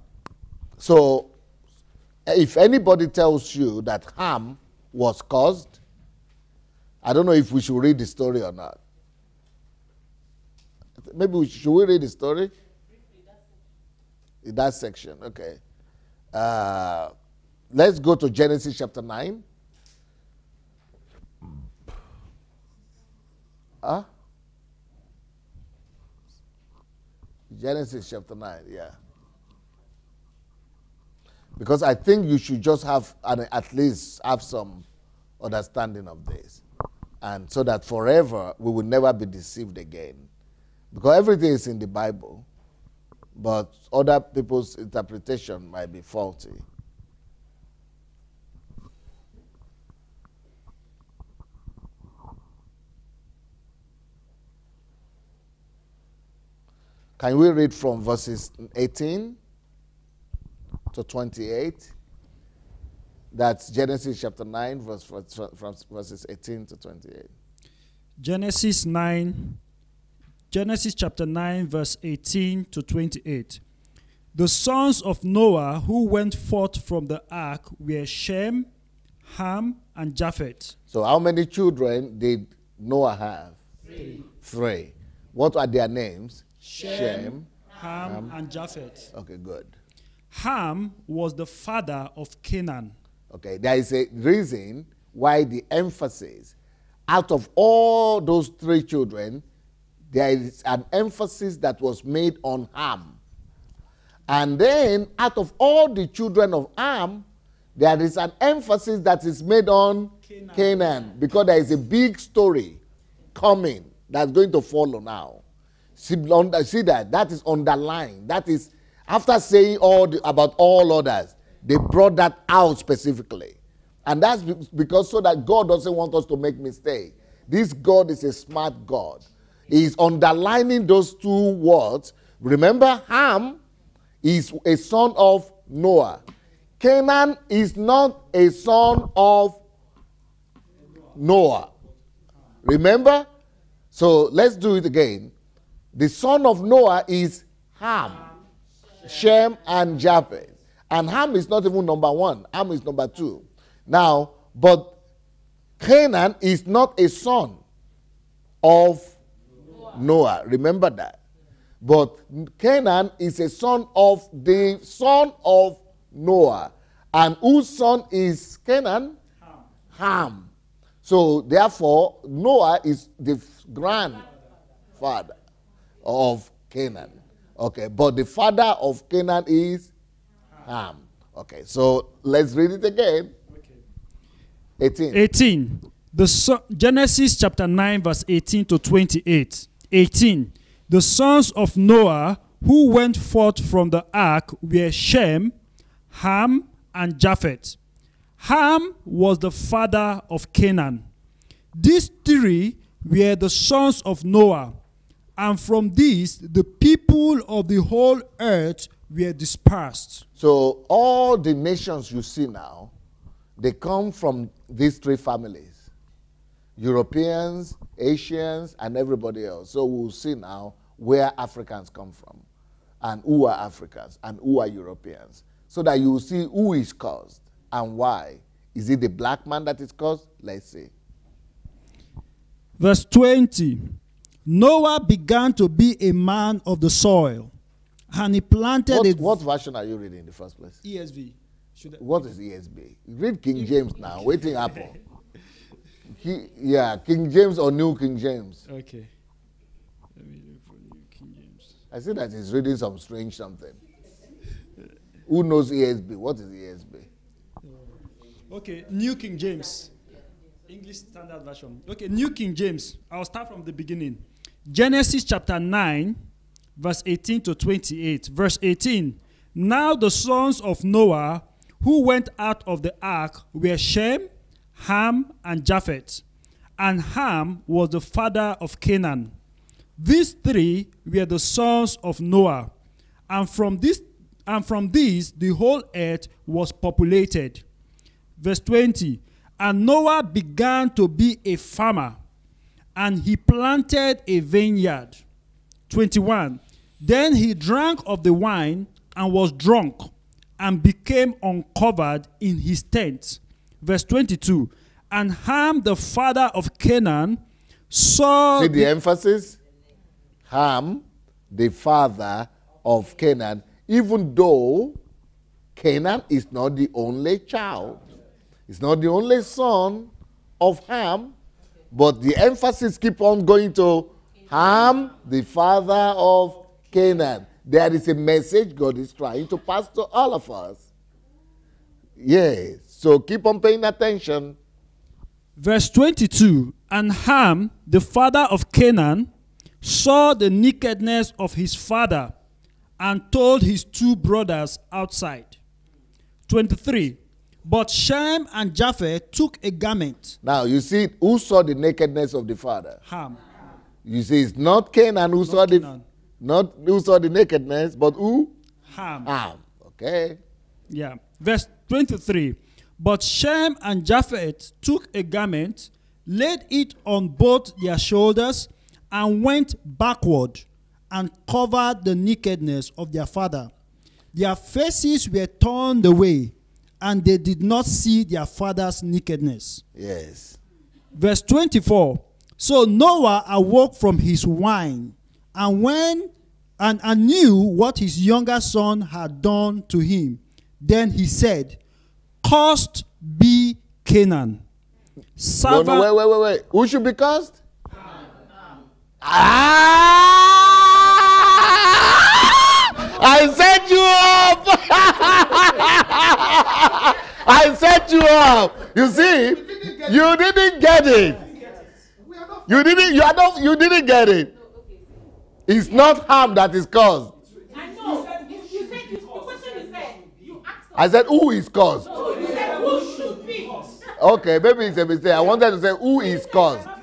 so if anybody tells you that Ham was caused, I don't know if we should read the story or not. Maybe should we read the story? In that section, okay. Let's go to Genesis chapter 9. Genesis chapter 9, yeah. Because I think you should just have, at least have some understanding of this. And so that forever we will never be deceived again. Because everything is in the Bible, but other people's interpretation might be faulty. Can we read from verses 18 to 28? That's Genesis chapter 9, from verses 18 to 28. Genesis chapter 9, verse 18 to 28. The sons of Noah who went forth from the ark were Shem, Ham, and Japheth. So how many children did Noah have? Three. What are their names? Shem, Ham, and Japheth. Okay, good. Ham was the father of Canaan. Okay, there is a reason why the emphasis, out of all those three children, there is an emphasis that was made on Ham. And then, out of all the children of Ham, there is an emphasis that is made on Canaan, because there is a big story coming that's going to follow now. See that is underlined. That is, after saying about all others, they brought that out specifically. And that's because so that God doesn't want us to make mistakes. This God is a smart God. He is underlining those two words. Remember, Ham is a son of Noah. Canaan is not a son of Noah. Remember? So let's do it again. The son of Noah is Ham, Shem, and Japheth. And Ham is not even number one. Ham is number two. Now, but Canaan is not a son of Noah. Remember that. But Canaan is a son of the son of Noah. And whose son is Canaan? Ham. So therefore, Noah is the grandfather of Canaan. Okay, but the father of Canaan is Ham. Okay, so let's read it again. 18. Genesis chapter 9, verse 18 to 28. 18. The sons of Noah who went forth from the ark were Shem, Ham, and Japheth. Ham was the father of Canaan. These three were the sons of Noah, and from these the people of the whole earth were dispersed. So all the nations you see now, they come from these three families. Europeans, Asians, and everybody else. So we'll see now where Africans come from, and who are Africans, and who are Europeans. So that you will see who is caused and why. Is it the black man that is caused? Let's see. Verse 20. Noah began to be a man of the soil, and he planted What version are you reading in the first place? ESV. What is ESV? Read King James now. Waiting Apple. King James or New King James. Okay. Let me look for New King James. I see that he's reading some strange something. Who knows ESV? What is ESV? Okay, New King James. English Standard Version. Okay, New King James. I'll start from the beginning. Genesis chapter 9, verse 18 to 28. Verse 18. Now the sons of Noah who went out of the ark were Shem, Ham, and Japheth. And Ham was the father of Canaan. These three were the sons of Noah. And from these the whole earth was populated. Verse 20. And Noah began to be a farmer, and he planted a vineyard. 21. Then he drank of the wine and was drunk, and became uncovered in his tent. Verse 22. And Ham, the father of Canaan, saw... See the emphasis? Ham, the father of Canaan, even though Canaan is not the only child. It's not the only son of Ham, but the emphasis keep on going to Ham, the father of Canaan. There is a message God is trying to pass to all of us. Yes, so keep on paying attention. Verse 22, and Ham, the father of Canaan, saw the nakedness of his father and told his two brothers outside. 23, but Shem and Japheth took a garment. Now, you see, who saw the nakedness of the father? Ham. You see, it's not Canaan who saw Canaan. Not who saw the nakedness, but who? Ham. Ham. Okay. Yeah. Verse 23. But Shem and Japheth took a garment, laid it on both their shoulders, and went backward and covered the nakedness of their father. Their faces were turned away, and they did not see their father's nakedness. Yes. Verse 24. So Noah awoke from his wine, and knew what his younger son had done to him. Then he said, Cursed be Canaan. No, wait. Who should be cursed? I set you up. I set you up. You see, you didn't get it. You didn't get it. It's not harm that is caused. I know. You said the question you said. You asked us. I said who is caused. No, you said who should be. Okay, maybe it's a mistake. I wanted to say who is caused. Who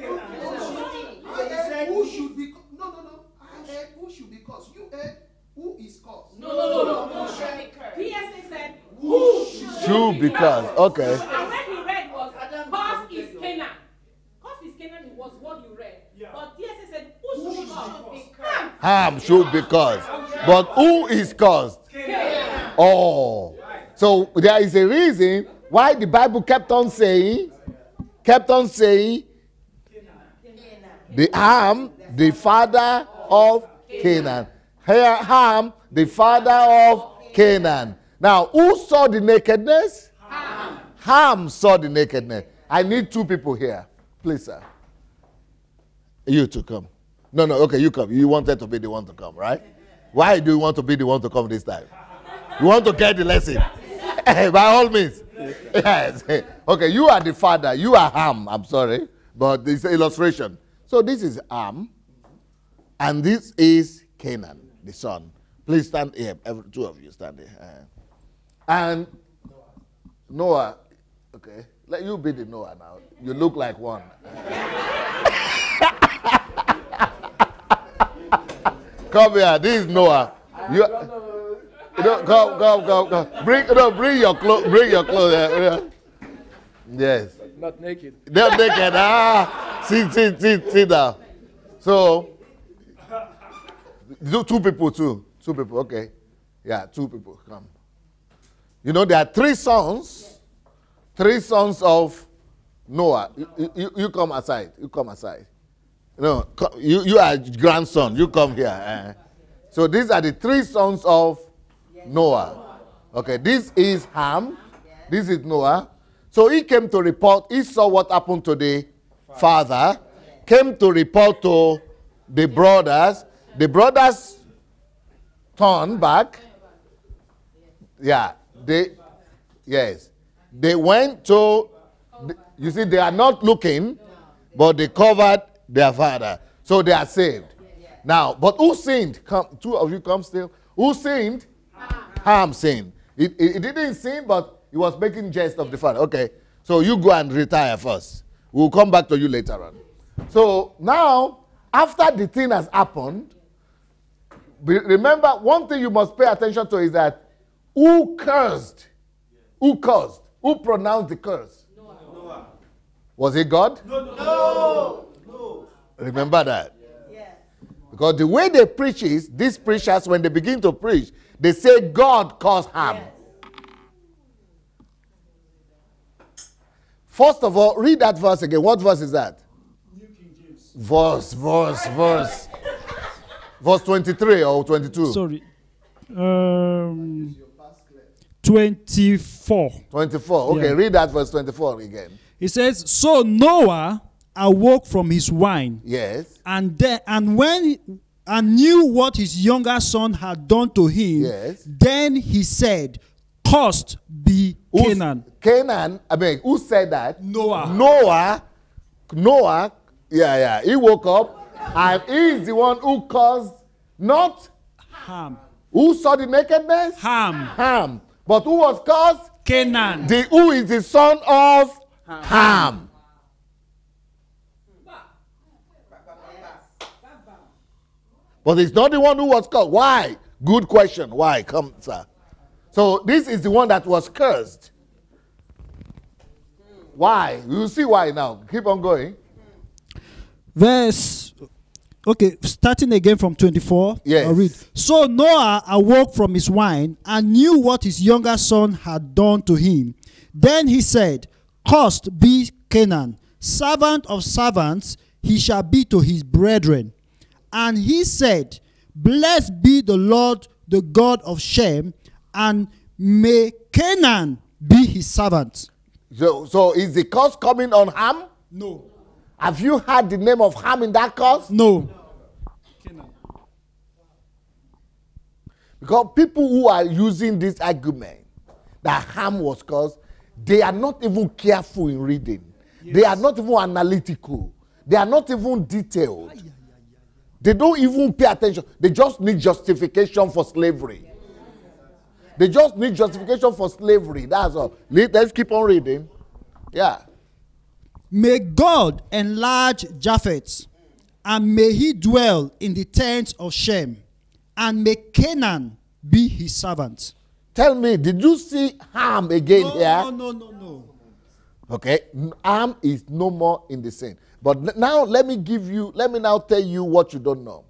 should be? No. I heard who should be caused. You heard who is caused. No. Who should be cursed? PSA said who Should be caused. Okay. And when he read was cause is Canaan. Cause is Canaan was what you read. But PSA said who should be caused? Harm should be caused. But who is caused? Oh. So there is a reason why the Bible kept on saying the Ham, the father of Canaan. Ham, the father of Canaan. Now, who saw the nakedness? Ham saw the nakedness. I need two people here. Please, sir. You two come. No, okay, you come. You wanted to be the one to come, right? Why do you want to be the one to come this time? You want to get the lesson? By all means. Yes. Okay, you are the father. You are Ham. I'm sorry. But this is an illustration. So this is Ham. And this is Canaan, the son. Please stand here. Two of you stand here. And Noah. Okay. Let you be the Noah now. You look like one. Come here. This is Noah. Come. Bring your clothes. Bring your clothes. Yes. Not naked. Not naked. Sit down. So, two people. Okay. Yeah, two people. Come. You know, there are three sons of Noah. You come aside. No, you are grandson. You come here. So these are the three sons of Noah. Okay, this is Ham. This is Noah. So he came to report. He saw what happened to the father. Came to report to the brothers. The brothers turned back. Yeah. They went to, you see, they are not looking, but they covered their father. So they are saved. Now, but who sinned? Come, two of you come still. Who sinned? Ham sinned. He didn't sin, but he was making jest of the father. Okay, so you go and retire first. We'll come back to you later on. So now, after the thing has happened, remember, one thing you must pay attention to is that who cursed? Who caused? Who pronounced the curse? Noah. Was it God? No. Remember that. Yeah. Because the way they preach is, these preachers, when they begin to preach, they say God caused harm. Yes. First of all, read that verse again. What verse is that? New King James. Verse. Verse 23 or 22? Sorry. 24. 24. Okay, yeah. Read that verse 24 again. It says, so Noah awoke from his wine. Yes. And knew what his younger son had done to him. Yes. Then he said, Cursed be Canaan. Who said that? Noah. Noah, yeah. He woke up and he is the one who caused not Ham. Who saw the nakedness? Ham. But who was caused? Canaan. Who is the son of Ham? But it's not the one who was cursed. Why? Good question. Why? Come, sir. So this is the one that was cursed. Why? You'll see why now. Keep on going. Starting again from 24. Yes. I'll read. So Noah awoke from his wine and knew what his younger son had done to him. Then he said, Cursed be Canaan, servant of servants, he shall be to his brethren. And he said, Blessed be the Lord, the God of Shem, and may Canaan be his servant. So is the curse coming on Ham? No. Have you heard the name of Ham in that curse? No. Because people who are using this argument that Ham was cursed, they are not even careful in reading. Yes. They are not even analytical. They are not even detailed. They don't even pay attention. They just need justification for slavery. They just need justification for slavery. That's all. Let's keep on reading. Yeah. May God enlarge Japheth, and may he dwell in the tents of Shem, and may Canaan be his servant. Tell me, did you see Ham again here? No. Okay, Ham is no more in the scene. But now let me now tell you what you don't know.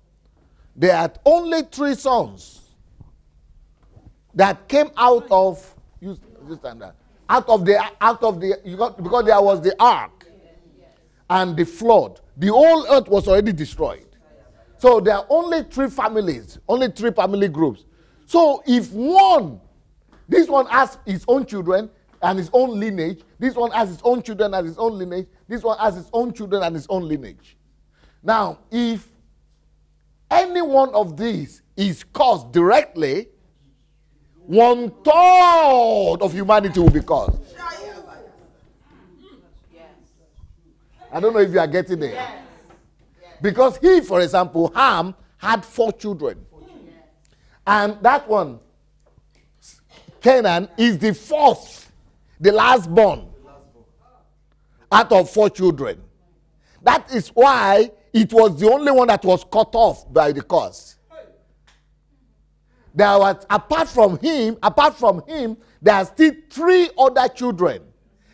There are only 3 sons that came out of because there was the ark and the flood. The whole earth was already destroyed. So there are only 3 families, only 3 family groups. So if this one has his own children and his own lineage, this one has his own children and his own lineage, this one has his own children and his own lineage. Now, if any one of these is caused directly, 1/3 of humanity will be caused. I don't know if you are getting it. Because he, for example, Ham, had 4 children. And that one, Canaan, is the 4th, the last born, out of 4 children. That is why it was the only one that was cut off by the curse. There was, apart from him, there are still 3 other children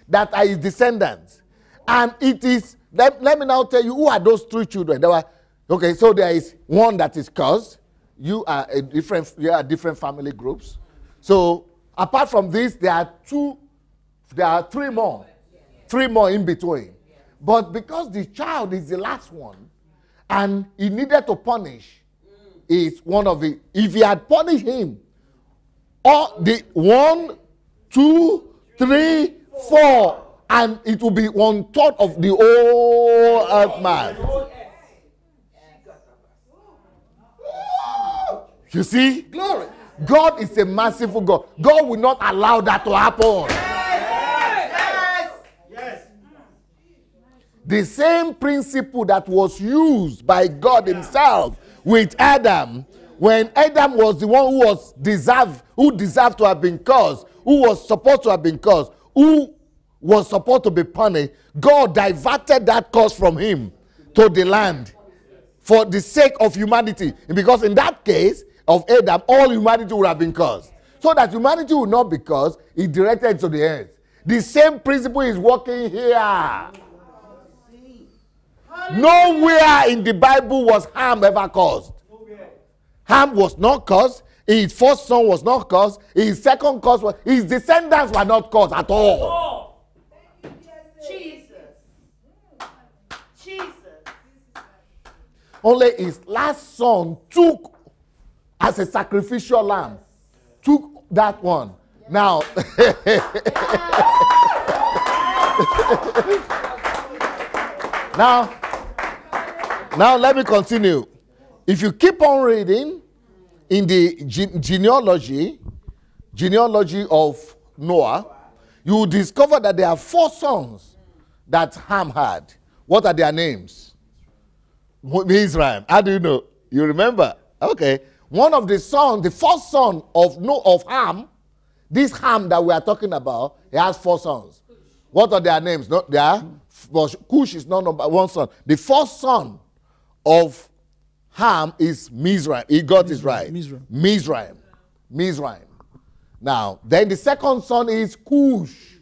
that are his descendants. And it is, let me now tell you who are those 3 children. So there is one that is cursed. You are different family groups. So apart from this, there are 3 more. 3 more in between. But because the child is the last one, and he needed to punish, is one of the, if he had punished him, or the 1, 2, 3, 4, and it will be 1/3 of the whole earth man. You see? Glory. God is a merciful God. God will not allow that to happen. Yes. The same principle that was used by God himself with Adam, when Adam was the one who deserved to have been cursed, who was supposed to have been cursed, who was supposed to be punished, God diverted that curse from him to the land for the sake of humanity. Because in that case of Adam, all humanity would have been cursed. So that humanity would not be cursed, he directed to the earth. The same principle is working here. Nowhere in the Bible was Ham ever cursed. Ham was not cursed. His first son was not cursed. His second curse was, his descendants were not cursed at all. Jesus. Only his last son took as a sacrificial lamb. Took that one. Now, now let me continue. If you keep on reading in the genealogy of Noah, you will discover that there are 4 sons that Ham had. What are their names? Israel. How do you know? You remember? Okay. One of the sons, the first son of Ham, this Ham that we are talking about, he has 4 sons. What are their names? Cush is not number 1 son. The first son of Ham is Mizraim. He got it right. Mizraim. Mizraim. Mizraim. Now, then the second son is Cush.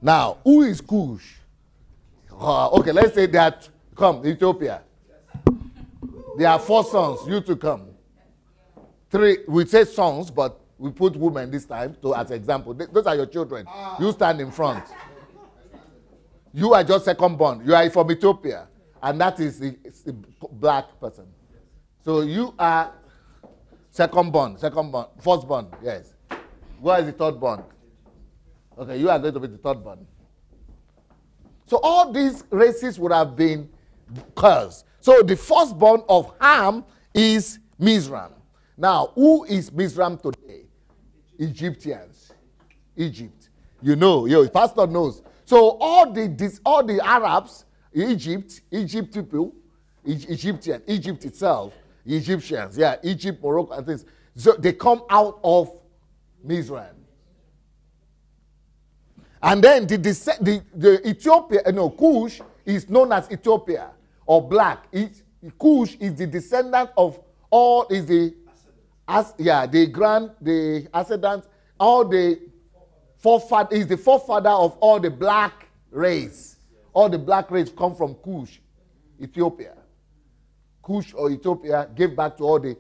Now, who is Cush? Okay, let's say that, come, Ethiopia. There are 4 sons, you to come. 3, we say sons, but we put women this time to as example. Those are your children. You stand in front. You are just second born. You are from Ethiopia. And that is the black person. So you are second born, first born, yes. Where is the third born? Okay, you are going to be the third born. So all these races would have been cursed. So the firstborn of Ham is Mizraim. Now, who is Mizraim today? Egyptians. Egypt. You know, your pastor knows. So all the Arabs, Egypt people, Egyptian, Egypt itself, Egyptians, yeah, Egypt, Morocco, and things. So they come out of Mizraim. And then the Ethiopia, Cush is known as Ethiopia or black. Cush is the descendant of all the ascendant, all the forefather is the forefather of all the black race. All the black race come from Cush, Ethiopia. Cush or Ethiopia gave back to all the,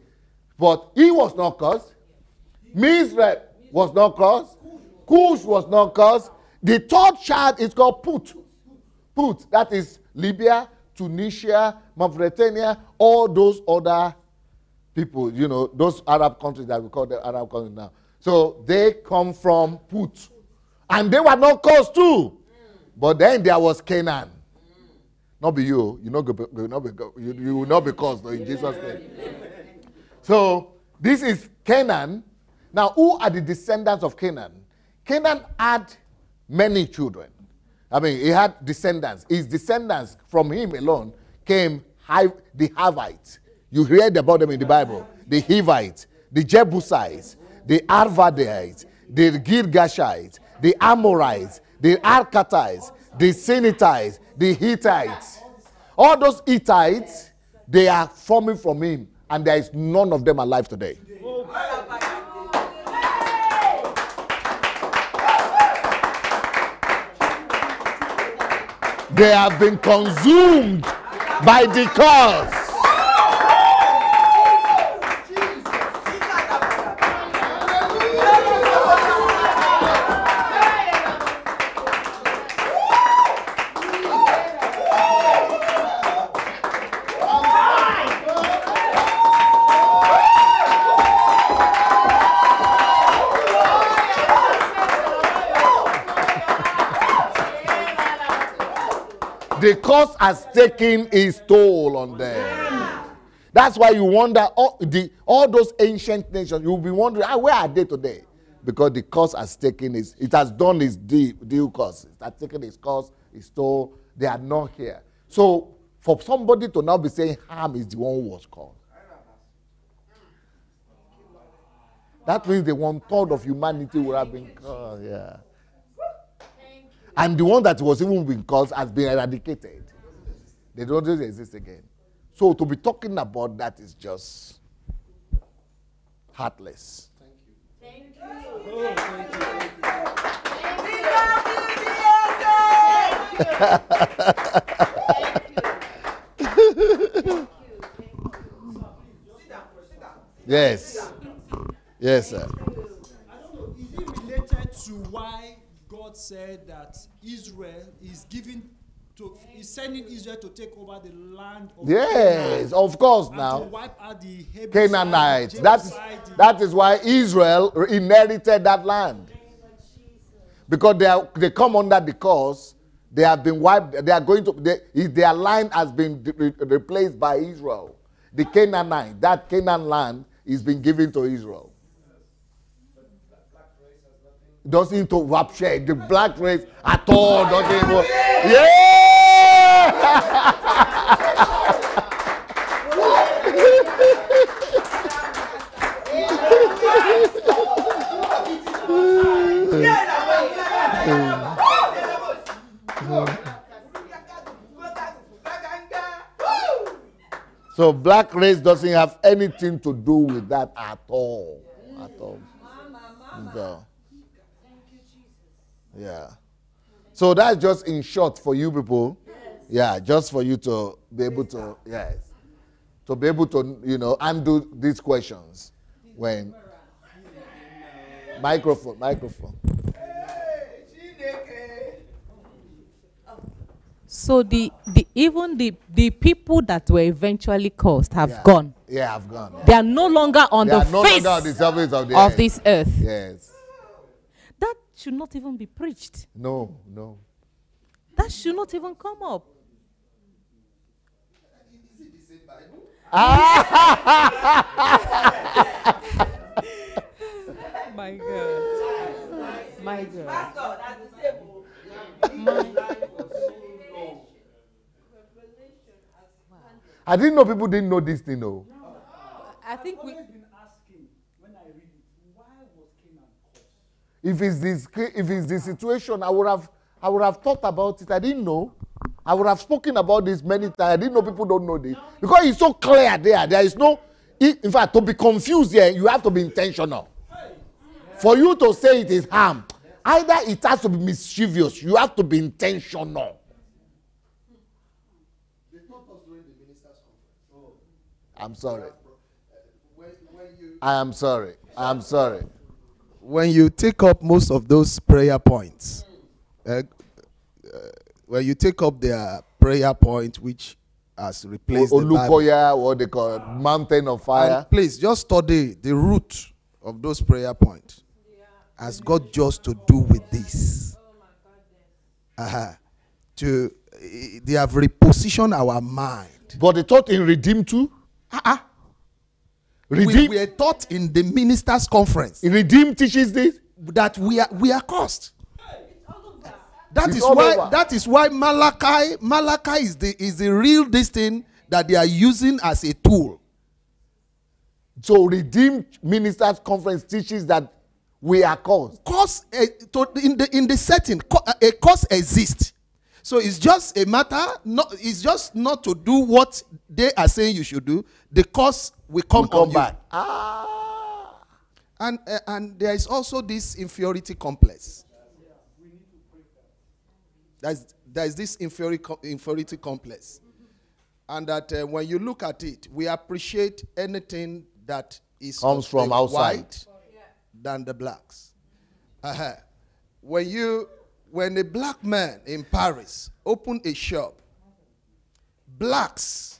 but he was not cursed. Mizraim was not cursed. Cush was not cursed. The third child is called Put. Put, that is Libya, Tunisia, Mauritania, all those other people, you know, those Arab countries that we call the Arab countries now. So they come from Put. And they were not cursed too. But then there was Canaan. Not be you. You will not be cursed in Jesus' name. So this is Canaan. Now, who are the descendants of Canaan? Canaan had many children. I mean, he had descendants. His descendants from him alone came the Hivites. You read about them in the Bible. The Hivites, the Jebusites, the Arvadites, the Girgashites, the Amorites, the Archatites, the Sinitites, the Hittites. All those Hittites, they are forming from him, and there is none of them alive today. They have been consumed by the curse. The curse has taken its toll on them. That's why you wonder, all those ancient nations, you'll be wondering, where are they today? Because the curse has taken it has done its due course. It has taken its course, its toll. They are not here. So for somebody to now be saying Ham is the one who was called, that means the 1/3 of humanity would have been called. Yeah. And the one that was even being caused has been eradicated. They don't exist again. So to be talking about that is just heartless. Thank you. Yes. Yes, sir. I don't know, is it related to why God said that Israel is sending Israel to take over the land of Yes, of course and now. to wipe out the Canaanites. That is why Israel inherited that land. Because they come under the curse, they have been wiped. They are going to. Their line has been replaced by Israel. The Canaanite, that Canaan land is being given to Israel. Doesn't rapture the black race at all. Doesn't even. So black race doesn't have anything to do with that at all. At all. So, yeah. So that's just in short for you people. Yeah, just for you to be able to, yes. To be able to, undo these questions. When microphone. So even the people that were eventually cursed have gone. Yeah, have gone. They are no longer on They the are no face longer on the surface of the of earth. this earth. Yes. That should not even be preached. No. That should not even come up. My God. My God. I didn't know people didn't know this thing, though. I think we. If it's this situation, I would have thought about it. I didn't know. I would have spoken about this many times. I didn't know people don't know this. Because it's so clear there. There is no, in fact, to be confused here, you have to be intentional. For you to say it is harm, either it has to be mischievous, you have to be intentional. I'm sorry. I am sorry. When you take up most of those prayer points, when you take up their prayer point, which has replaced the Bible, Olukoya, what they call it, mountain of fire. and please just study the root of those prayer points. Has got just to do with this. They have repositioned our mind. But they taught in Redeem too. We were taught in the ministers' conference. Redeem teaches this that we are cursed. That is why Malachi is the real this thing that they are using as a tool. So Redeemed Ministers Conference teaches that we are cursed. Cause in the setting, a cause exists. So it's just a matter. It's just not to do what they are saying you should do. The cause will come back. And there is also this inferiority complex. There is this inferiority complex. And that when you look at it, we appreciate anything that comes from outside, white than the blacks. When a black man in Paris opened a shop, blacks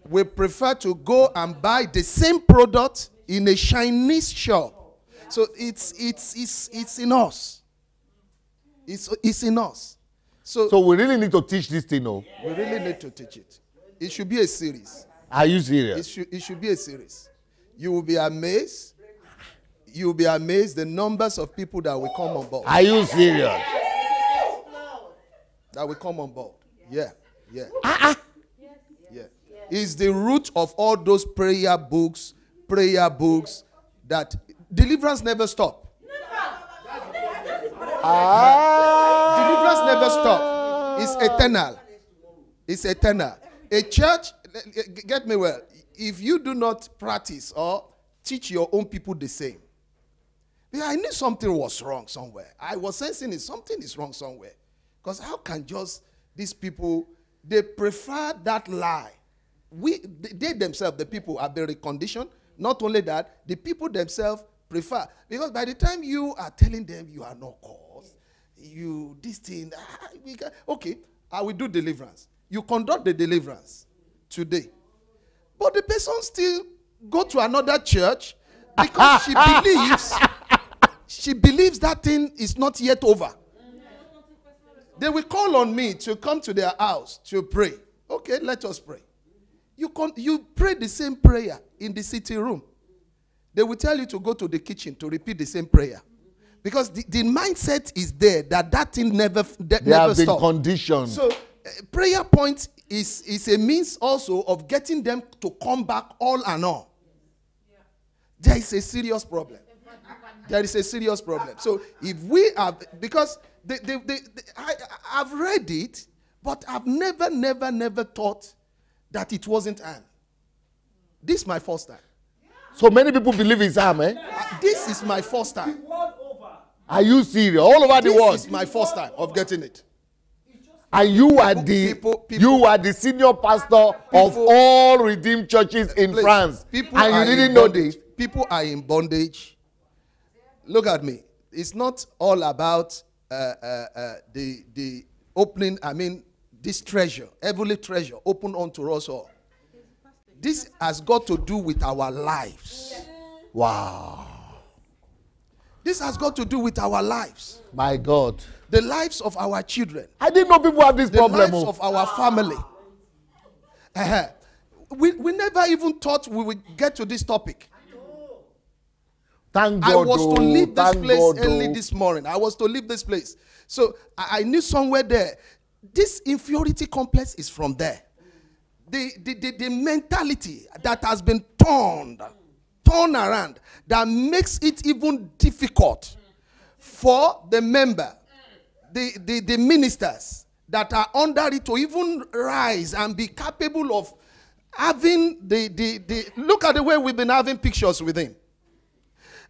will prefer to go and buy the same product in a Chinese shop. So it's in us. It's in us. So we really need to teach this thing, no? We really need to teach it. It should be a series. Are you serious? It should be a series. You will be amazed. You will be amazed the numbers of people that will come on board. Are you serious? That will come on board. Yeah. Yeah. It's the root of all those prayer books that deliverance never stop. Deliverance never stop. It's eternal. It's eternal. A church, get me well, if you do not practice or teach your own people the same, I knew something was wrong somewhere. I was sensing something is wrong somewhere. Because how can just these people, they prefer that lie. They themselves, the people, have been reconditioned. Not only that, the people themselves prefer. Because by the time you are telling them you are not caused, this thing, okay, I will do deliverance. You conduct the deliverance today. But the person still go to another church because she believes that thing is not yet over. They will call on me to come to their house to pray. Okay, let us pray. You pray the same prayer in the sitting room. They will tell you to go to the kitchen to repeat the same prayer. Because the mindset is there that thing never stops. They have been conditioned. So prayer point is a means also of getting them to come back all and all. There is a serious problem. There is a serious problem. So if we have, because I've read it, but I've never thought that it wasn't an. This is my first time. So many people believe it's Islam, eh? This is my first time. Are you serious? All over the world. This is my first time of getting it. And you are the senior pastor of all redeemed churches in France. And you didn't know this. People are in bondage. Look at me. It's not all about the opening, this treasure, heavenly treasure, open unto us all. This has got to do with our lives. Wow. This has got to do with our lives. My God. The lives of our children. I didn't know people have this problem. The lives of our family. We never even thought we would get to this topic. Thank God. I was to leave this place early this morning. I was to leave this place. So I knew somewhere there. This inferiority complex is from there. The mentality that has been turned around that makes it even difficult for the member, the ministers that are under it to even rise and be capable of having look at the way we've been having pictures with him.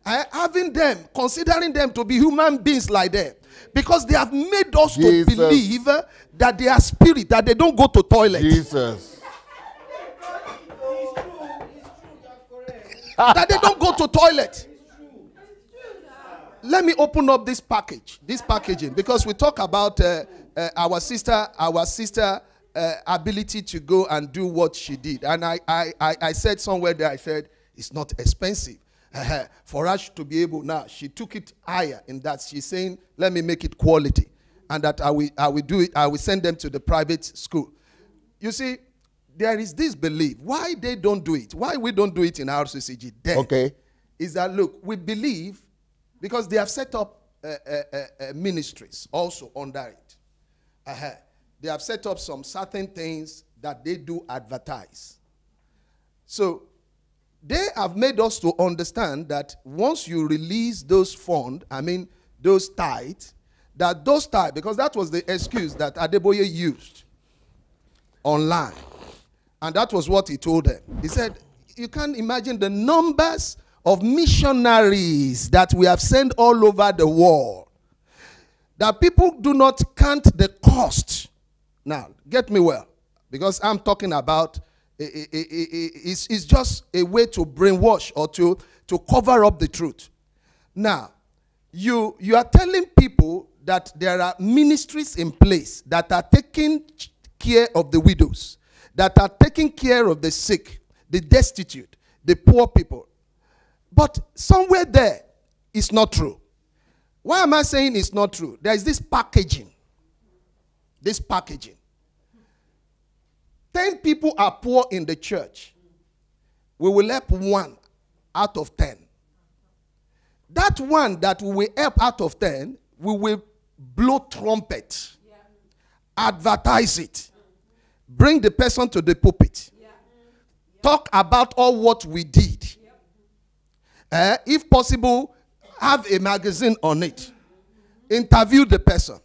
Having them, considering them to be human beings like that. Because they have made us to believe that they are spirit, that they don't go to toilet. Jesus. That they don't go to toilet. Let me open up this packaging, because we talk about our sister ability to go and do what she did. And I said somewhere there, I said, it's not expensive. For us to be able, now she took it higher in that she's saying, let me make it quality, and that I will do it. I will send them to the private school. You see, there is this belief. Why they don't do it? Why we don't do it in our CCG? Okay, is that look, we believe because they have set up ministries also under it. They have set up some certain things that they do advertise. So they have made us to understand that once you release those funds, those tithes, because that was the excuse that Adeboye used online. And that was what he told them. He said, you can't imagine the numbers of missionaries that we have sent all over the world. That people do not count the cost. Now, get me well, because I'm talking about it's just a way to brainwash or to cover up the truth. Now, you are telling people that there are ministries in place that are taking care of the widows, that are taking care of the sick, the destitute, the poor people. But somewhere there, it's not true. Why am I saying it's not true? There is this packaging. 10 people are poor in the church. We will help 1 out of 10. That one that we will help out of 10, we will blow trumpet, advertise it, bring the person to the pulpit, talk about all what we did. If possible, have a magazine on it, interview the person.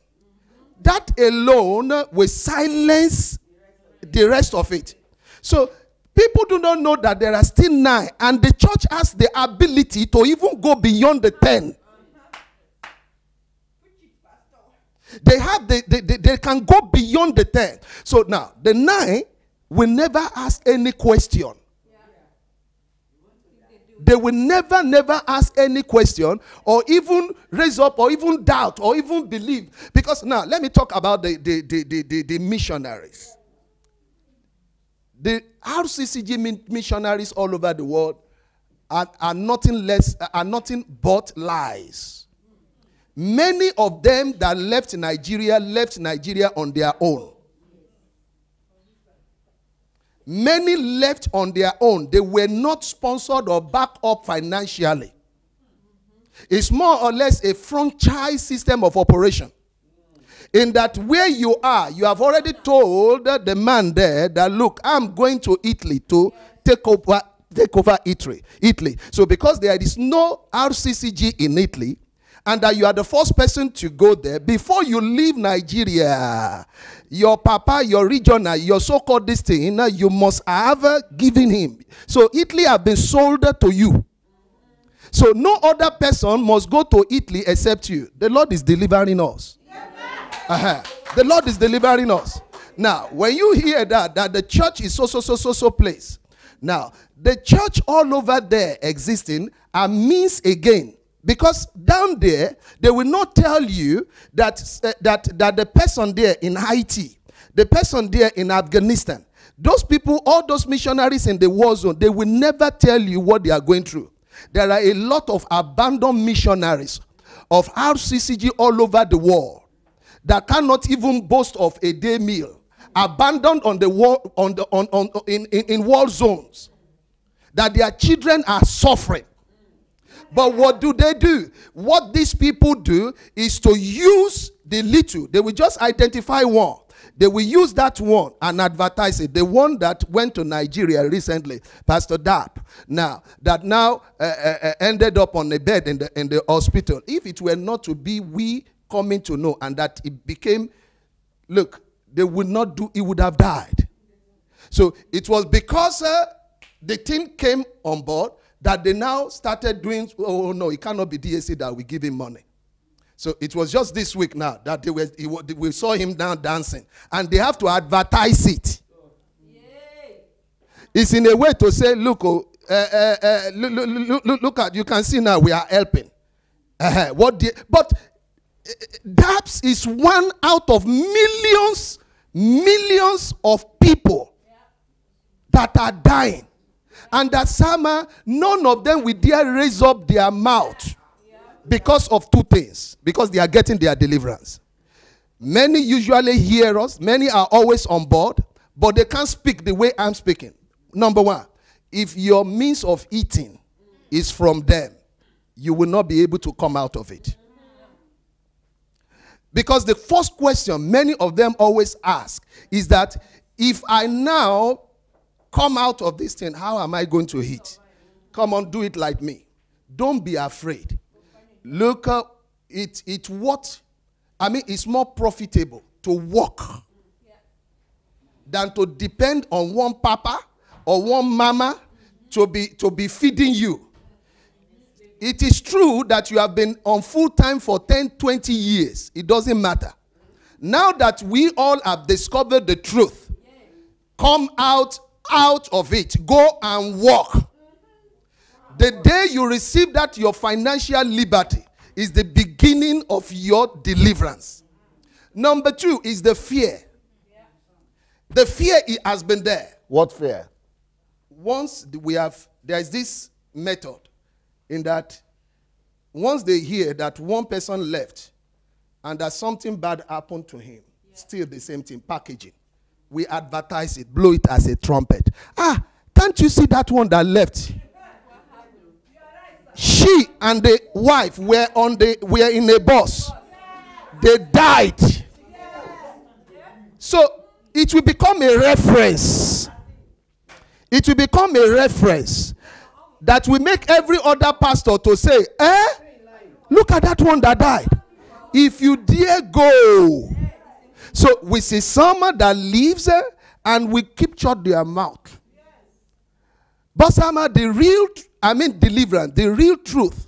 That alone will silence the rest of it. So people do not know that there are still 9, and the church has the ability to even go beyond the 10. They can go beyond the 10. So now the 9 will never ask any question. They will never ask any question or even raise up or even doubt or even believe. Because now let me talk about the missionaries. The RCCG missionaries all over the world are nothing but lies. Many of them that left Nigeria on their own. Many left on their own. They were not sponsored or backed up financially. It's more or less a franchise system of operation. In that where you are, you have already told the man there that, look, I'm going to Italy to take over Italy. So because there is no RCCG in Italy, and that you are the first person to go there, before you leave Nigeria, your papa, your regional, your so-called this thing, you must have given him. So Italy have been sold to you. So no other person must go to Italy except you. The Lord is delivering us. The Lord is delivering us. Now, when you hear that the church is so place. Now, the church all over there existing means again. Because down there, they will not tell you that the person there in Haiti, the person there in Afghanistan, those people, all those missionaries in the war zone, they will never tell you what they are going through. There are a lot of abandoned missionaries of RCCG all over the world that cannot even boast of a day meal, abandoned on the war, in war zones, that their children are suffering. But what do? What these people do is to use the little. They will just identify one. They will use that one and advertise it. The one that went to Nigeria recently, Pastor Dap, ended up on a bed in the hospital. If it were not to be we coming to know, and that it became, look, they would not do, he would have died. So it was because the team came on board that they now started doing, oh no, it cannot be DAC that we give him money. So it was just this week now that we saw him down dancing. And they have to advertise it. It's in a way to say, look, look at, you can see now we are helping. But DAPS is one out of millions of people that are dying. And that summer, none of them will dare raise up their mouth because of two things. Because they are getting their deliverance. Many usually hear us. Many are always on board. But they can't speak the way I'm speaking. Number one, if your means of eating is from them, you will not be able to come out of it. Because the first question many of them always ask is that if I now come out of this thing, how am I going to eat? Come on, do it like me. Don't be afraid. Look, it's more profitable to work than to depend on one papa or one mama to be feeding you. It is true that you have been on full time for 10, 20 years. It doesn't matter. Now that we all have discovered the truth, come out of it. Go and walk. The day you receive that, your financial liberty is the beginning of your deliverance. Number two is the fear. The fear has been there. What fear? Once there's this method in that once they hear that one person left and that something bad happened to him, still the same thing, packaging. We advertise it, blow it as a trumpet. Can't you see that one that left? She and the wife were in a bus. They died. So it will become a reference. It will become a reference that will make every other pastor to say, look at that one that died. If you dare go. So we see someone that leaves and we keep shut their mouth. But somehow deliverance, the real truth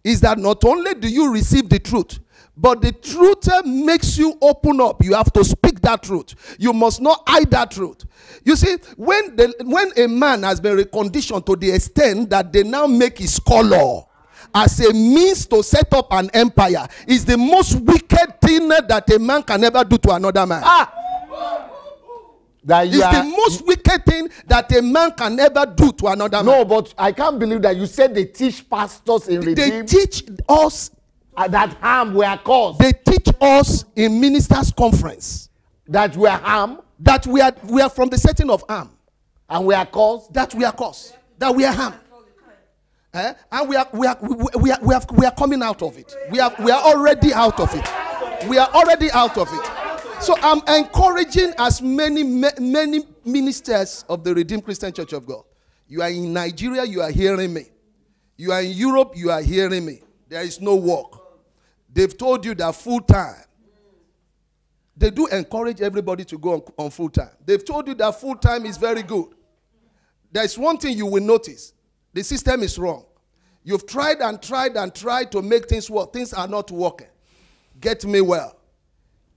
is that not only do you receive the truth, but the truth makes you open up. You have to speak that truth. You must not hide that truth. You see, when a man has been reconditioned to the extent that they now make his color as a means to set up an empire, is the most wicked thing that a man can ever do to another man. It's the most wicked thing that a man can ever do to another man. No, but I can't believe that you said they teach pastors in Redeem. They teach us that harm were caused. They teach us in ministers' conference that we are harm. That we are from the setting of harm. And we are caused. That we are caused. That we are harm. And we are coming out of it. We are already out of it. We are already out of it. So I'm encouraging as many ministers of the Redeemed Christian Church of God. You are in Nigeria, you are hearing me. You are in Europe, you are hearing me. There is no work. They've told you that full time. They do encourage everybody to go on full time. They've told you that full time is very good. There's one thing you will notice. The system is wrong. You've tried and tried and tried to make things work. Things are not working. Get me well.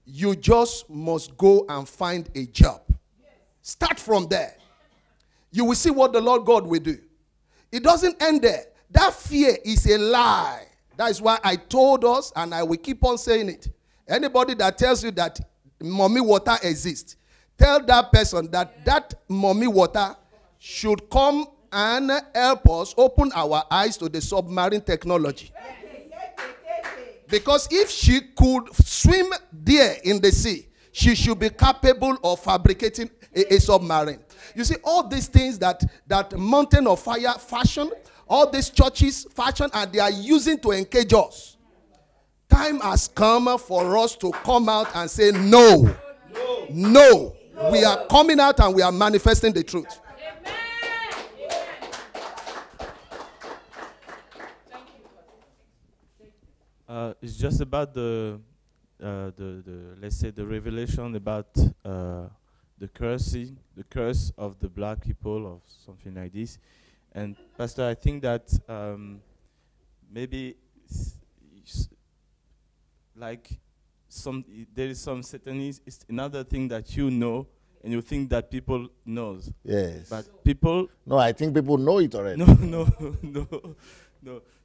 You just must go and find a job. Start from there. You will see what the Lord God will do. It doesn't end there. That fear is a lie. That is why I told us, and I will keep on saying it. Anybody that tells you that mommy water exists, tell that person that that mommy water should come and help us open our eyes to the submarine technology. Because if she could swim there in the sea, she should be capable of fabricating a submarine. You see, all these things that mountain of fire fashion, all these churches fashion, and they are using to engage us. Time has come for us to come out and say no. No. We are coming out and we are manifesting the truth. It's just about the let's say the revelation about the curse of the black people or something like this. And Pastor, I think that maybe like there is some Satanism. It's another thing that you know, and you think that people knows. Yes. But people. No, I think people know it already. No.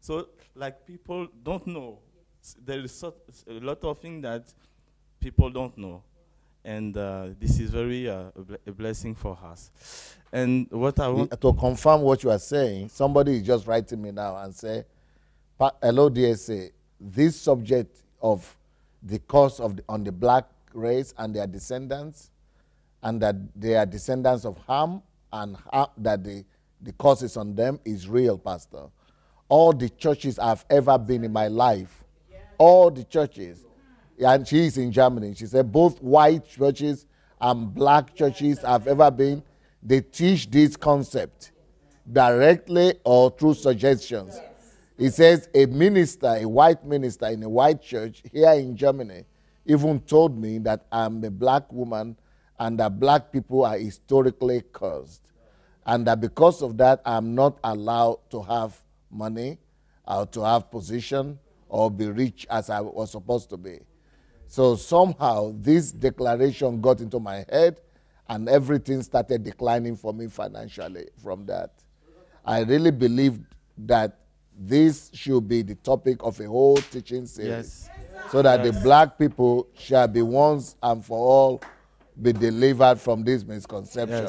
So like people don't know. There is a lot of things that people don't know, and this is very a blessing for us. And what I want to confirm what you are saying, somebody is just writing me now and say, "Hello, DSA. This subject of the curse on the black race and their descendants, and that they are descendants of Ham, and that the curse is on them is real, Pastor. All the churches I've ever been in my life, all the churches," and she's in Germany, she said both white churches and black churches I've ever been, they teach this concept directly or through suggestions. It says a minister, a white minister in a white church here in Germany even told me that I'm a black woman and that black people are historically cursed. And that because of that, I'm not allowed to have money or to have position or be rich as I was supposed to be. So somehow this declaration got into my head and everything started declining for me financially from that. I really believed that this should be the topic of a whole teaching series. So that the black people shall be once and for all be delivered from this misconception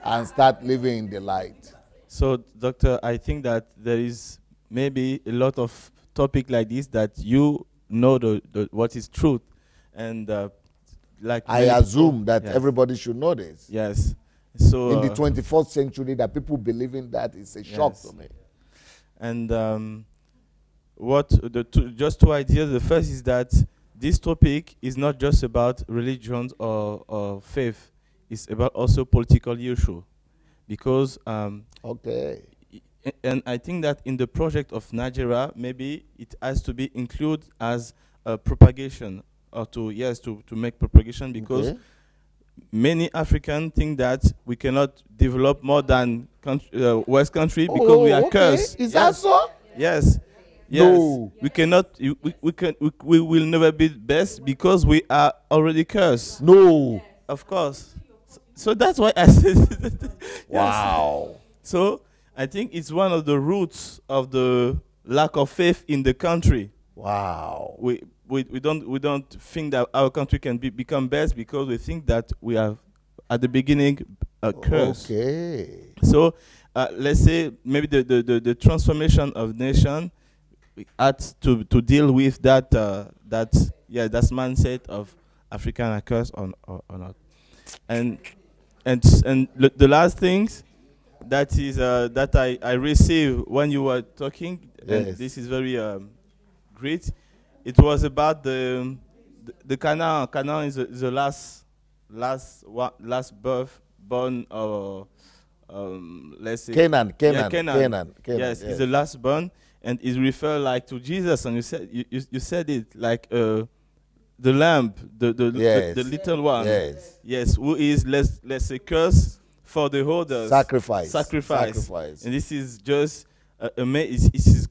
and start living in the light. So, Doctor, I think that there is maybe a lot of topic like this that you know what is truth, and like I assume that everybody should know this. Yes. So in the 21st century, that people believe in that is a shock to me. And just two ideas. The first is that this topic is not just about religions or faith. It's about also political issue, because and I think that in the project of Nigeria, maybe it has to be included as a propagation, or to make propagation, because many Africans think that we cannot develop more than West country because we are cursed. Is that so? Yes. No. We cannot. We will never be best because we are already cursed. No. Of course. So that's why I said. Wow. So I think it's one of the roots of the lack of faith in the country. Wow. We don't think that our country can become best because we think that we are at the beginning cursed. Okay. So let's say maybe the transformation of nation had to deal with that mindset of African are cursed or not. And the last things that is that I received when you were talking, and this is very great. It was about the Canaan. Canaan is the last born, or let's say Canaan. Yes, it's the last born, and it refers like to Jesus, and you said it like the lamb, the little one, yes, who is let's say curse for the holders, sacrifice, and this is just it's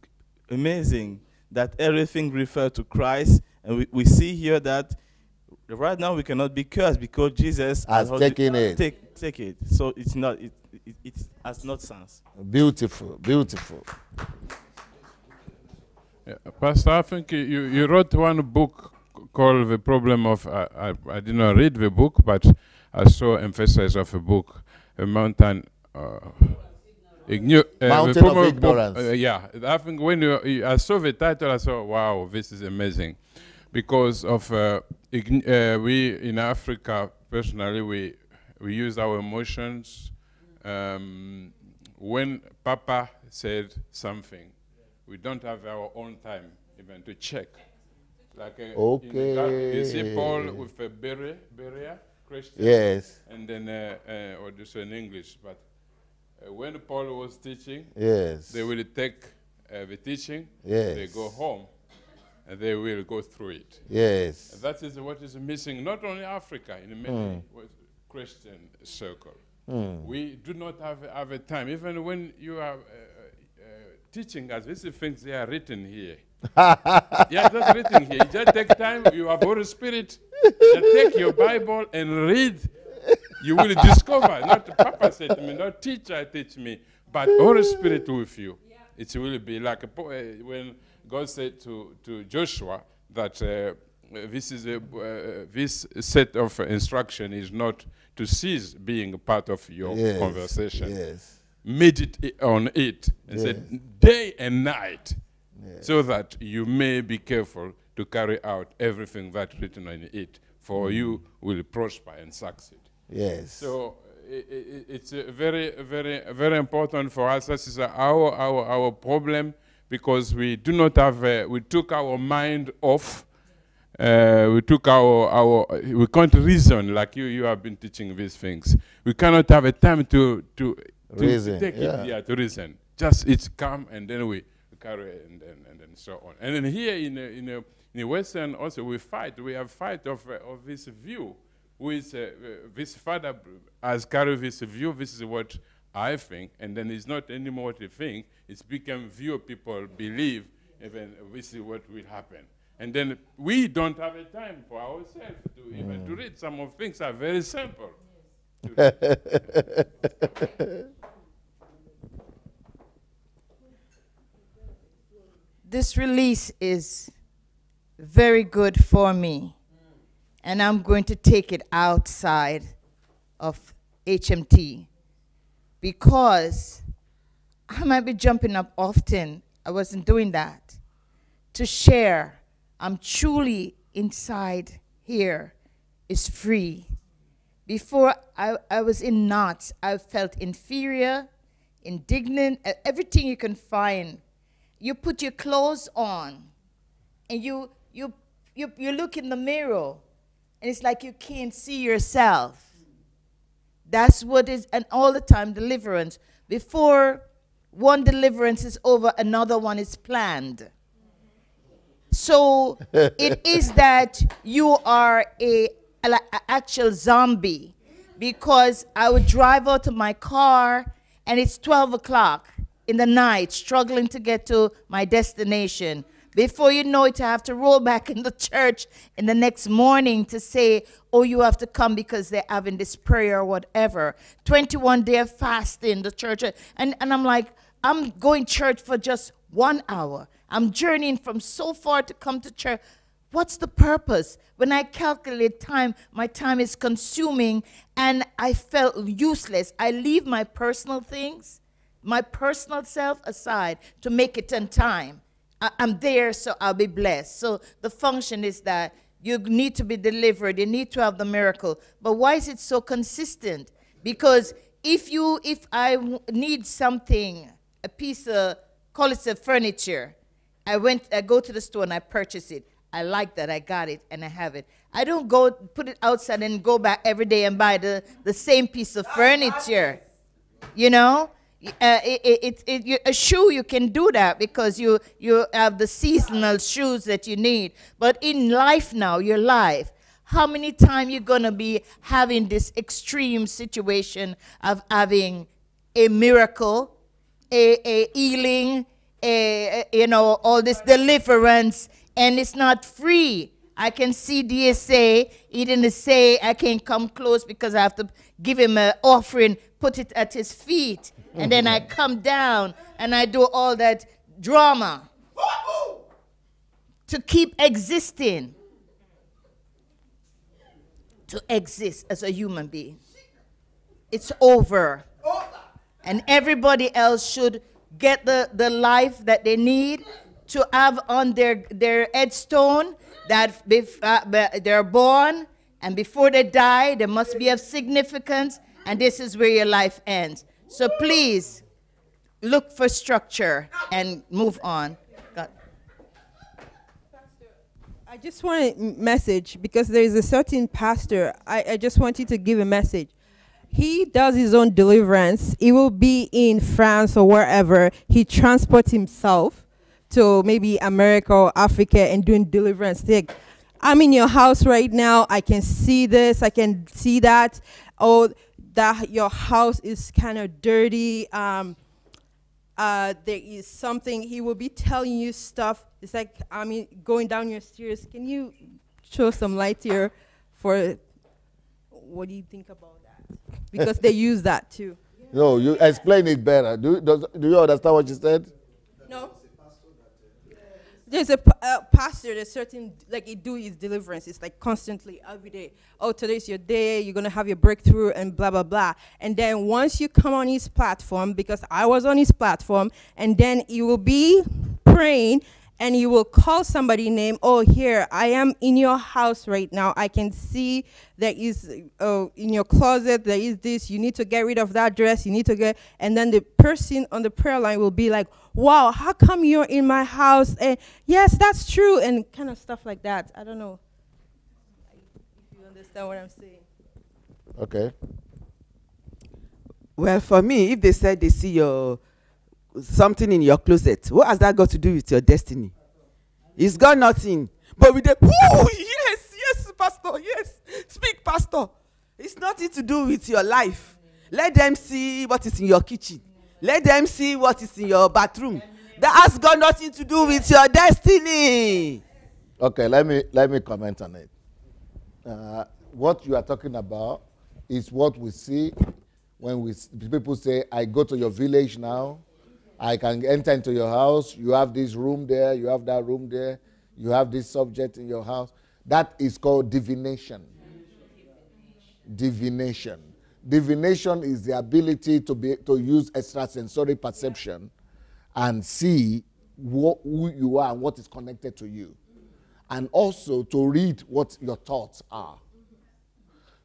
amazing that everything refers to Christ, and we see here that right now we cannot be cursed because Jesus has taken it. Take it. So it's not. It has not sense. Beautiful, beautiful. Yeah, Pastor, I think you wrote one book called The Problem of. I did not read the book, but I saw emphasis of a book, a mountain. Mountain of Ignorance. Yeah, I think when I saw the title, I thought, wow, this is amazing, because of we in Africa, personally, we use our emotions. When Papa said something, we don't have our own time even to check. Like you see Paul with a Berea Christian. Yes. And then, or this in English, but when Paul was teaching, yes, they will take the teaching, yes, they go home, and they will go through it. Yes. And that is what is missing, not only Africa, in many Christian circle. We do not have a time. Even when you are teaching us, these things, they are written here. Yeah, that's written here. You just take time, you have Holy Spirit, and take your Bible and read. You will discover, not Papa said to me, not teacher teach me, but Holy Spirit with you. Yeah. It will be like when God said to Joshua that this set of instruction is not to cease being a part of your conversation. Yes. Meditate on it and said day and night, so that you may be careful to carry out everything that's written in it, for you will prosper and succeed. Yes. So it's very, very, very important for us. This is our problem, because we do not have. We took our mind off. We took we can't reason like you have been teaching these things. We cannot have a time to reason. Take it, to reason. Just it's come and then we carry it and then so on. And then here in the Western also we fight. We have fight of this view. With this father has carried this view. This is what I think, and then it's not anymore what you think. It's become view people believe. Even this is what will happen. And then we don't have a time for ourselves to even to read. Some of things are very simple. This release is very good for me, and I'm going to take it outside of HMT because I might be jumping up often. I wasn't doing that. To share, I'm truly inside here is free. Before I was in knots, I felt inferior, indignant, everything you can find. You put your clothes on and you look in the mirror and it's like you can't see yourself. That's what is, and all the time deliverance. Before one deliverance is over, another one is planned. So it is that you are an actual zombie, because I would drive out of my car and it's 12 o'clock in the night, struggling to get to my destination. Before you know it, I have to roll back in the church in the next morning to say, oh, you have to come because they're having this prayer or whatever. 21-day fasting, the church. And I'm like, I'm going church for just 1 hour. I'm journeying from so far to come to church. What's the purpose? When I calculate time, my time is consuming, and I felt useless. I leave my personal things, my personal self aside to make it on time. I'm there, so I'll be blessed. So the function is that you need to be delivered. You need to have the miracle. But why is it so consistent? Because if I need something, a piece of, call it a furniture, I go to the store and I purchase it. I like that, I got it, and I have it. I don't go put it outside and go back every day and buy the same piece of furniture. You know? A shoe, you can do that because you have the seasonal shoes that you need. But in life now, your life, how many times you're going to be having this extreme situation of having a miracle, a healing, all this deliverance, and it's not free. I can see DSA, he didn't say I can't come close because I have to give him an offering, put it at his feet, and then I come down and I do all that drama to keep existing, to exist as a human being. It's over. And everybody else should get the life that they need to have on their headstone that they're born, and before they die, they must be of significance, and this is where your life ends. So please, look for structure and move on. God. I just want a message, because there is a certain pastor, I just want you to give a message. He does his own deliverance. He will be in France or wherever. He transports himself to maybe America or Africa and doing deliverance. Like, I'm in your house right now. I can see this. I can see that. Oh, that your house is kind of dirty. There is something. He will be telling you stuff. It's like, going down your stairs. Can you show some light here for what do you think about that? Because they use that too. No, you explain it better. Do you understand what you said? No. There's a pastor, there's certain, like, he do his deliverance. It's like constantly, every day. Oh, today's your day. You're going to have your breakthrough and blah, blah, blah. And then once you come on his platform, because I was on his platform, and then he will be praying, and he will call somebody name. Oh, here, I am in your house right now. I can see there is in your closet, there is this. You need to get rid of that dress. You need to get, and then the person on the prayer line will be like, wow, how come you're in my house? And yes, that's true, and kind of stuff like that. I don't know if you understand what I'm saying. Okay. Well, for me, if they said they see something in your closet, what has that got to do with your destiny? It's got nothing. But with the, yes, pastor, yes, speak, pastor. It's nothing to do with your life. Let them see what is in your kitchen. Let them see what is in your bathroom. That has got nothing to do with your destiny. Okay, let me comment on it. What you are talking about is what we see when people say, I go to your village now. I can enter into your house. You have this room there. You have that room there. You have this subject in your house. That is called divination. Divination. Divination is the ability to use extrasensory perception and see who you are and what is connected to you. And also to read what your thoughts are.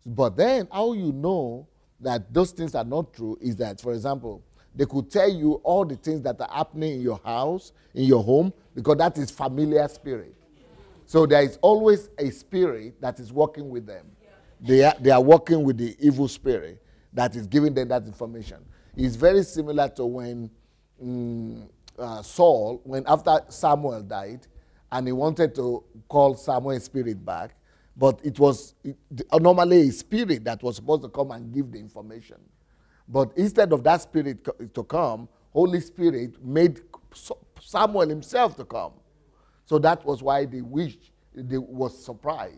But then how you know that those things are not true is that, for example, they could tell you all the things that are happening in your house, in your home, because that is familiar spirit. So there is always a spirit that is working with them. They are working with the evil spirit that is giving them that information. It's very similar to when Saul, when after Samuel died, and he wanted to call Samuel's spirit back, but it was normally a spirit that was supposed to come and give the information. But instead of that spirit to come, Holy Spirit made Samuel himself to come. So that was why they was surprised.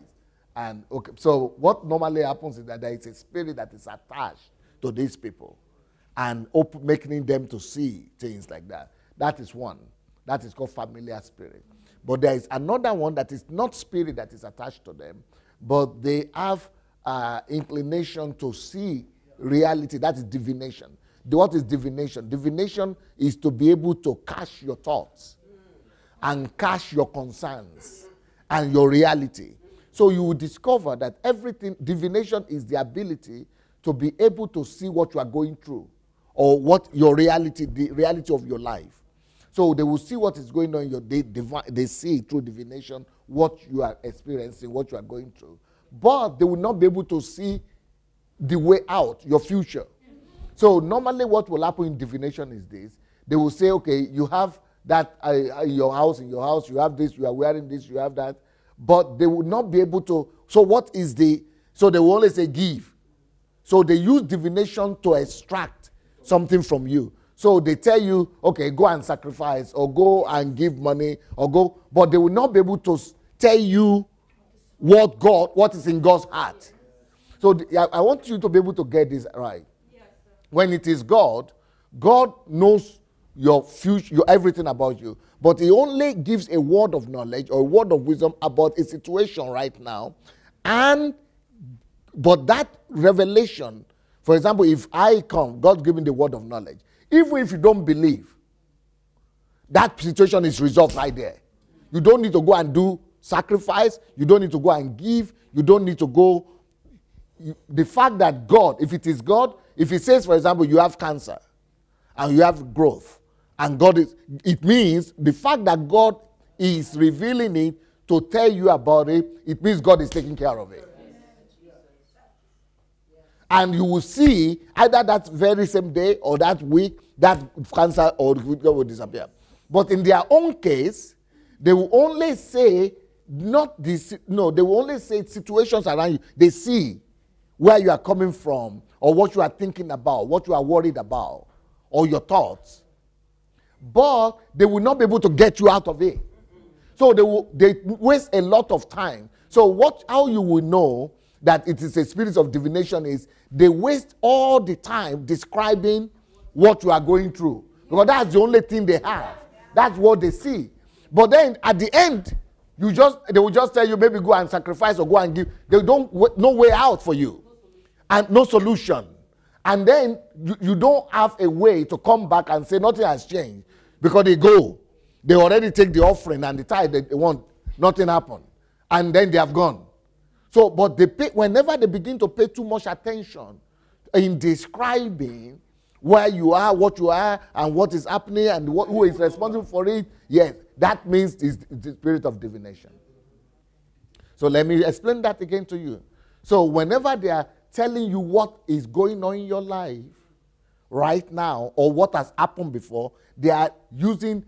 And okay, so what normally happens is that there is a spirit that is attached to these people and making them to see things like that. That is one. That is called familiar spirit. But there is another one that is not spirit that is attached to them, but they have inclination to see reality. That is divination. What is divination? Divination is to be able to catch your thoughts and catch your concerns and your reality. So you will discover that everything, divination is the ability to be able to see what you are going through or what your reality, the reality of your life. So they will see what is going on in your day. They see through divination what you are experiencing, what you are going through. But they will not be able to see the way out, your future. So normally what will happen in divination is this. They will say, okay, you have that in your house, you have this, you are wearing this, you have that. But they will not be able to. So what is so they will always say give. So they use divination to extract something from you. So they tell you, okay, go and sacrifice, or go and give money, or go. But they will not be able to tell you what is in God's heart. So I want you to be able to get this right. When it is God, God knows your future, everything about you. But he only gives a word of knowledge or a word of wisdom about a situation right now. But that revelation, for example, if I come, God giving the word of knowledge, even if you don't believe, that situation is resolved right there. You don't need to go and do sacrifice. You don't need to go and give. You don't need to go. The fact that God, if it is God, if he says, for example, you have cancer and you have growth, and God is, it means the fact that God is revealing it to tell you about it, it means God is taking care of it. And you will see either that very same day or that week, that cancer or will disappear. But in their own case, they will only say, they will only say situations around you. They see where you are coming from, or what you are thinking about, what you are worried about, or your thoughts. But they will not be able to get you out of it. So they waste a lot of time. So how you will know that it is a spirit of divination is they waste all the time describing what you are going through. Because that's the only thing they have. That's what they see. But then at the end, they will just tell you, maybe go and sacrifice or go and give. They don't, no way out for you. And no solution. And then you don't have a way to come back and say nothing has changed. Because they already take the offering and the tithe that they want, nothing happened. And then they have gone. So, but whenever they begin to pay too much attention in describing where you are, what you are, and what is happening, and who is responsible for it, yes, that means it's the spirit of divination. So let me explain that again to you. So whenever they are telling you what is going on in your life right now, or what has happened before, they are using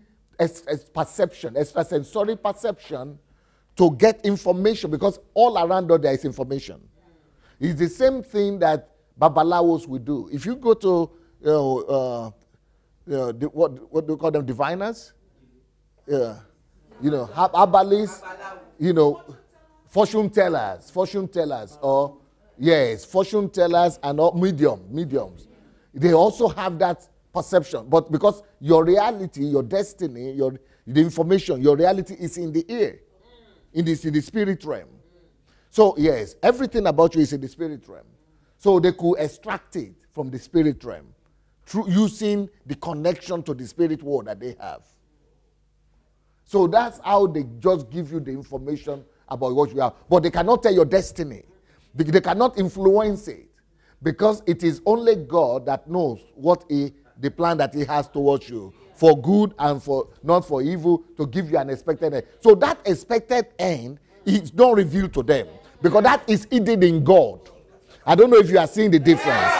perception, extrasensory perception, to get information, because all around there is information. It's the same thing that Babalawos will do. If you go to what do you call them, diviners? Herbalists, fortune tellers, or yes, fortune tellers and all mediums. They also have that perception, but because your reality, your destiny, the information, your reality is in the ear, in the spirit realm. So yes, everything about you is in the spirit realm. So they could extract it from the spirit realm through using the connection to the spirit world that they have. So that's how they just give you the information about what you have. But they cannot tell your destiny. They cannot influence it, because it is only God that knows the plan that he has towards you, for good and not for evil, to give you an expected end. So that expected end is not revealed to them, because that is hidden in God. I don't know if you are seeing the difference.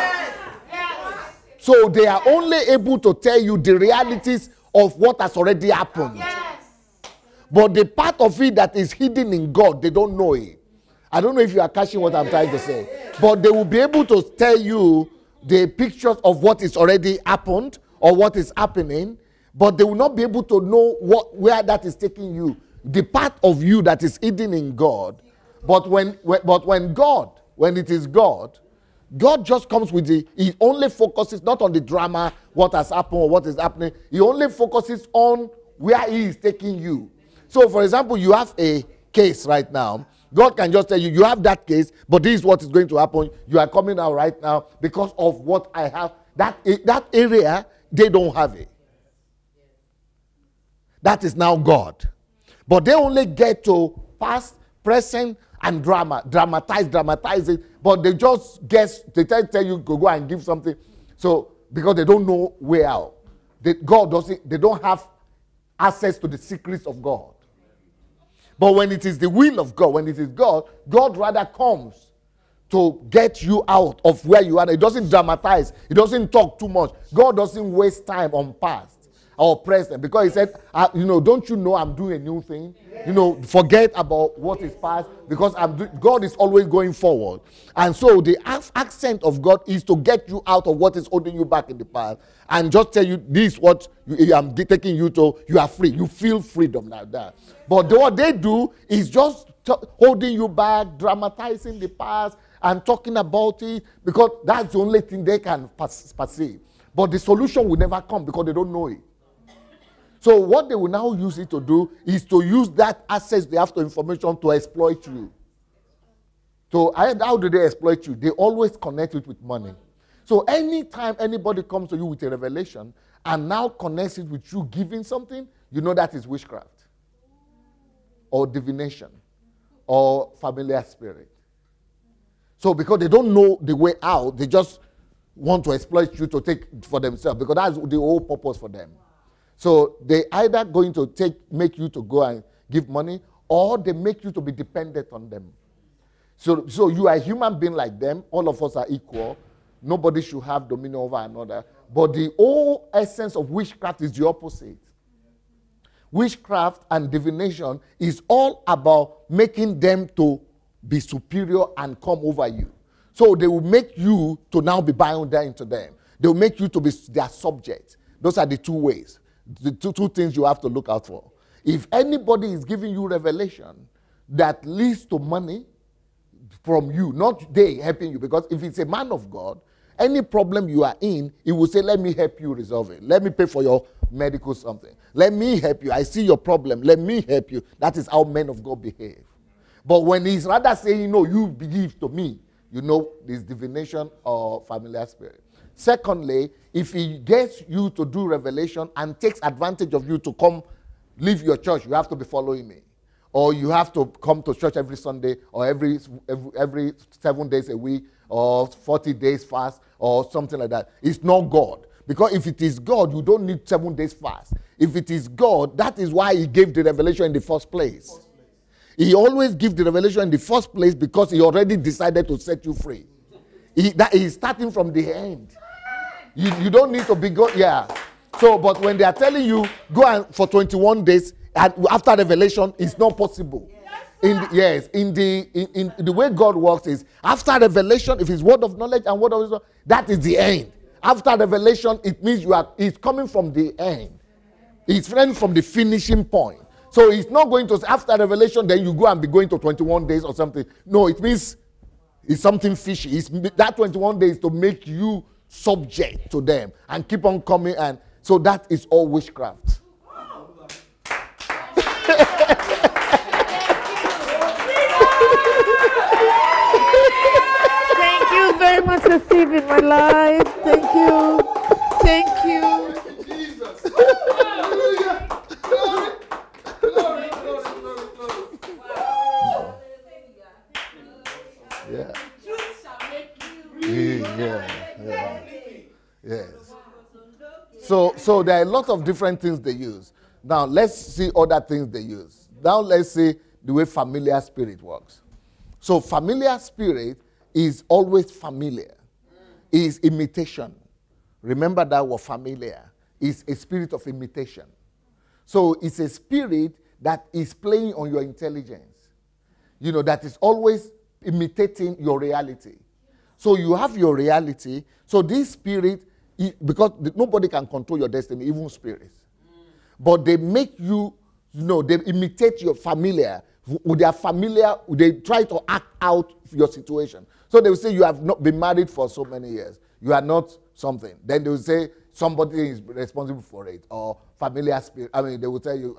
So they are only able to tell you the realities of what has already happened. But the part of it that is hidden in God, they don't know it. I don't know if you are catching what I'm trying to say. But they will be able to tell you the pictures of what is already happened or what is happening, but they will not be able to know where that is taking you. The part of you that is hidden in God. But when it is God, God just comes with he only focuses not on the drama, what has happened or what is happening. He only focuses on where he is taking you. So, for example, you have a case right now. God can just tell you, you have that case, but this is what is going to happen. You are coming out right now because of what I have. That area, they don't have it. That is now God. But they only get to past, present, and dramatize it. But they just guess, they tell you to go and give something. So, because they don't know where out. They don't have access to the secrets of God. But when it is the will of God, when it is God, God rather comes to get you out of where you are. It doesn't dramatize. It doesn't talk too much. God doesn't waste time on past or present, because he said, don't you know I'm doing a new thing? Forget about what is past, because God is always going forward. And so the accent of God is to get you out of what is holding you back in the past and just tell you, this is what I'm taking you to. You are free. You feel freedom like that. But what they do is just holding you back, dramatizing the past and talking about it, because that's the only thing they can perceive. But the solution will never come because they don't know it. So what they will now use it to do is to use that access they have to information to exploit you. So how do they exploit you? They always connect it with money. So anytime anybody comes to you with a revelation and now connects it with you giving something, you know that is witchcraft or divination or familiar spirit. So because they don't know the way out, they just want to exploit you to take for themselves, because that's the whole purpose for them. So they either going to make you to go and give money, or they make you to be dependent on them. So you are a human being like them. All of us are equal. Nobody should have dominion over another. But the whole essence of witchcraft is the opposite. Witchcraft and divination is all about making them to be superior and come over you. So they will make you to now be bound down into them. They will make you to be their subject. Those are the two ways. The two things you have to look out for. If anybody is giving you revelation that leads to money from you, not they helping you, because if it's a man of God, any problem you are in, he will say, let me help you resolve it. Let me pay for your medical something. Let me help you. I see your problem. Let me help you. That is how men of God behave. But when he's rather saying, no, you believe to me, you know this divination or familiar spirit. Secondly, if he gets you to do revelation and takes advantage of you to come leave your church, you have to be following me. Or you have to come to church every Sunday, or every 7 days a week, or 40 days fast, or something like that. It's not God. Because if it is God, you don't need 7 days fast. If it is God, that is why he gave the revelation in the first place. He always gives the revelation in the first place because he already decided to set you free. He's starting from the end. You don't need to be God. Yeah. So, but when they are telling you, go and for 21 days, and after revelation, it's not possible. In the way God works is, after revelation, if it's word of knowledge and word of wisdom, that is the end. After revelation, it means it's coming from the end. It's coming from the finishing point. So it's not going to say, after revelation, then you go and be going to 21 days or something. No, it means it's something fishy. That 21 days to make you subject to them and keep on coming. And so that is all witchcraft. Thank you very much for saving my life. Thank you. Thank you. Jesus. Hallelujah. Glory. Glory, glory, glory, glory. Yeah. Truth shall make you Yes. So there are a lot of different things they use. Now let's see other things they use. Now let's see the way familiar spirit works. So familiar spirit is always familiar. Is imitation. Remember that word familiar. Is a spirit of imitation. So it's a spirit that is playing on your intelligence. That is always imitating your reality. So you have your reality. So this spirit, because nobody can control your destiny, even spirits. But they make you, they imitate your familiar. With their familiar, they try to act out your situation. So they will say you have not been married for so many years. You are not something. Then they will say somebody is responsible for it. Or familiar spirit. They will tell you,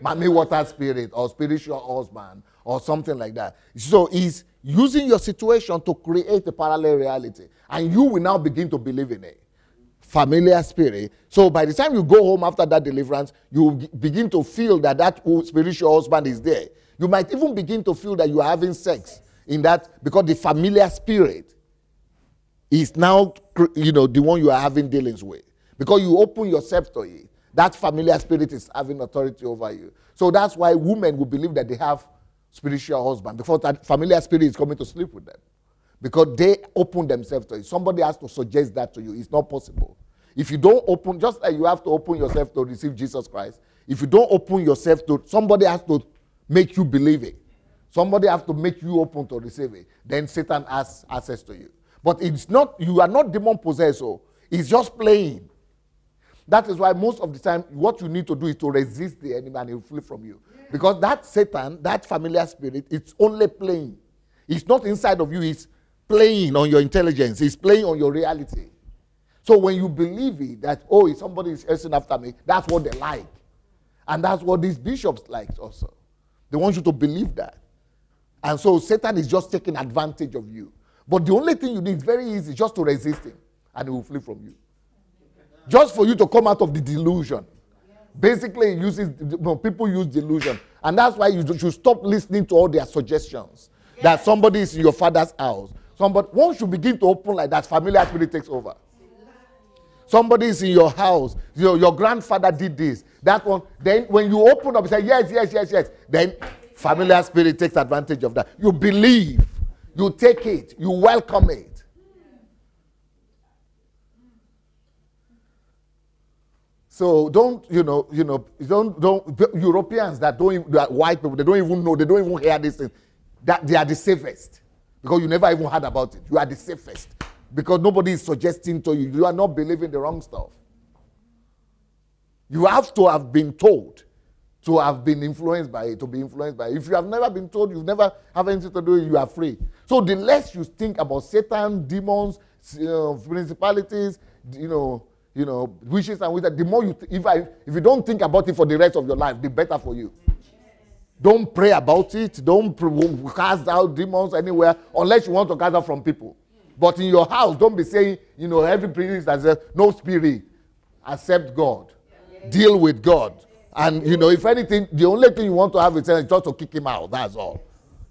mommy water spirit or spiritual husband or something like that. So it's using your situation to create a parallel reality. And you will now begin to believe in it. Familiar spirit. So by the time you go home after that deliverance, you begin to feel that spiritual husband is there. You might even begin to feel that you are having sex in that, because the familiar spirit is now, the one you are having dealings with. Because you open yourself to it. That familiar spirit is having authority over you. So that's why women will believe that they have spiritual husband, before that familiar spirit is coming to sleep with them. because they open themselves to it. Somebody has to suggest that to you. It's not possible. If you don't open, just like you have to open yourself to receive Jesus Christ, if you don't open yourself to, somebody has to make you believe it. Somebody has to make you open to receive it. Then Satan has access to you. But it's not, you are not demon possessed, so it's just playing. That is why most of the time, what you need to do is to resist the enemy and he will flee from you. Yeah. Because that Satan, that familiar spirit, it's only playing. It's not inside of you, it's playing on your intelligence. It's playing on your reality. So when you believe it, that, oh, if somebody is chasing after me, that's what they like. And that's what these bishops like also. They want you to believe that. And so Satan is just taking advantage of you. But the only thing you need is very easy, just to resist him, and he will flee from you. Just for you to come out of the delusion. Basically, people use delusion. And that's why you should stop listening to all their suggestions. Yes. That somebody is in your father's house. Once you begin to open like that, familiar spirit takes over. Somebody is in your house. Your grandfather did this. That one. Then when you open up and say, yes. Then familiar spirit takes advantage of that. You believe. You take it. You welcome it. So don't Europeans that white people, they don't even know, they don't even hear this thing. That they are the safest. Because you never even heard about it. You are the safest. Because nobody is suggesting to you. You are not believing the wrong stuff. You have to have been told to have been influenced by it, to be influenced by it. If you have never been told, you never have anything to do, you are free. So the less you think about Satan, demons, principalities, wishes and wizards, the more you, if you don't think about it for the rest of your life, the better for you. Don't pray about it. Don't cast out demons anywhere unless you want to cast out from people. But in your house, don't be saying, every priest that says, no spirit, accept God. Deal with God. And, if anything, the only thing you want to have is just to kick him out. That's all.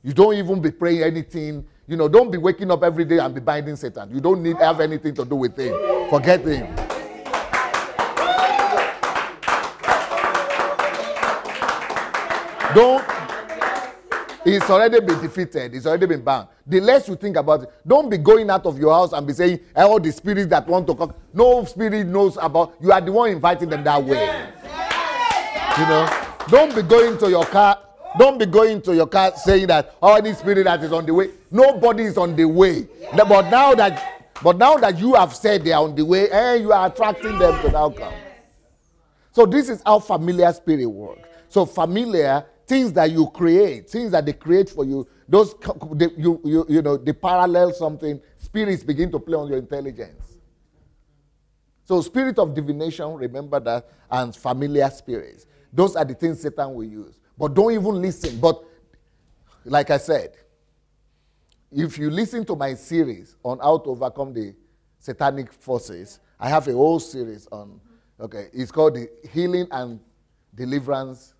You don't even be praying anything. Don't be waking up every day and be binding Satan. You don't need have anything to do with him. Forget him. It's already been defeated. It's already been bound. The less you think about it, don't be going out of your house and be saying, all the spirits that want to come. No spirit knows about, you are the one inviting them that way. Don't be going to your car. Don't be going to your car saying that, any spirit that is on the way. Nobody is on the way. But now that you have said they are on the way, you are attracting them to now come. So this is how familiar spirit works. So familiar, things that you create, things that they create for you, they parallel something, spirits begin to play on your intelligence. So spirit of divination, remember that, and familiar spirits. Those are the things Satan will use. But don't even listen. But like I said, if you listen to my series on how to overcome the satanic forces, I have a whole series on, it's called the Healing and Deliverance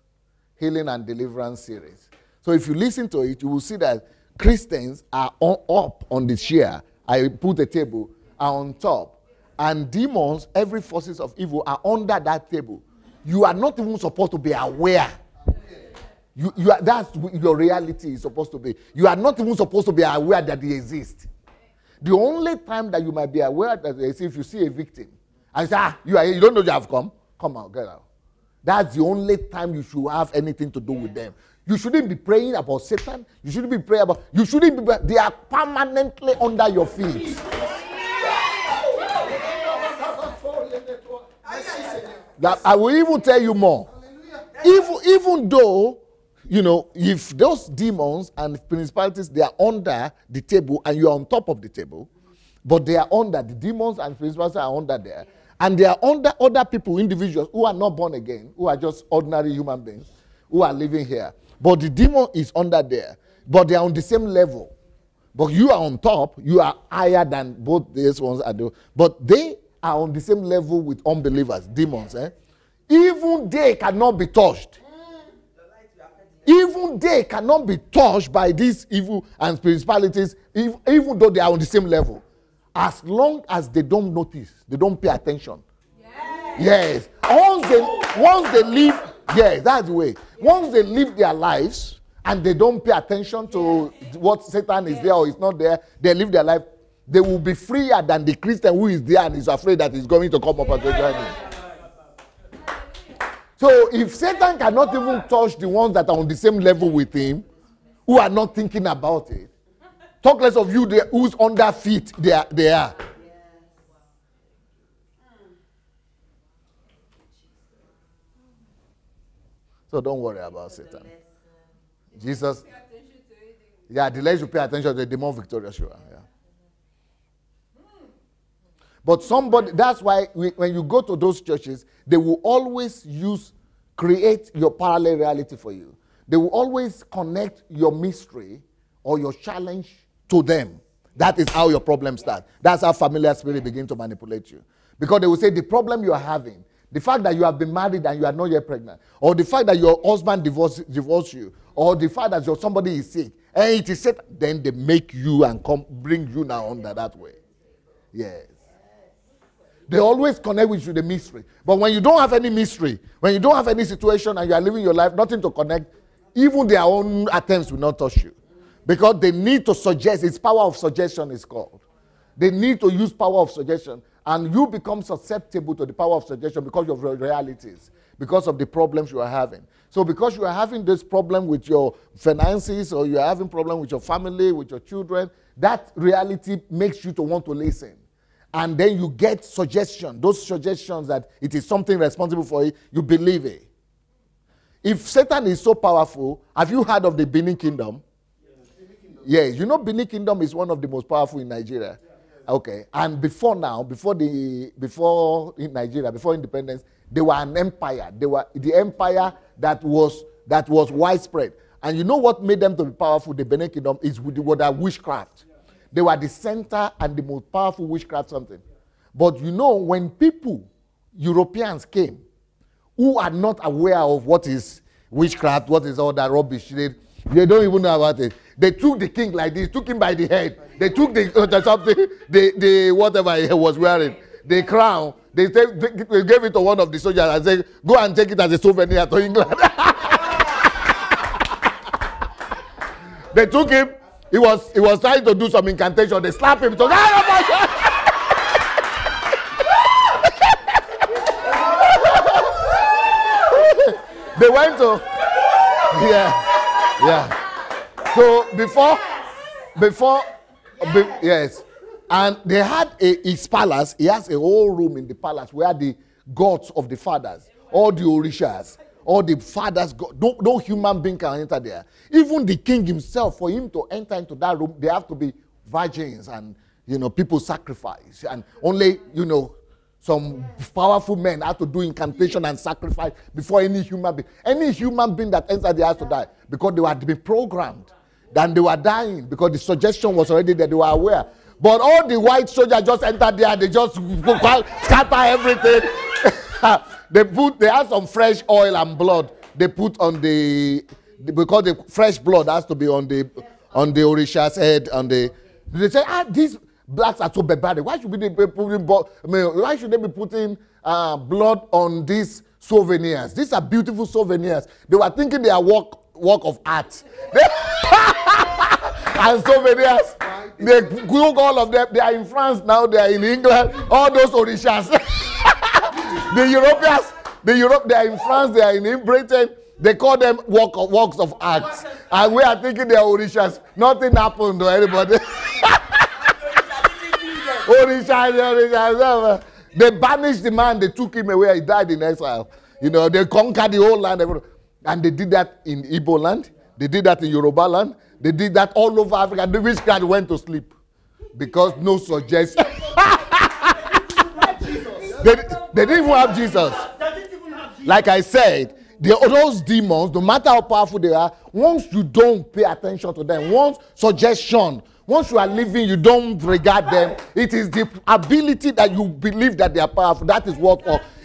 series. So if you listen to it, you will see that Christians are up on the chair. I put a table, are on top. And demons, every forces of evil are under that table. You are not even supposed to be aware. That's your reality is supposed to be. You are not even supposed to be aware that they exist. The only time that you might be aware that they exist, if you see a victim, and say, you don't know you have come out, get out. That's the only time you should have anything to do with them. You shouldn't be praying about Satan. You shouldn't be praying about, they are permanently under your feet. That I will even tell you more. Even though, if those demons and principalities, they are under the table and you are on top of the table, but they are under, the demons and principalities are under there, and they are under other people, individuals who are not born again, who are just ordinary human beings, who are living here. But the demon is under there, but they are on the same level. But you are on top, you are higher than both these ones are doing. But they are on the same level with unbelievers, demons. Even they cannot be touched. Even they cannot be touched by these evil and principalities, even though they are on the same level. As long as they don't notice, they don't pay attention. Yes. Once they live, yes, that's the way. Once they live their lives and they don't pay attention to what Satan is there or is not there, they live their life, they will be freer than the Christian who is there and is afraid that he's going to come up and join him. So if Satan cannot even touch the ones that are on the same level with him, who are not thinking about it, talk less of you who's under feet they are. So don't worry about Satan. Jesus, the less you pay attention to it, the more victorious you are. Yeah. But that's why when you go to those churches, they will always create your parallel reality for you. They will always connect your mystery or your challenge to them. That is how your problem starts. That's how familiar spirit begin to manipulate you. Because they will say the problem you are having, the fact that you have been married and you are not yet pregnant, or the fact that your husband divorced you, or the fact that somebody is sick, and it is said, then they make you and bring you now under that way. Yes. They always connect with you the mystery. But when you don't have any mystery, when you don't have any situation and you are living your life, nothing to connect, even their own attempts will not touch you. Because they need to suggest, it's power of suggestion is called. They need to use power of suggestion. And you become susceptible to the power of suggestion because of your realities, because of the problems you are having. So because you are having this problem with your finances, or you are having problem with your family, with your children, that reality makes you to want to listen. And then you get suggestion, those suggestions that it is something responsible for it, you believe it. If Satan is so powerful, have you heard of the Benin Kingdom? Yes, you know Benin Kingdom is one of the most powerful in Nigeria. Okay, and before independence, they were an empire. They were the empire that was widespread. And you know what made them to be powerful? The Benin Kingdom is with the witchcraft. They were the center and the most powerful witchcraft something. But you know, when Europeans came, who are not aware of what is witchcraft, what is all that rubbish, they don't even know about it. They took the king like this, took him by the head. They took the whatever he was wearing, the crown. They gave it to one of the soldiers and said, "Go and take it as a souvenir to England." They took him. He was trying to do some incantation. They slapped him. They went to yeah. So yes, and they had his palace. He has a whole room in the palace where the gods of the fathers, all the orishas, all the fathers, no human being can enter there. Even the king himself, for him to enter into that room, they have to be virgins, and people sacrifice, and only some powerful men have to do incantation and sacrifice before any human being. Any human being that enters there has to die, because they had been programmed. Then they were dying because the suggestion was already there. They were aware. But all the white soldiers just entered there. They just scatter everything. They have some fresh oil and blood. They put on because the fresh blood has to be on the Orisha's head. They say, these blacks are so barbaric. Why should they be putting blood on these souvenirs? These are beautiful souvenirs. They were thinking they are work of art. And souvenirs. They Google all of them. They are in France now. They are in England. All those orishas. The Europeans, they are in France. They are in Britain. They call them works of art. And we are thinking they are orishas. Nothing happened to anybody. Orishas. They banished the man. They took him away. He died in exile. They conquered the whole land. And they did that in Igbo land. They did that in Yoruba land. They did that all over Africa. The witchcraft went to sleep because no suggestion. They didn't even have Jesus. Like I said, those demons, no matter how powerful they are, once you don't pay attention to them, once you are living, you don't regard them. It is the ability that you believe that they are powerful. That is what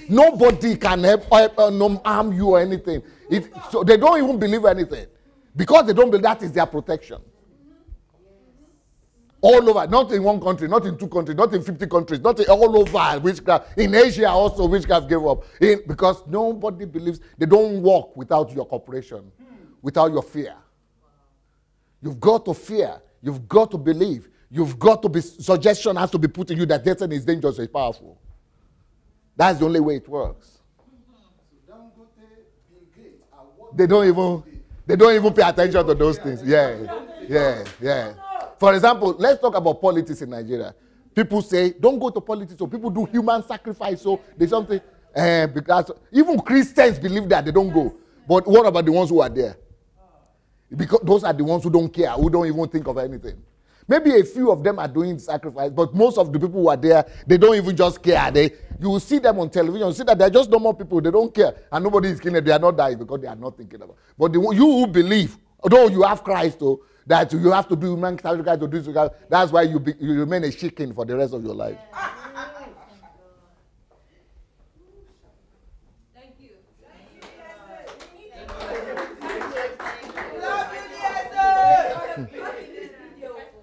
nobody can harm you or anything. So they don't even believe anything. Because they don't believe that is their protection. All over, not in one country, not in 2 countries, not in 50 countries, not all over witchcraft. In Asia also, witchcraft gave up. Because nobody believes, they don't work without your cooperation, without your fear. You've got to fear. You've got to believe. You've got to be, suggestion has to be put to you that destiny is dangerous and powerful. That's the only way it works. They don't even pay attention to those things. Yeah. For example, let's talk about politics in Nigeria. People say, don't go to politics, so people do human sacrifice, so there's something, because even Christians believe that they don't go. But what about the ones who are there? Because those are the ones who don't care, who don't even think of anything. Maybe a few of them are doing sacrifice, but most of the people who are there, they don't even just care. You will see them on television, you see that they're just normal people, they don't care, and nobody is killing them, they are not dying because they are not thinking about it. But you who believe, although you have Christ, though, that you have to do human sacrifice to do this, that's why you remain a chicken for the rest of your life.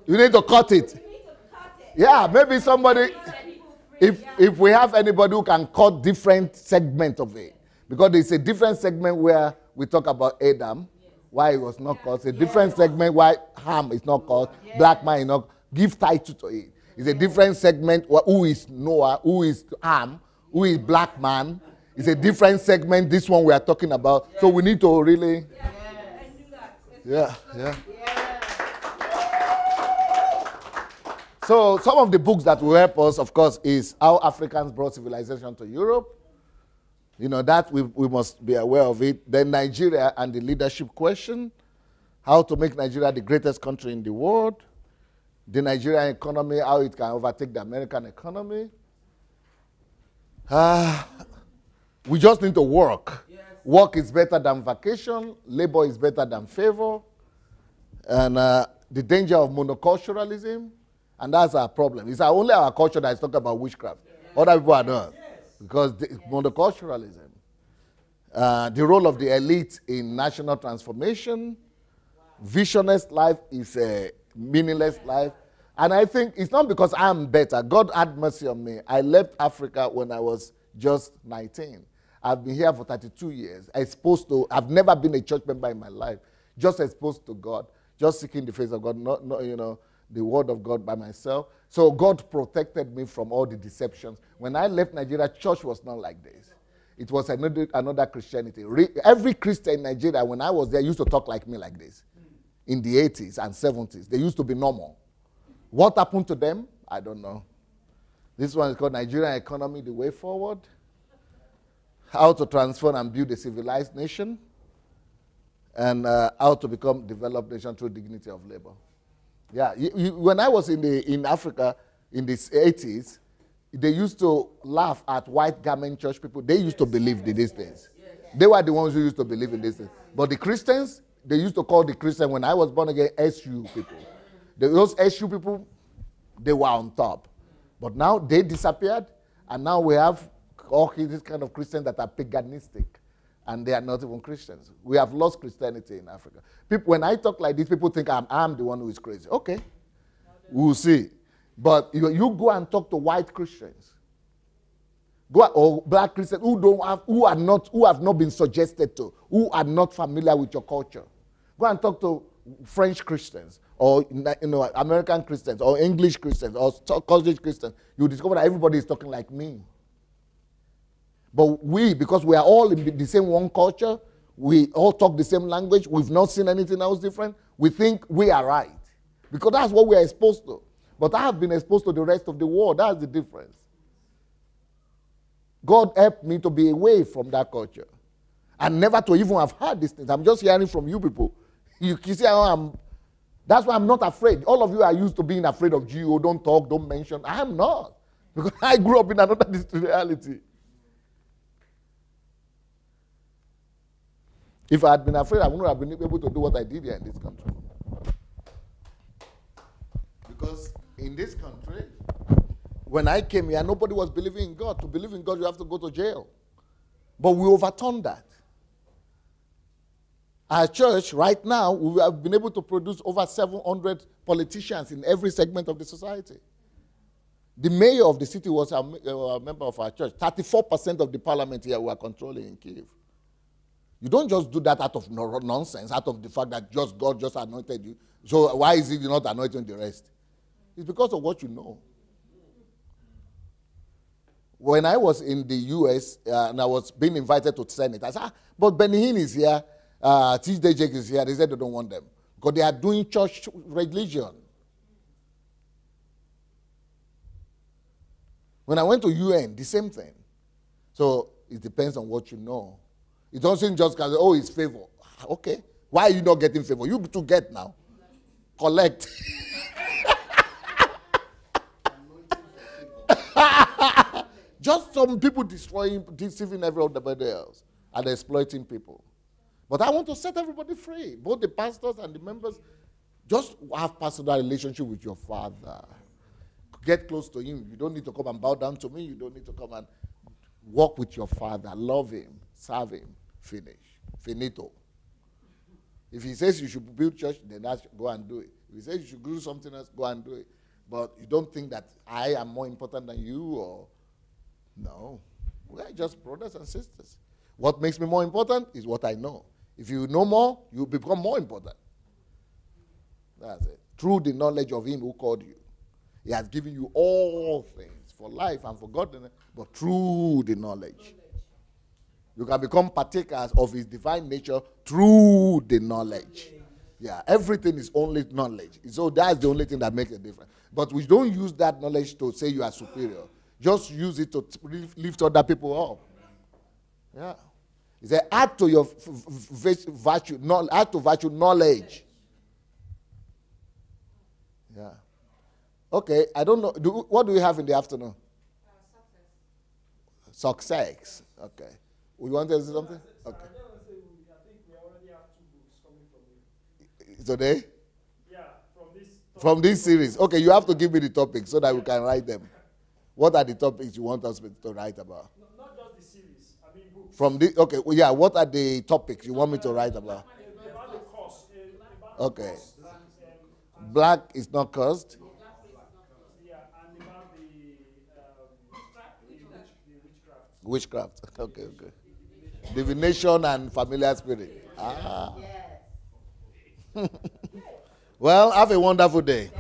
You need to cut it. Yeah, maybe somebody, if we have anybody who can cut different segments of it, because there's a different segment where we talk about Adam, why it was not cut. A different segment why Ham is not cut, black man is not. Give title to it. It's a different segment who is Noah, who is Ham, who is black man. It's a different segment. This one we are talking about. So we need to really. Yeah. So some of the books that will help us, of course, is How Africans Brought Civilization to Europe. You know, that we must be aware of it. Then Nigeria and the Leadership Question. How to make Nigeria the greatest country in the world. The Nigerian economy, how it can overtake the American economy. We just need to work. Yes. Work is better than vacation. Labor is better than favor. And the danger of monoculturalism. And that's our problem. It's only our culture that is talking about witchcraft. Yes. Other people are not. Yes. Because monoculturalism. The role of the elite in national transformation. Wow. Visionless life is a meaningless life. And I think it's not because I'm better. God had mercy on me. I left Africa when I was just 19. I've been here for 32 years. I've never been a church member in my life. Just exposed to God. Just seeking the face of God. Not the word of God by myself. So God protected me from all the deceptions. When I left Nigeria, church was not like this. It was another Christianity. Every Christian in Nigeria, when I was there, used to talk like me like this. In the 80s and 70s. They used to be normal. What happened to them? I don't know. This one is called Nigerian Economy, The Way Forward. How to transform and build a civilized nation. And how to become developed nation through dignity of labor. Yeah, when I was in Africa in the 80s, they used to laugh at white garment church people. They used to believe in these things. They were the ones who used to believe in these things. But the Christians, they used to call the Christian, when I was born again, SU people. Those SU people, they were on top. But now they disappeared, and now we have all these kind of Christians that are paganistic, and they are not even Christians. We have lost Christianity in Africa. People, when I talk like this, people think I'm the one who is crazy. Okay, we'll see. But you go and talk to white Christians, or black Christians who have not been suggested to, who are not familiar with your culture. Go and talk to French Christians, or American Christians, or English Christians, or Scottish Christians. You discover that everybody is talking like me. But because we are all in the same one culture, we all talk the same language, we've not seen anything else different, we think we are right. Because that's what we are exposed to. But I have been exposed to the rest of the world. That's the difference. God helped me to be away from that culture. And never to even have heard these things. I'm just hearing from you people. You see how that's why I'm not afraid. All of you are used to being afraid of GO, don't talk, don't mention. I am not. Because I grew up in another reality. If I had been afraid, I wouldn't have been able to do what I did here in this country. Because in this country, when I came here, nobody was believing in God. To believe in God, you have to go to jail. But we overturned that. Our church, right now, we have been able to produce over 700 politicians in every segment of the society. The mayor of the city was a member of our church. 34% of the parliament here were controlling in Kyiv. You don't just do that out of nonsense, out of the fact that God just anointed you. So why is it you're not anointing the rest? It's because of what you know. When I was in the US and I was being invited to Senate, I said, but Benny Hinn is here, T.J. Jake is here. They said they don't want them because they are doing church religion. When I went to UN, the same thing. So it depends on what you know. It doesn't just because, oh, it's favor. Okay. Why are you not getting favor? You to get now. Collect. Just some people destroying, deceiving everybody else and exploiting people. But I want to set everybody free, both the pastors and the members. Just have personal relationship with your father. Get close to him. You don't need to come and bow down to me. You don't need to come and walk with your father. Love him. Serve him. Finish. Finito. If he says you should build church, then go and do it. If he says you should do something else, go and do it. But you don't think that I am more important than you or... No. We are just brothers and sisters. What makes me more important is what I know. If you know more, you become more important. That's it. Through the knowledge of him who called you. He has given you all things for life and for godliness, but through the knowledge. You can become partakers of his divine nature through the knowledge. Yeah, everything is only knowledge. So that's the only thing that makes a difference. But we don't use that knowledge to say you are superior. Just use it to lift other people up. Yeah. He said, add to your virtue, add to virtue knowledge. Yeah. Okay, I don't know. What do we have in the afternoon? Success. Okay. We want to say something? Okay. I think we already have 2 books coming from you. Today? Yeah, from this. From this series. Okay, you have to give me the topics so that we can write them. What are the topics you want us to write about? Not just the series, I mean books. From the okay, well, yeah. What are the topics you want me to write about? About the course. Okay. Black is not cursed. Yeah, and about the Witchcraft. Okay, okay. Divination and familiar spirit. Ah. Well, have a wonderful day.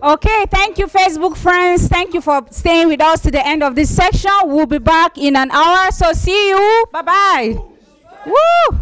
Okay, thank you, Facebook friends. Thank you for staying with us to the end of this section. We'll be back in an hour, so see you. Bye-bye. Woo!